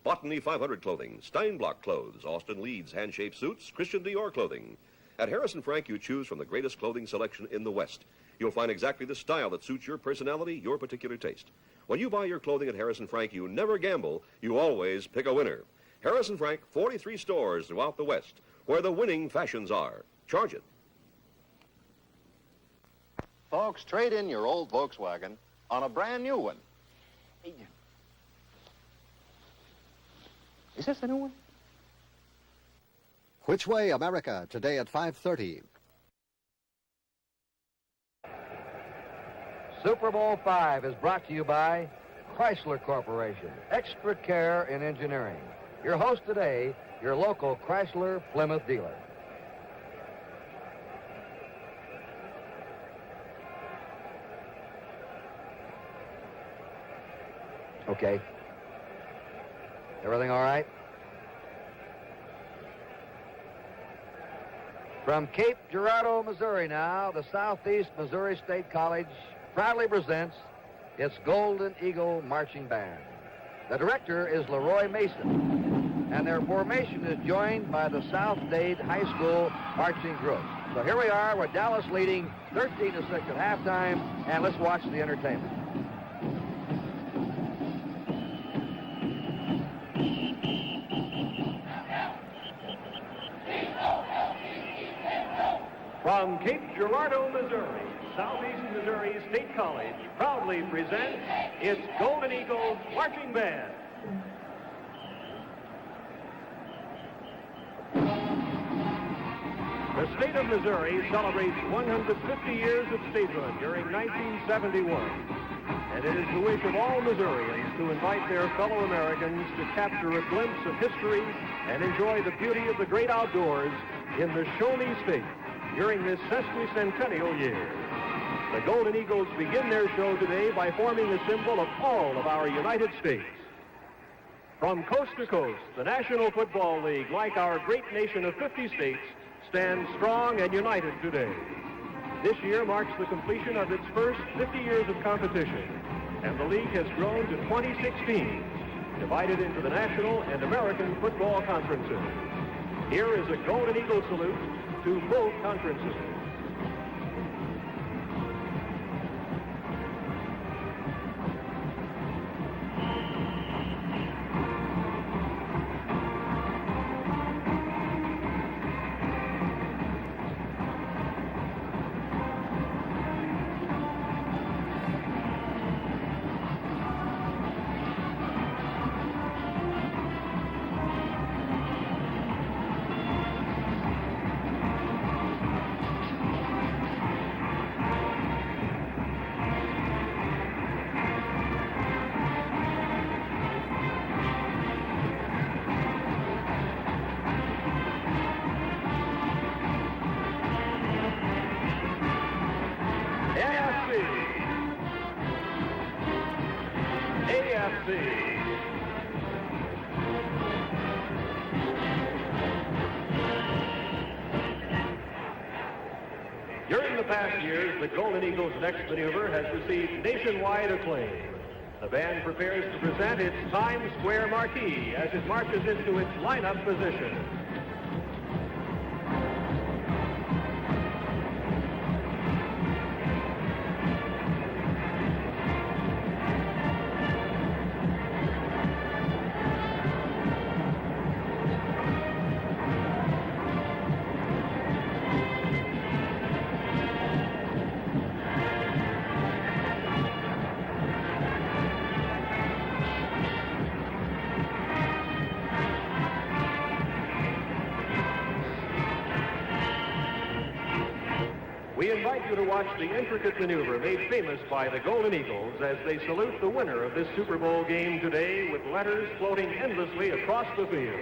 Botany 500 Clothing, Steinblock Clothes, Austin Leeds hand-shaped suits, Christian Dior Clothing. At Harrison Frank, you choose from the greatest clothing selection in the West. You'll find exactly the style that suits your personality, your particular taste. When you buy your clothing at Harrison Frank, you never gamble. You always pick a winner. Harrison Frank, 43 stores throughout the West, where the winning fashions are. Charge it. Folks, trade in your old Volkswagen on a brand new one. Is this the new one? Which Way, America, today at 5:30. Super Bowl V is brought to you by Chrysler Corporation, extra care in engineering. Your host today, your local Chrysler Plymouth dealer. Okay. Everything all right? From Cape Girardeau, Missouri now, the Southeast Missouri State College proudly presents its Golden Eagle Marching Band. The director is Leroy Mason, and their formation is joined by the South Dade High School Marching Group. So here we are with Dallas leading 13-6 at halftime, and let's watch the entertainment. From Cape Girardeau, Missouri, Southeast Missouri State College proudly presents its Golden Eagles Marching Band. The state of Missouri celebrates 150 years of statehood during 1971. And it is the wish of all Missourians to invite their fellow Americans to capture a glimpse of history and enjoy the beauty of the great outdoors in the Show Me State during this sesquicentennial year. The Golden Eagles begin their show today by forming a symbol of all of our United States. From coast to coast, the National Football League, like our great nation of 50 states, stands strong and united today. This year marks the completion of its first 50 years of competition, and the league has grown to 26 teams, divided into the National and American Football Conferences. Here is a Golden Eagle salute to both conferences. During the past years, the Golden Eagles' next maneuver has received nationwide acclaim. The band prepares to present its Times Square marquee as it marches into its lineup position. We invite you to watch the intricate maneuver made famous by the Golden Eagles as they salute the winner of this Super Bowl game today with letters floating endlessly across the field.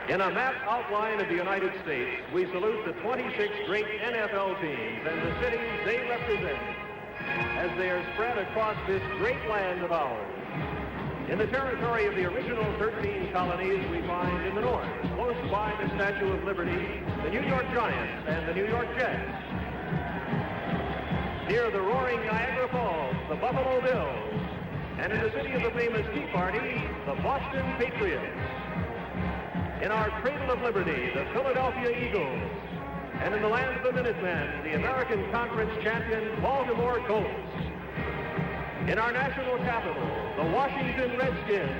In a map outline of the United States, we salute the 26 great NFL teams and the cities they represent as they are spread across this great land of ours. In the territory of the original 13 colonies, we find in the north, close by the Statue of Liberty, the New York Giants and the New York Jets. Near the roaring Niagara Falls, the Buffalo Bills. And in the city of the famous Tea Party, the Boston Patriots. In our cradle of liberty, the Philadelphia Eagles. And in the land of the Minutemen, the American Conference champion Baltimore Colts. In our national capital, the Washington Redskins.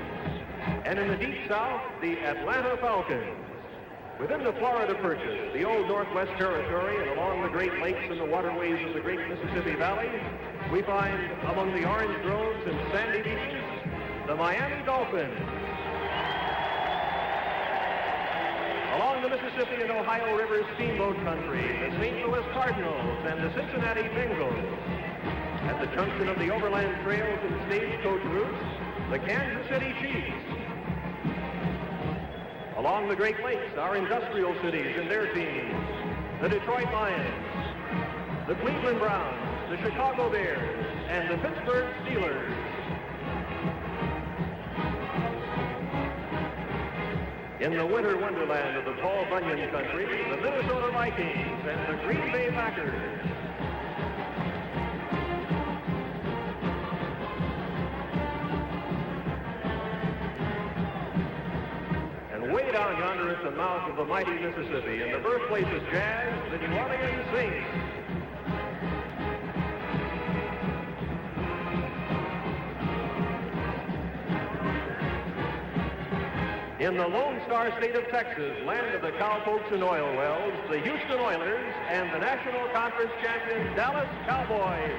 And in the deep south, the Atlanta Falcons. Within the Florida Purchase, the old Northwest Territory, and along the Great Lakes and the waterways of the great Mississippi Valley, we find among the orange groves and sandy beaches, the Miami Dolphins. Along the Mississippi and Ohio River steamboat country, the St. Louis Cardinals and the Cincinnati Bengals. At the junction of the overland trails and stagecoach routes, the Kansas City Chiefs. Along the Great Lakes, our industrial cities and their teams, the Detroit Lions, the Cleveland Browns, the Chicago Bears, and the Pittsburgh Steelers. In the winter wonderland of the Paul Bunyan country, the Minnesota Vikings and the Green Bay Packers. And way down yonder at the mouth of the mighty Mississippi, in the birthplace of jazz, the New Orleans Saints. In the Lone Star State of Texas, land of the cowpokes and oil wells, the Houston Oilers and the National Conference champion Dallas Cowboys.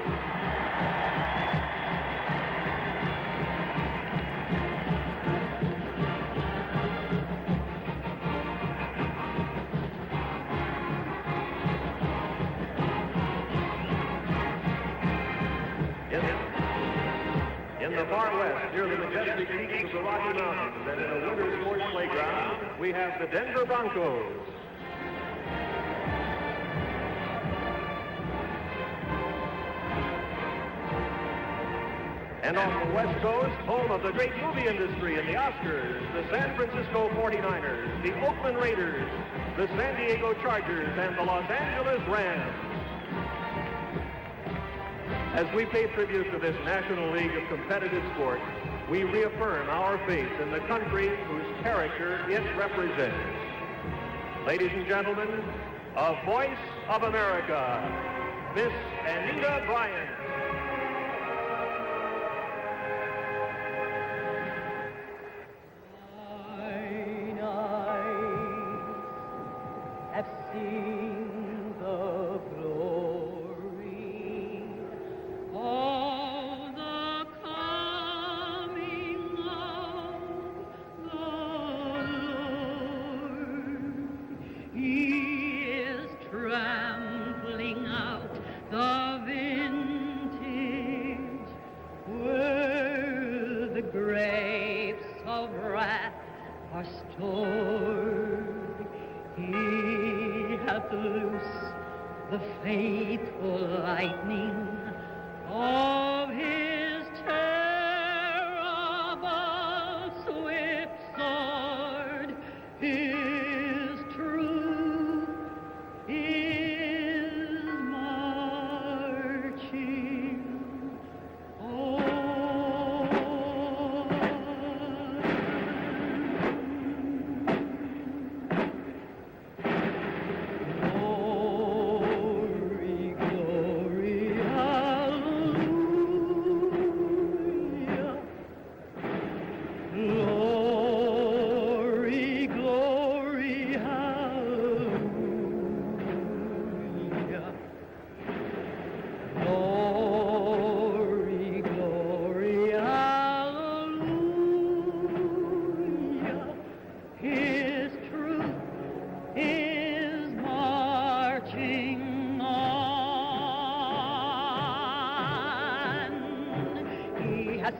In the far west, near the majestic peaks of the Rocky Mountains, and in a winter sports playground, we have the Denver Broncos. And on the West Coast, home of the great movie industry and the Oscars, the San Francisco 49ers, the Oakland Raiders, the San Diego Chargers, and the Los Angeles Rams. As we pay tribute to this National League of Competitive Sport, we reaffirm our faith in the country whose character it represents. Ladies and gentlemen, a voice of America, Miss Anita Bryant. Have seen the glory of the coming of the Lord. He is trampling out the vintage where the grapes of wrath are stored. He hath loosed the faithful lightning of his terrible swift sword. His truth is marching on.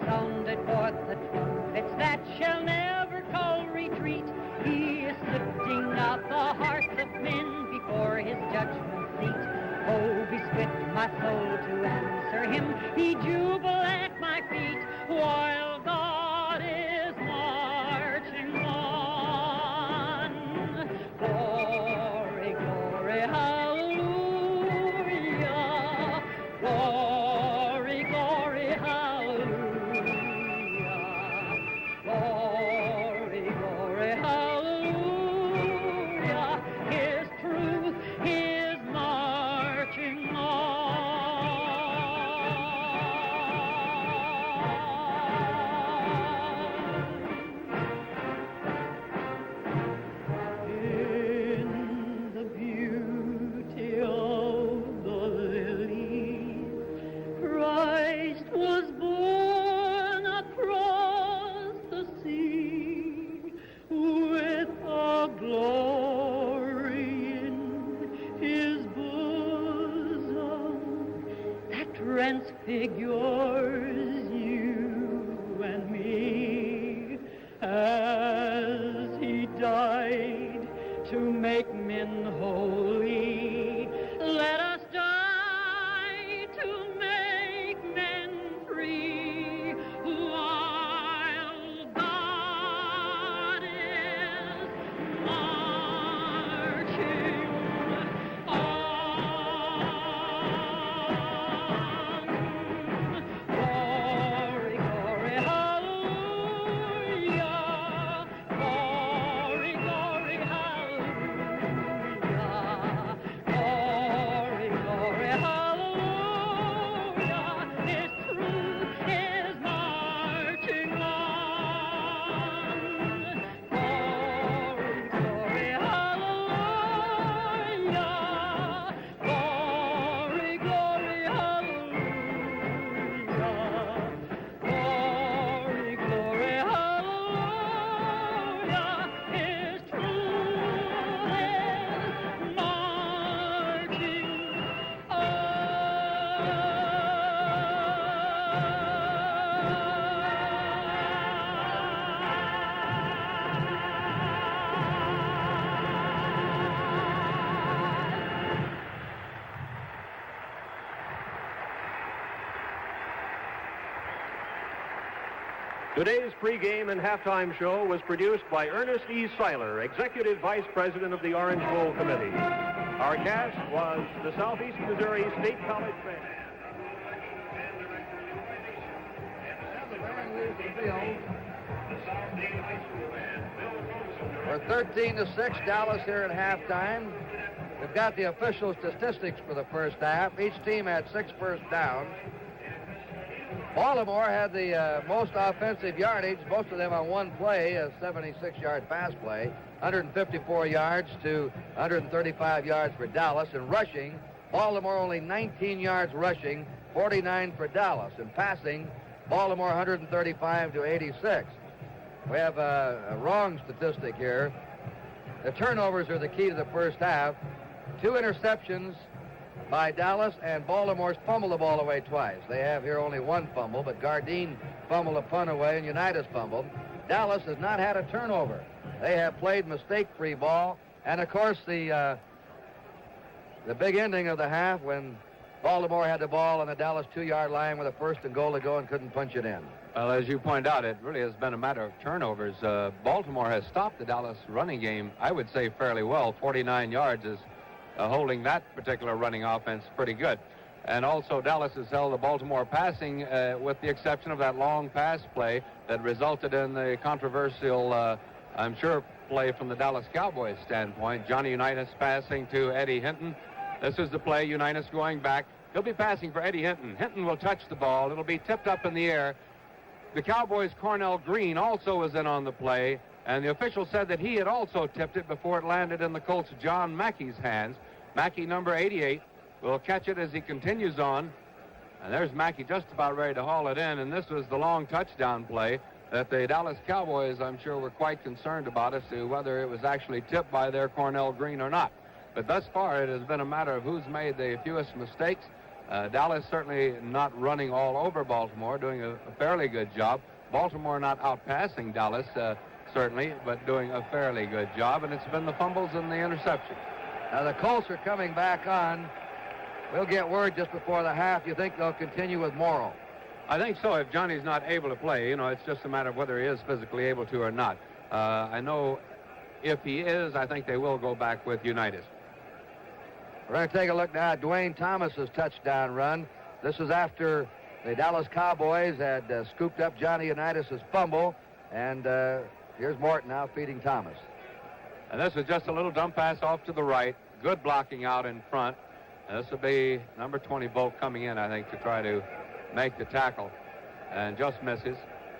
Sounded forth the trumpets that shall never call retreat. He is lifting up the hearts of men before his judgment seat. Oh, be swift, my soul, to answer him. He jubile at my feet while God is marching on. Glory, glory, hallelujah. Glory, glory, hallelujah. Glory, glory, hallelujah. His truth is marching on. In the beauty of the lily, Christ was born across the sea with a glory in his bosom that transfigures you and me, as he died to make men holy. Let us die to make men free while God is marching on. Glory, glory, hallelujah. Glory, glory, hallelujah. Glory, glory, hallelujah. His truth is marching on. Glory, glory, hallelujah. Glory, glory, hallelujah. Glory, glory, hallelujah. His truth is marching Today's pregame and halftime show was produced by Ernest E. Seiler, Executive Vice President of the Orange Bowl Committee. Our cast was the Southeast Missouri State College Band. We're 13-6, Dallas here at halftime. We've got the official statistics for the first half. Each team had 6 first downs. Baltimore had the most offensive yardage, most of them on one play, a 76-yard pass play, 154 yards to 135 yards for Dallas. And rushing, Baltimore only 19 yards rushing, 49 for Dallas. And passing, Baltimore 135 to 86. We have a wrong statistic here. The turnovers are the key to the first half. 2 interceptions by Dallas, and Baltimore's fumbled the ball away twice. They have here only 1 fumble, but Gardine fumbled a punt away and Unitas fumbled. Dallas has not had a turnover. They have played mistake-free ball, and of course the big ending of the half when Baltimore had the ball on the Dallas 2-yard line with a 1st and goal to go and couldn't punch it in. Well, as you point out, it really has been a matter of turnovers. Baltimore has stopped the Dallas running game, I would say, fairly well. 49 yards is holding that particular running offense pretty good. And also Dallas has held the Baltimore passing with the exception of that long pass play that resulted in the controversial, I'm sure, play from the Dallas Cowboys standpoint. Johnny Unitas passing to Eddie Hinton. This is the play, Unitas going back. He'll be passing for Eddie Hinton. Hinton will touch the ball. It'll be tipped up in the air. The Cowboys' Cornell Green also was in on the play, and the official said that he had also tipped it before it landed in the Colts' John Mackey's hands. Mackey, number 88, will catch it as he continues on. And there's Mackey just about ready to haul it in, and this was the long touchdown play that the Dallas Cowboys, I'm sure, were quite concerned about as to whether it was actually tipped by their Cornell Green or not. But thus far, it has been a matter of who's made the fewest mistakes. Dallas certainly not running all over Baltimore, doing a fairly good job. Baltimore not outpassing Dallas, certainly, but doing a fairly good job. And it's been the fumbles and the interceptions. Now the Colts are coming back on. We'll get word just before the half. You think they'll continue with Morrow? I think so. If Johnny's not able to play, it's just a matter of whether he is physically able to or not. I know if he is, I think they will go back with Unitas. We're going to take a look now at Dwayne Thomas's touchdown run. This is after the Dallas Cowboys had scooped up Johnny Unitas' fumble. And here's Morton now feeding Thomas. And this is just a little dump pass off to the right. Good blocking out in front. And this will be number 20, Volk, coming in, I think, to try to make the tackle. And just misses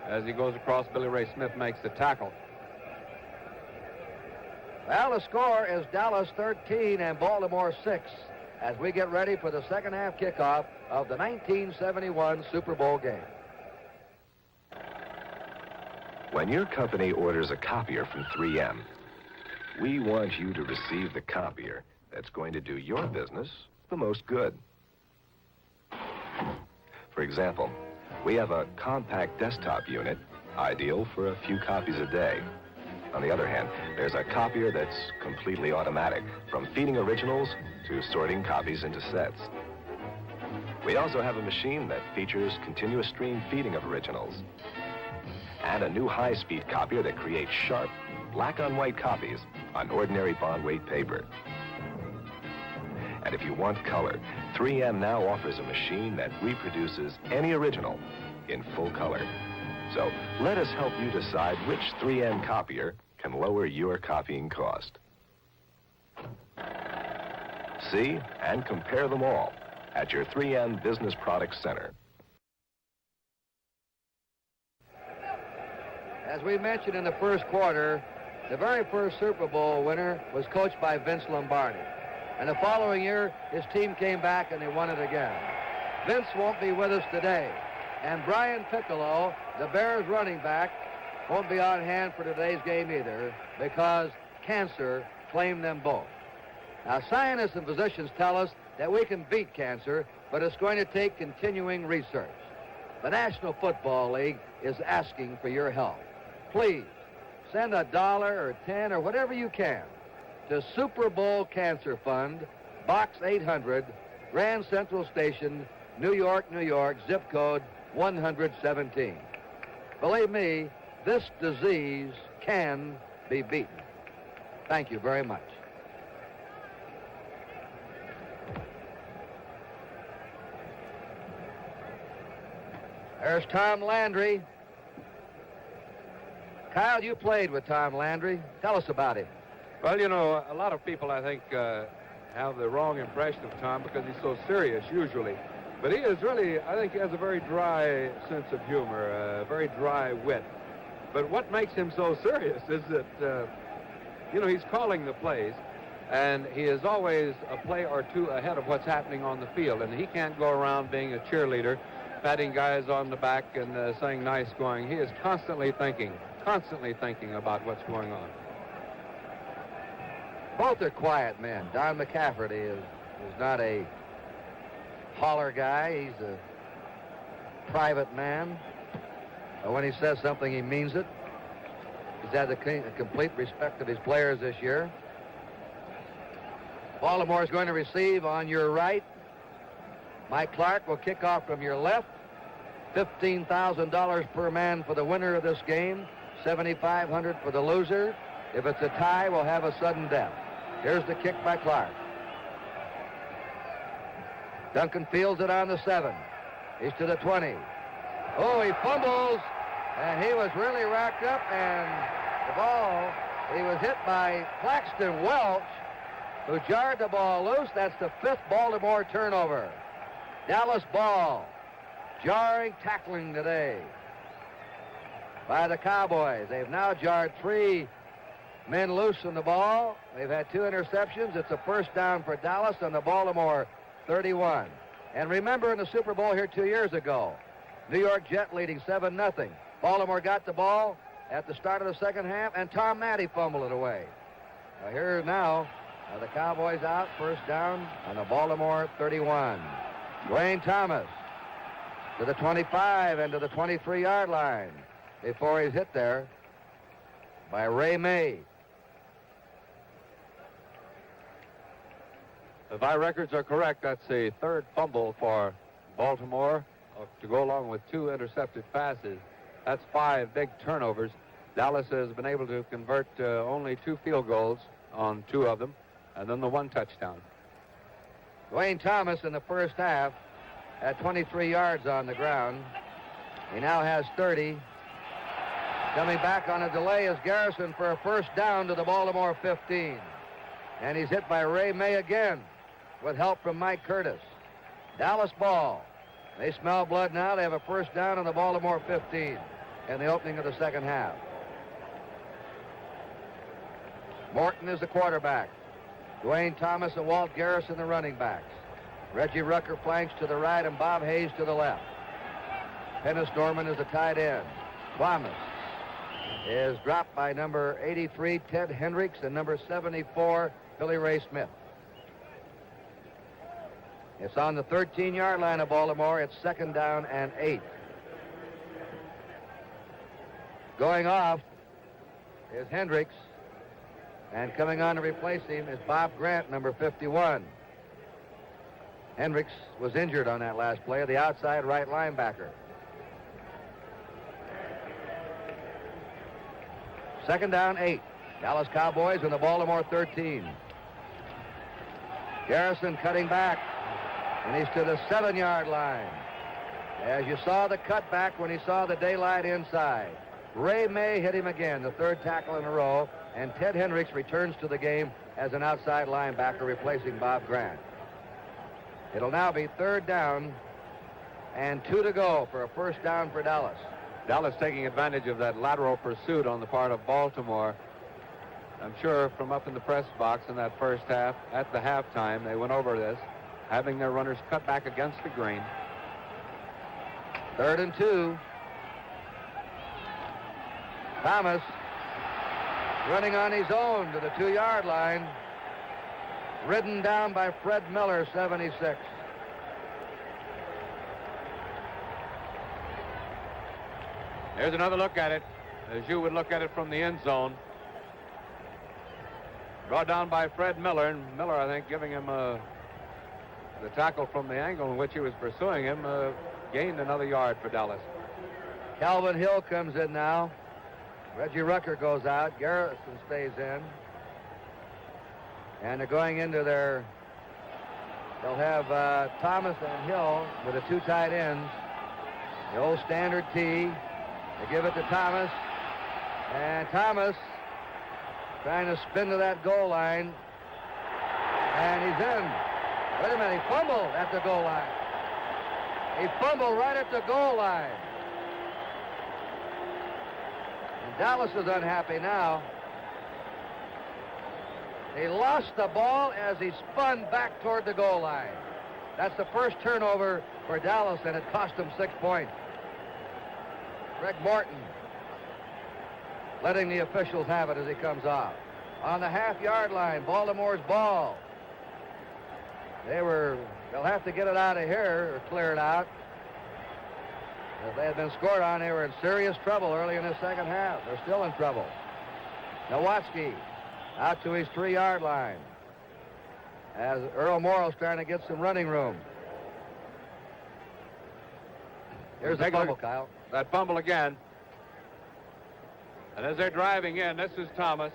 as he goes across. Billy Ray Smith makes the tackle. Well, the score is Dallas 13 and Baltimore 6 as we get ready for the second half kickoff of the 1971 Super Bowl game. When your company orders a copier from 3M, we want you to receive the copier that's going to do your business the most good. For example, we have a compact desktop unit, ideal for a few copies a day. On the other hand, there's a copier that's completely automatic, from feeding originals to sorting copies into sets. We also have a machine that features continuous stream feeding of originals, and a new high-speed copier that creates sharp, black-on-white copies on ordinary bond weight paper. And if you want color, 3M now offers a machine that reproduces any original in full color. So let us help you decide which 3M copier can lower your copying cost. See and compare them all at your 3M Business Products Center. As we mentioned in the first quarter, the very first Super Bowl winner was coached by Vince Lombardi. And the following year, his team came back and they won it again. Vince won't be with us today. And Brian Piccolo, the Bears running back, won't be on hand for today's game either because cancer claimed them both. Now, scientists and physicians tell us that we can beat cancer, but it's going to take continuing research. The National Football League is asking for your help. Please, send $1 or $10 or whatever you can to Super Bowl Cancer Fund, Box 800, Grand Central Station, New York, New York, zip code 117. Believe me, this disease can be beaten. Thank you very much. There's Tom Landry Kyle, you played with Tom Landry. Tell us about him. Well, you know, a lot of people, I think, have the wrong impression of Tom because he's so serious usually. But he is really, I think he has a very dry sense of humor, a very dry wit. But what makes him so serious is that, you know, he's calling the plays, and he is always a play or two ahead of what's happening on the field. And he can't go around being a cheerleader, patting guys on the back and saying nice going. He is constantly thinking about what's going on. Both are quiet men. Don McCafferty is not a holler guy. He's a private man. But when he says something, he means it. He's had the complete respect of his players this year. Baltimore is going to receive on your right. Mike Clark will kick off from your left. $15,000 per man for the winner of this game. $7,500 for the loser. If it's a tie, we'll have a sudden death. Here's the kick by Clark. Duncan fields it on the 7. He's to the 20. Oh, he fumbles, and he was really racked up, and the ball, he was hit by Claxton Welch, who jarred the ball loose. That's the 5th Baltimore turnover. Dallas ball. Jarring tackling today by the Cowboys. They've now jarred 3 men loose from the ball. They've had 2 interceptions. It's a first down for Dallas on the Baltimore 31. And remember in the Super Bowl here 2 years ago, New York Jet leading 7-0. Baltimore got the ball at the start of the second half, and Tom Matty fumbled it away. Here now, the Cowboys out, first down on the Baltimore 31. Dwayne Thomas to the 25 and to the 23-yard line before he's hit there by Ray May. If my records are correct, that's the 3rd fumble for Baltimore to go along with 2 intercepted passes. That's 5 big turnovers. Dallas has been able to convert only 2 field goals on 2 of them, and then the 1 touchdown. Dwayne Thomas in the first half had 23 yards on the ground. He now has 30. Coming back on a delay is Garrison for a first down to the Baltimore 15. And he's hit by Ray May again with help from Mike Curtis. Dallas ball. They smell blood now. They have a first down on the Baltimore 15 in the opening of the second half. Morton is the quarterback. Dwayne Thomas and Walt Garrison the running backs. Reggie Rucker flanks to the right and Bob Hayes to the left. Pennis Norman is the tight end. Thomas is dropped by number 83, Ted Hendricks, and number 74, Billy Ray Smith. It's on the 13-yard line of Baltimore. It's 2nd down and 8. Going off is Hendricks, and coming on to replace him is Bob Grant, number 51. Hendricks was injured on that last play, the outside right linebacker. 2nd down, 8. Dallas Cowboys in the Baltimore 13. Garrison cutting back, and he's to the 7-yard line. As you saw the cutback when he saw the daylight inside. Ray May hit him again, the 3rd tackle in a row, and Ted Hendricks returns to the game as an outside linebacker replacing Bob Grant. It'll now be 3rd down and 2 to go for a first down for Dallas. Dallas taking advantage of that lateral pursuit on the part of Baltimore. I'm sure from up in the press box in that first half, at the halftime, they went over this, having their runners cut back against the grain. 3rd and 2. Thomas running on his own to the 2-yard line. Ridden down by Fred Miller, 76. Here's another look at it, as you would look at it from the end zone. Brought down by Fred Miller, and Miller, I think, giving him the tackle from the angle in which he was pursuing him, gained another yard for Dallas. Calvin Hill comes in now. Reggie Rucker goes out. Garrison stays in. And they're going into their... They'll have Thomas and Hill with the 2 tight ends. The old standard T. They give it to Thomas. And Thomas trying to spin to that goal line. And he's in. Wait a minute, he fumbled at the goal line. He fumbled right at the goal line. And Dallas is unhappy now. He lost the ball as he spun back toward the goal line. That's the first turnover for Dallas, and it cost him 6 points. Greg Morton letting the officials have it as he comes off. On the half-yard line, Baltimore's ball. They'll have to get it out of here or clear it out. If they had been scored on, they were in serious trouble early in the second half. They're still in trouble. Nowatzki out to his 3-yard line as Earl Morrill's trying to get some running room. Here's the fumble, Kyle. That fumble again. And as they're driving in, this is Thomas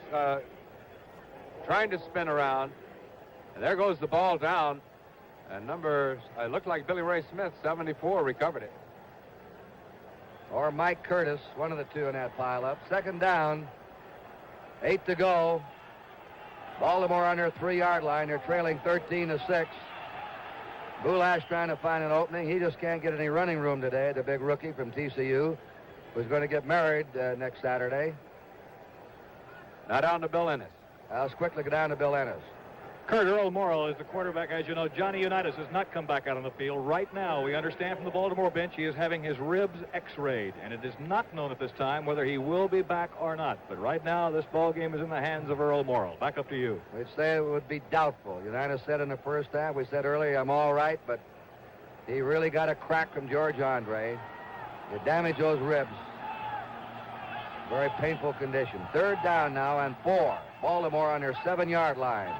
trying to spin around. And there goes the ball down. And it looked like Billy Ray Smith, 74, recovered it. Or Mike Curtis, one of the two in that pileup. Second down, 8 to go. Baltimore on their 3-yard line. They're trailing 13-6. Boulash trying to find an opening. He just can't get any running room today. The big rookie from TCU who's going to get married next Saturday. Now down to Bill Ennis. Let's quickly go down to Bill Ennis. Kurt, Earl Morrill is the quarterback. As you know, Johnny Unitas has not come back out on the field. Right now, we understand from the Baltimore bench he is having his ribs x-rayed, and it is not known at this time whether he will be back or not. But right now, this ball game is in the hands of Earl Morrill. Back up to you. We'd say it would be doubtful. Unitas said in the first half, we said earlier, I'm all right, but he really got a crack from George Andre. You damage those ribs. Very painful condition. Third down now and 4. Baltimore on their 7-yard line.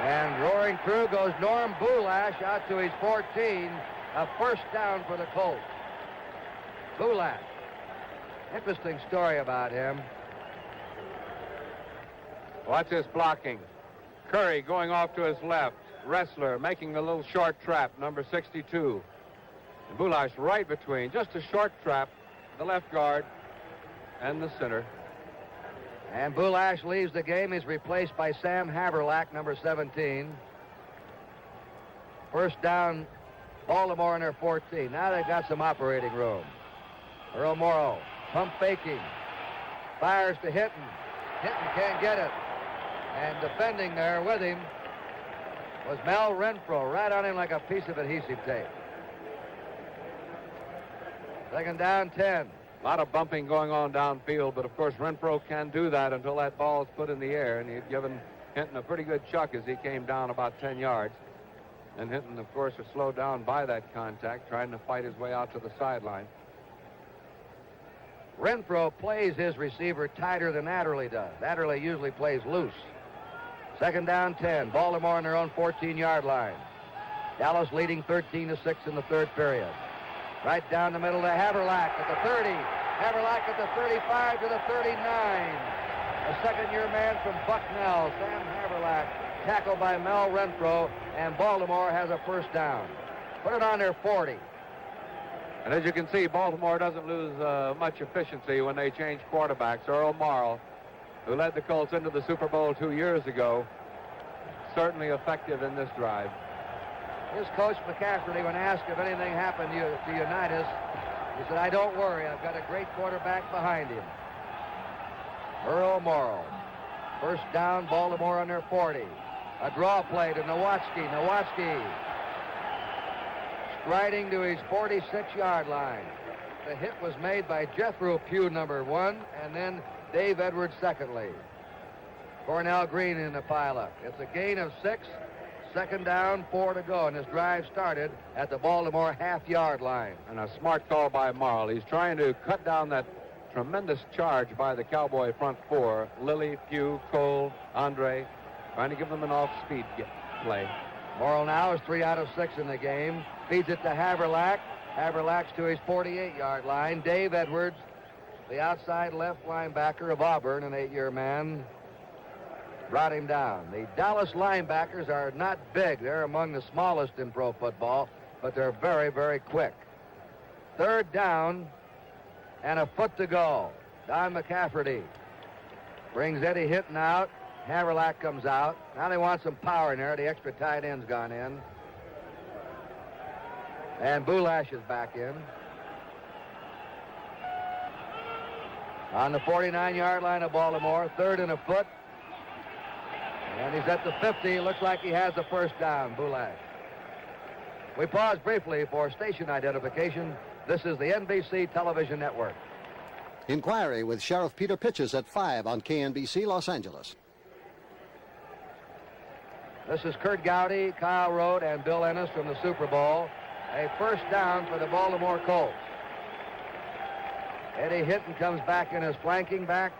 And roaring through goes Norm Boulash out to his 14. A first down for the Colts. Boulash. Interesting story about him. Watch this blocking. Curry going off to his left. Wrestler making a little short trap, number 62. And Boulash right between. Just a short trap. The left guard and the center. And Boulash leaves the game. He's replaced by Sam Haverlack, number 17. First down, Baltimore in their 14. Now they've got some operating room. Earl Morrow, pump faking. Fires to Hinton. Hinton can't get it. And defending there with him was Mel Renfro, right on him like a piece of adhesive tape. Second down, 10. A lot of bumping going on downfield, but of course Renfro can do that until that ball is put in the air, and he'd given Hinton a pretty good chuck as he came down about 10 yards. And Hinton, of course, was slowed down by that contact, trying to fight his way out to the sideline. Renfro plays his receiver tighter than Adderley does. Adderley usually plays loose. Second down, 10. Baltimore on their own 14-yard line. Dallas leading 13-6 in the third period. Right down the middle to Haverlack at the 30. Haverlack at the 35 to the 39. A second-year man from Bucknell, Sam Haverlack, tackled by Mel Renfro, and Baltimore has a first down. Put it on their 40. And as you can see, Baltimore doesn't lose much efficiency when they change quarterbacks. Earl Morrill, who led the Colts into the Super Bowl 2 years ago, certainly effective in this drive. His coach, McCafferty, when asked if anything happened to Unitas, he said, I don't worry. I've got a great quarterback behind him. Earl Morrill. First down, Baltimore on their 40. A draw play to Nowatzki. Nowatzki striding to his 46-yard line. The hit was made by Jethro Pugh, number 1, and then Dave Edwards, secondly. Cornell Green in the pileup. It's a gain of 6. Second down, 4 to go, and this drive started at the Baltimore half-yard line. And a smart call by Morrill. He's trying to cut down that tremendous charge by the Cowboy front four. Lilly, Pugh, Cole, Andre, trying to give them an off-speed play. Morrill now is 3 out of 6 in the game. Feeds it to Haverlack. Haverlack's to his 48-yard line. Dave Edwards, the outside left linebacker of Auburn, an 8-year man, brought him down. The Dallas linebackers are not big. They're among the smallest in pro football, but they're very, very quick. Third down, and a foot to go. Don McCafferty brings Eddie Hinton out. Haverlack comes out. Now they want some power in there. The extra tight end's gone in. And Bulash is back in. On the 49-yard line of Baltimore, 3rd and a foot. And he's at the 50. Looks like he has a first down, Bulash. We pause briefly for station identification. This is the NBC Television Network. Inquiry with Sheriff Peter Pitches at 5 on KNBC Los Angeles. This is Kurt Gowdy, Kyle Rote, and Bill Ennis from the Super Bowl. A first down for the Baltimore Colts. Eddie Hinton comes back in as flanking back.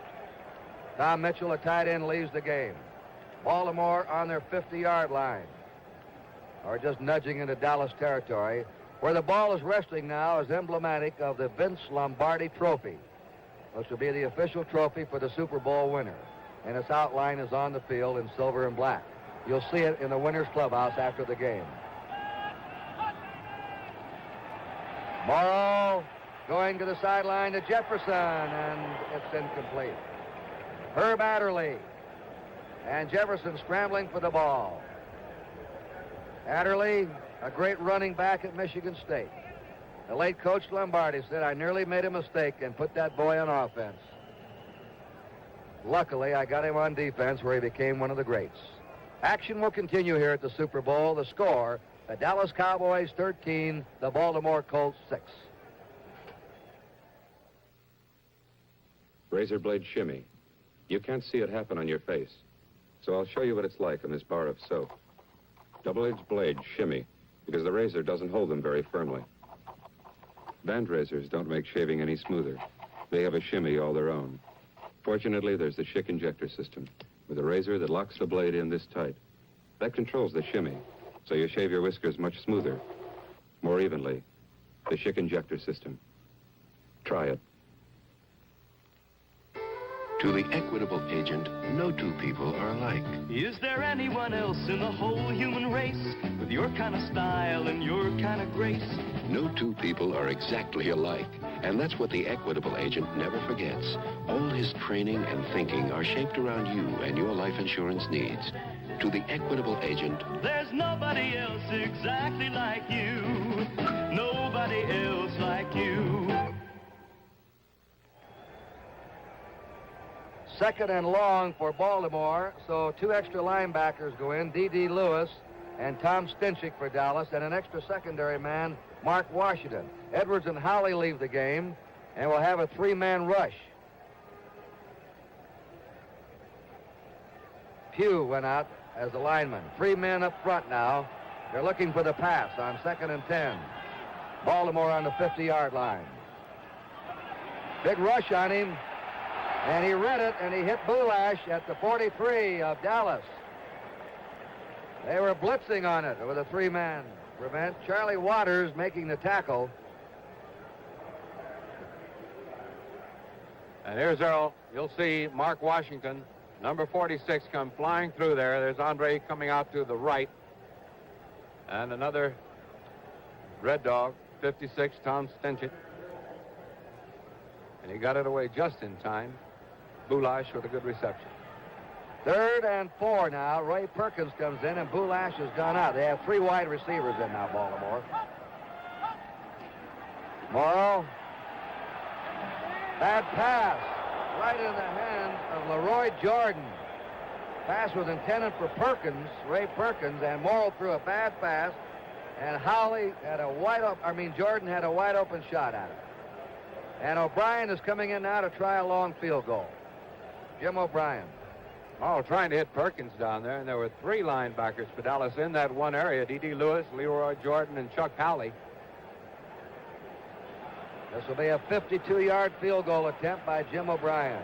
Tom Mitchell, a tight end, leaves the game. Baltimore on their 50-yard line, or just nudging into Dallas territory. Where the ball is resting now is emblematic of the Vince Lombardi Trophy, which will be the official trophy for the Super Bowl winner. And its outline is on the field in silver and black. You'll see it in the winner's clubhouse after the game. Morrow going to the sideline to Jefferson, and it's incomplete. Herb Adderley and Jefferson scrambling for the ball. Adderley, a great running back at Michigan State. The late Coach Lombardi said, "I nearly made a mistake and put that boy on offense. Luckily, I got him on defense where he became one of the greats." Action will continue here at the Super Bowl. The score, the Dallas Cowboys 13, the Baltimore Colts 6. Razor blade shimmy. You can't see it happen on your face, so I'll show you what it's like on this bar of soap. Double-edged blade shimmy, because the razor doesn't hold them very firmly. Band razors don't make shaving any smoother. They have a shimmy all their own. Fortunately, there's the Schick injector system, with a razor that locks the blade in this tight. That controls the shimmy, so you shave your whiskers much smoother, more evenly. The Schick injector system. Try it. To the Equitable agent, no two people are alike. Is there anyone else in the whole human race with your kind of style and your kind of grace? No two people are exactly alike. And that's what the Equitable agent never forgets. All his training and thinking are shaped around you and your life insurance needs. To the Equitable agent, there's nobody else exactly like you. Nobody else like you. 2nd and long for Baltimore, so 2 extra linebackers go in, D.D. Lewis and Tom Stinchik for Dallas, and an extra secondary man, Mark Washington. Edwards and Howley leave the game, and we'll have a 3-man rush. Pugh went out as the lineman. 3 men up front now. They're looking for the pass on 2nd and 10. Baltimore on the 50-yard line. Big rush on him. And he read it, and he hit Bulash at the 43 of Dallas. They were blitzing on it with a 3-man prevent. Charlie Waters making the tackle. And here's Earl. You'll see Mark Washington, number 46, come flying through there. There's Andre coming out to the right. And another Red Dog, 56, Tom Stinchit. And he got it away just in time. Bulash with a good reception. 3rd and 4 now. Ray Perkins comes in, and Bulash has gone out. They have 3 wide receivers in now, Baltimore. Morrow. Bad pass. Right in the hands of Leroy Jordan. Pass was intended for Perkins, Ray Perkins, and Morrow threw a bad pass. And Howley had Jordan had a wide open shot at it. And O'Brien is coming in now to try a long field goal. Jim O'Brien. Oh, trying to hit Perkins down there, and there were 3 linebackers for Dallas in that one area, D.D. Lewis, Leroy Jordan, and Chuck Howley. This will be a 52-yard field goal attempt by Jim O'Brien.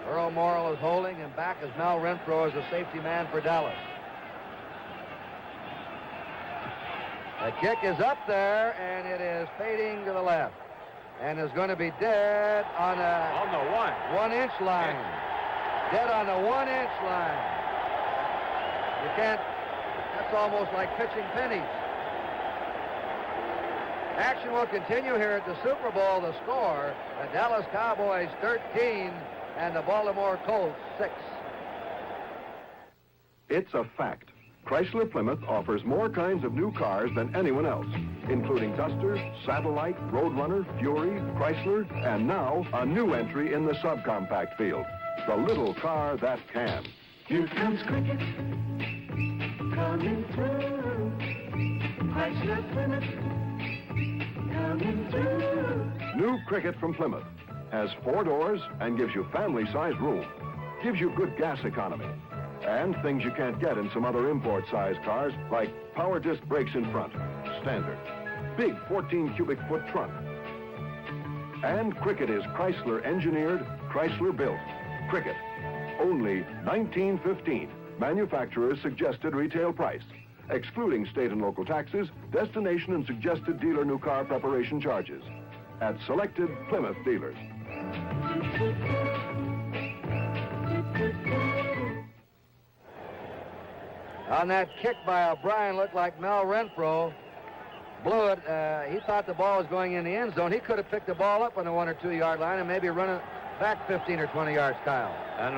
Earl Morrill is holding, and back is Mel Renfro as the safety man for Dallas. The kick is up there, and it is fading to the left. And is going to be dead on the 1-inch line. Dead on the 1-inch line. You can't, that's almost like pitching pennies. Action will continue here at the Super Bowl. The score, the Dallas Cowboys 13 and the Baltimore Colts 6. It's a fact. Chrysler Plymouth offers more kinds of new cars than anyone else, including Duster, Satellite, Roadrunner, Fury, Chrysler, and now a new entry in the subcompact field, the little car that can. Here comes Cricket, coming through. Chrysler Plymouth, coming through. New Cricket from Plymouth has 4 doors and gives you family-sized room, gives you good gas economy, and things you can't get in some other import-sized cars, like power disc brakes in front, standard, big 14 cubic foot trunk. And Cricket is Chrysler engineered, Chrysler built. Cricket, only $19.15, manufacturer's suggested retail price, excluding state and local taxes, destination and suggested dealer new car preparation charges, at selected Plymouth dealers. On that kick by O'Brien, looked like Mel Renfro blew it. He thought the ball was going in the end zone. He could have picked the ball up on the 1 or 2 yard line and maybe run it back 15 or 20 yards, Kyle. And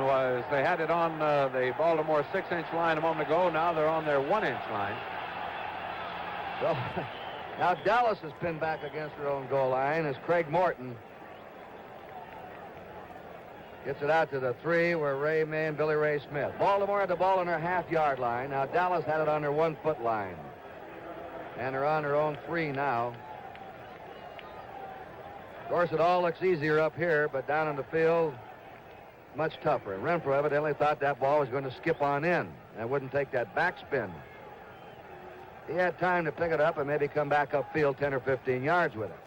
they had it on the Baltimore 6-inch line a moment ago. Now they're on their 1-inch line. So now Dallas is pinned back against their own goal line as Craig Morton gets it out to the 3 where Ray May and Billy Ray Smith. Baltimore had the ball on their half-yard line. Now Dallas had it on their 1-foot line. And they're on their own 3 now. Of course, it all looks easier up here, but down in the field, much tougher. And Renfro evidently thought that ball was going to skip on in and wouldn't take that backspin. He had time to pick it up and maybe come back upfield 10 or 15 yards with it.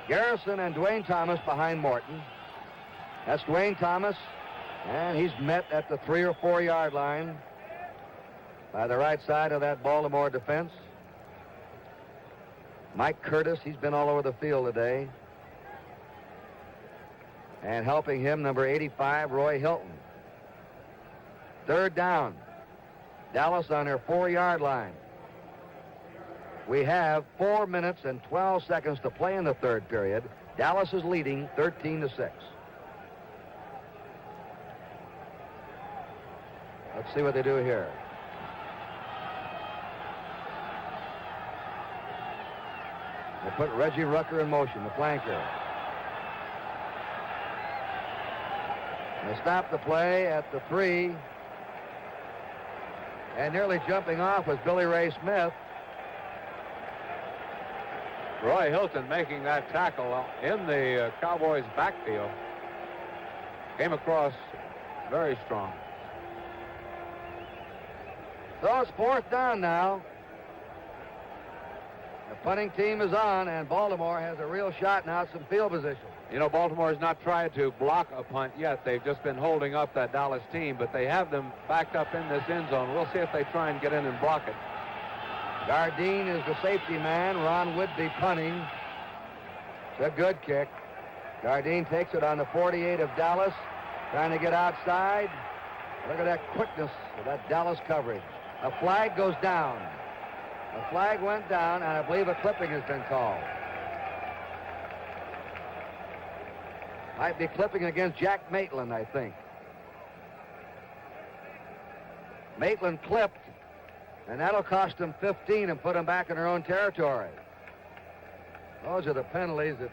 Garrison and Dwayne Thomas behind Morton. That's Dwayne Thomas, and he's met at the 3 or 4 yard line by the right side of that Baltimore defense. Mike Curtis, he's been all over the field today. And helping him, number 85, Roy Hilton. 3rd down. Dallas on their 4 yard line. We have 4 minutes and 12 seconds to play in the 3rd period. Dallas is leading 13-6. Let's see what they do here. They put Reggie Rucker in motion, the flanker. They stop the play at the 3. And nearly jumping off was Billy Ray Smith. Roy Hilton making that tackle in the Cowboys' backfield. Came across very strong. So it's 4th down now. The punting team is on, and Baltimore has a real shot now at some field position. You know, Baltimore has not tried to block a punt yet. They've just been holding up that Dallas team, but they have them backed up in this end zone. We'll see if they try and get in and block it. Gardine is the safety man. Ron Whitby punting. It's a good kick. Gardine takes it on the 48 of Dallas, trying to get outside. Look at that quickness of that Dallas coverage. A flag goes down. A flag went down, and I believe a clipping has been called. Might be clipping against Jack Maitland, I think. Maitland clipped, and that'll cost them 15 and put them back in their own territory. Those are the penalties that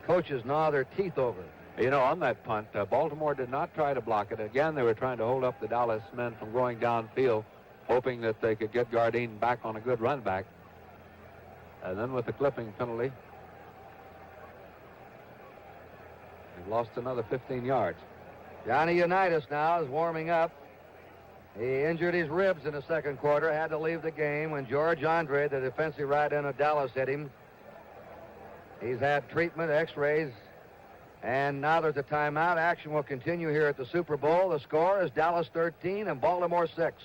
coaches gnaw their teeth over. You know, on that punt, Baltimore did not try to block it. Again, they were trying to hold up the Dallas men from going downfield, hoping that they could get Gardine back on a good run back. And then with the clipping penalty, they've lost another 15 yards. Johnny Unitas now is warming up. He injured his ribs in the 2nd quarter, had to leave the game when George Andre, the defensive right end of Dallas, hit him. He's had treatment, x-rays, and now there's a timeout. Action will continue here at the Super Bowl. The score is Dallas 13 and Baltimore 6.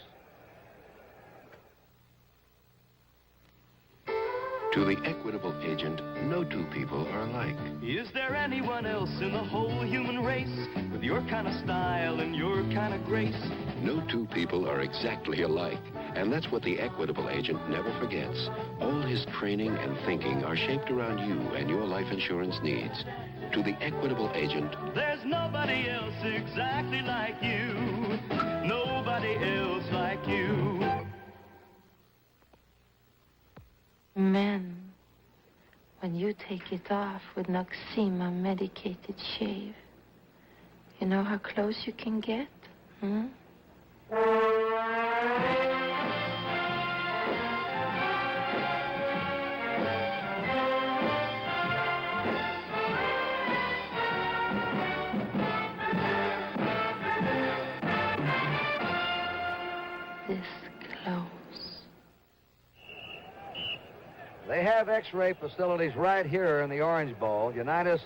To the equitable agent, no two people are alike. Is there anyone else in the whole human race with your kind of style and your kind of grace? No two people are exactly alike, and that's what the equitable agent never forgets. All his training and thinking are shaped around you and your life insurance needs. To the equitable agent, There's nobody else exactly like you. Nobody else like you. Men, when you take it off with Noxema medicated shave, you know how close you can get? Hmm? This close. They have X-ray facilities right here in the Orange Bowl. Unitas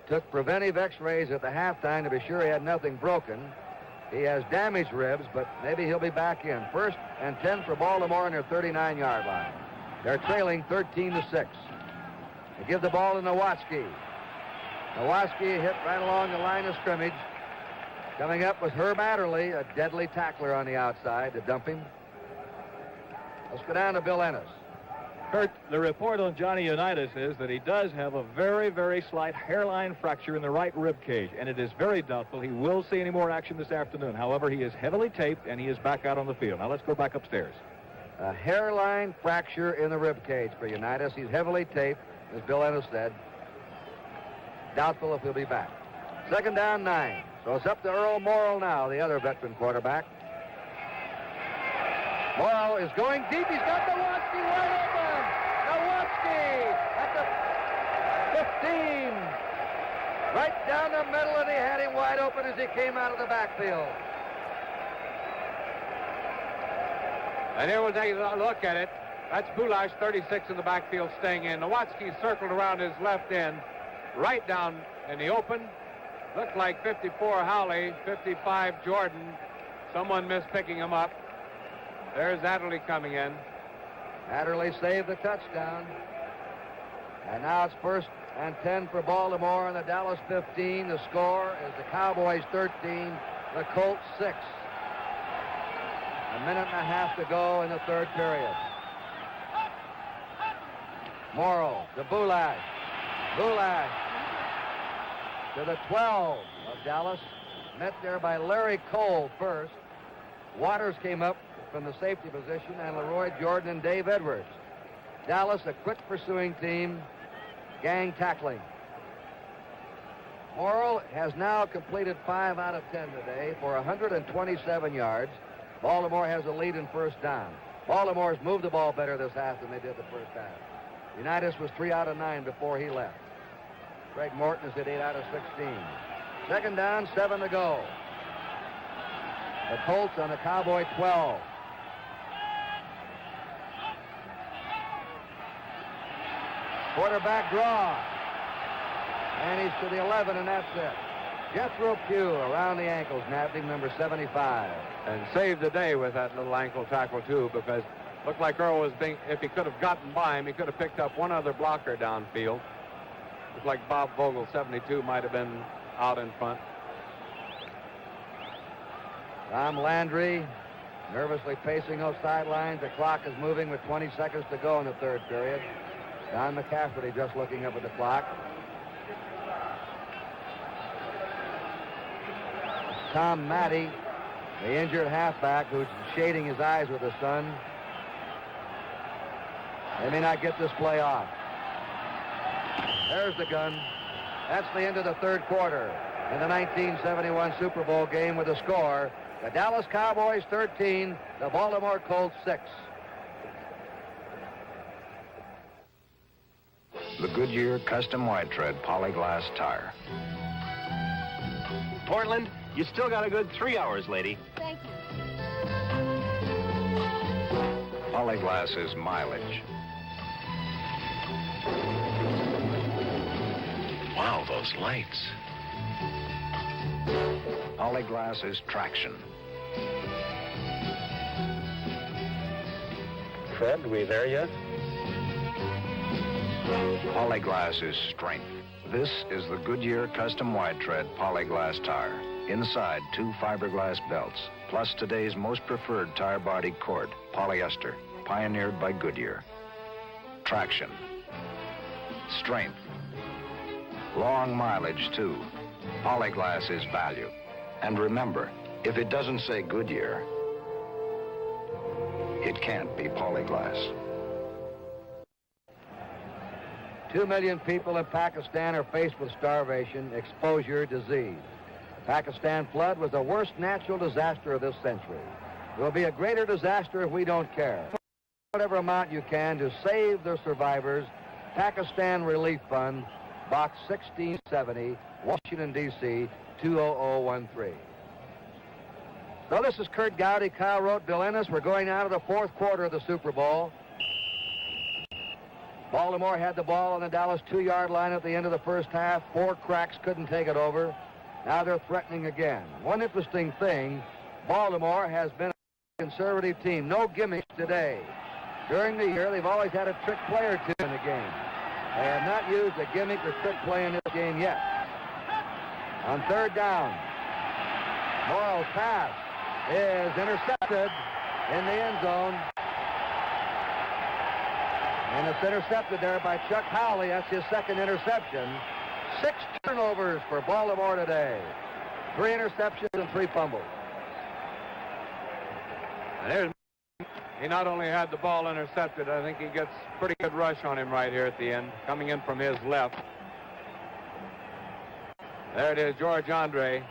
took preventive X-rays at the halftime to be sure he had nothing broken. He has damaged ribs, but maybe he'll be back in. 1st and 10 for Baltimore on their 39-yard line. They're trailing 13-6. They give the ball to Nowatzki. Nowatzki hit right along the line of scrimmage. Coming up was Herb Adderley, a deadly tackler on the outside to dump him. Let's go down to Bill Ennis. Kurt, the report on Johnny Unitas is that he does have a very, very slight hairline fracture in the right rib cage, and it is very doubtful he will see any more action this afternoon. However, he is heavily taped, and he is back out on the field. Now, let's go back upstairs. A hairline fracture in the rib cage for Unitas. He's heavily taped, as Bill Ennis said. Doubtful if he'll be back. 2nd down, 9. So it's up to Earl Morrill now, the other veteran quarterback. Morrill is going deep. He's got Nowatzki wide open. Nowatzki at the 15. Right down the middle, and he had him wide open as he came out of the backfield. And here we'll take a look at it. That's Bulash, 36 in the backfield, staying in. Nowatzki circled around his left end, right down in the open. Looked like 54 Howley, 55 Jordan. Someone missed picking him up. There's Adderley coming in. Adderley saved the touchdown. And now it's 1st and 10 for Baltimore and the Dallas 15. The score is the Cowboys 13, the Colts 6. A minute and a half to go in the 3rd period. Morrill to Bulash. Bulash to the 12 of Dallas. Met there by Larry Cole first. Waters came up from the safety position, and Leroy Jordan and Dave Edwards. Dallas, a quick pursuing team, gang tackling. Morrill has now completed 5 out of 10 today for 127 yards. Baltimore has a lead in 1st down. Baltimore's moved the ball better this half than they did the 1st half. Unitas was 3 out of 9 before he left. Craig Morton is at 8 out of 16. 2nd down, 7 to go. The Colts on the Cowboy 12. Quarterback draw. And he's to the 11, and that's it. Jethro Pugh around the ankles, nabbed him, number 75. And saved the day with that little ankle tackle, too, because it looked like Earl was being, if he could have gotten by him, he could have picked up one other blocker downfield. Looked like Bob Vogel, 72, might have been out in front. Tom Landry nervously pacing those sidelines. The clock is moving with 20 seconds to go in the 3rd period. Don McCafferty just looking up at the clock. Tom Matty, the injured halfback who's shading his eyes with the sun. They may not get this play off. There's the gun. That's the end of the 3rd quarter in the 1971 Super Bowl game with a score. The Dallas Cowboys 13, the Baltimore Colts 6. The Goodyear Custom White Tread Polyglass Tire. Portland, you still got a good 3 hours, lady. Thank you. Polyglass is mileage. Wow, those lights. Polyglass is traction. Fred, we there yet? Polyglass is strength. This is the Goodyear Custom Wide Tread Polyglass tire. Inside, 2 fiberglass belts, plus today's most preferred tire body cord, polyester, pioneered by Goodyear. Traction. Strength. Long mileage, too. Polyglass is value. And remember, if it doesn't say Goodyear, it can't be Polyglass. 2 million people in Pakistan are faced with starvation, exposure, disease. The Pakistan flood was the worst natural disaster of this century. It will be a greater disaster if we don't care. Whatever amount you can to save the survivors, Pakistan Relief Fund, Box 1670, Washington, D.C., 20013. So this is Kurt Gowdy, Kyle Rote, Bill Ennis. We're going out of the 4th quarter of the Super Bowl. Baltimore had the ball on the Dallas 2-yard line at the end of the first half. 4 cracks couldn't take it over. Now they're threatening again. One interesting thing, Baltimore has been a conservative team. No gimmicks today. During the year, they've always had a trick play or two in the game. They have not used a gimmick or trick play in this game yet. On 3rd down, Morrell's pass is intercepted in the end zone. And it's intercepted there by Chuck Howley. That's his 2nd interception. 6 turnovers for Baltimore today. 3 interceptions and 3 fumbles. And he not only had the ball intercepted, I think he gets pretty good rush on him right here at the end, coming in from his left. There it is, George Andre.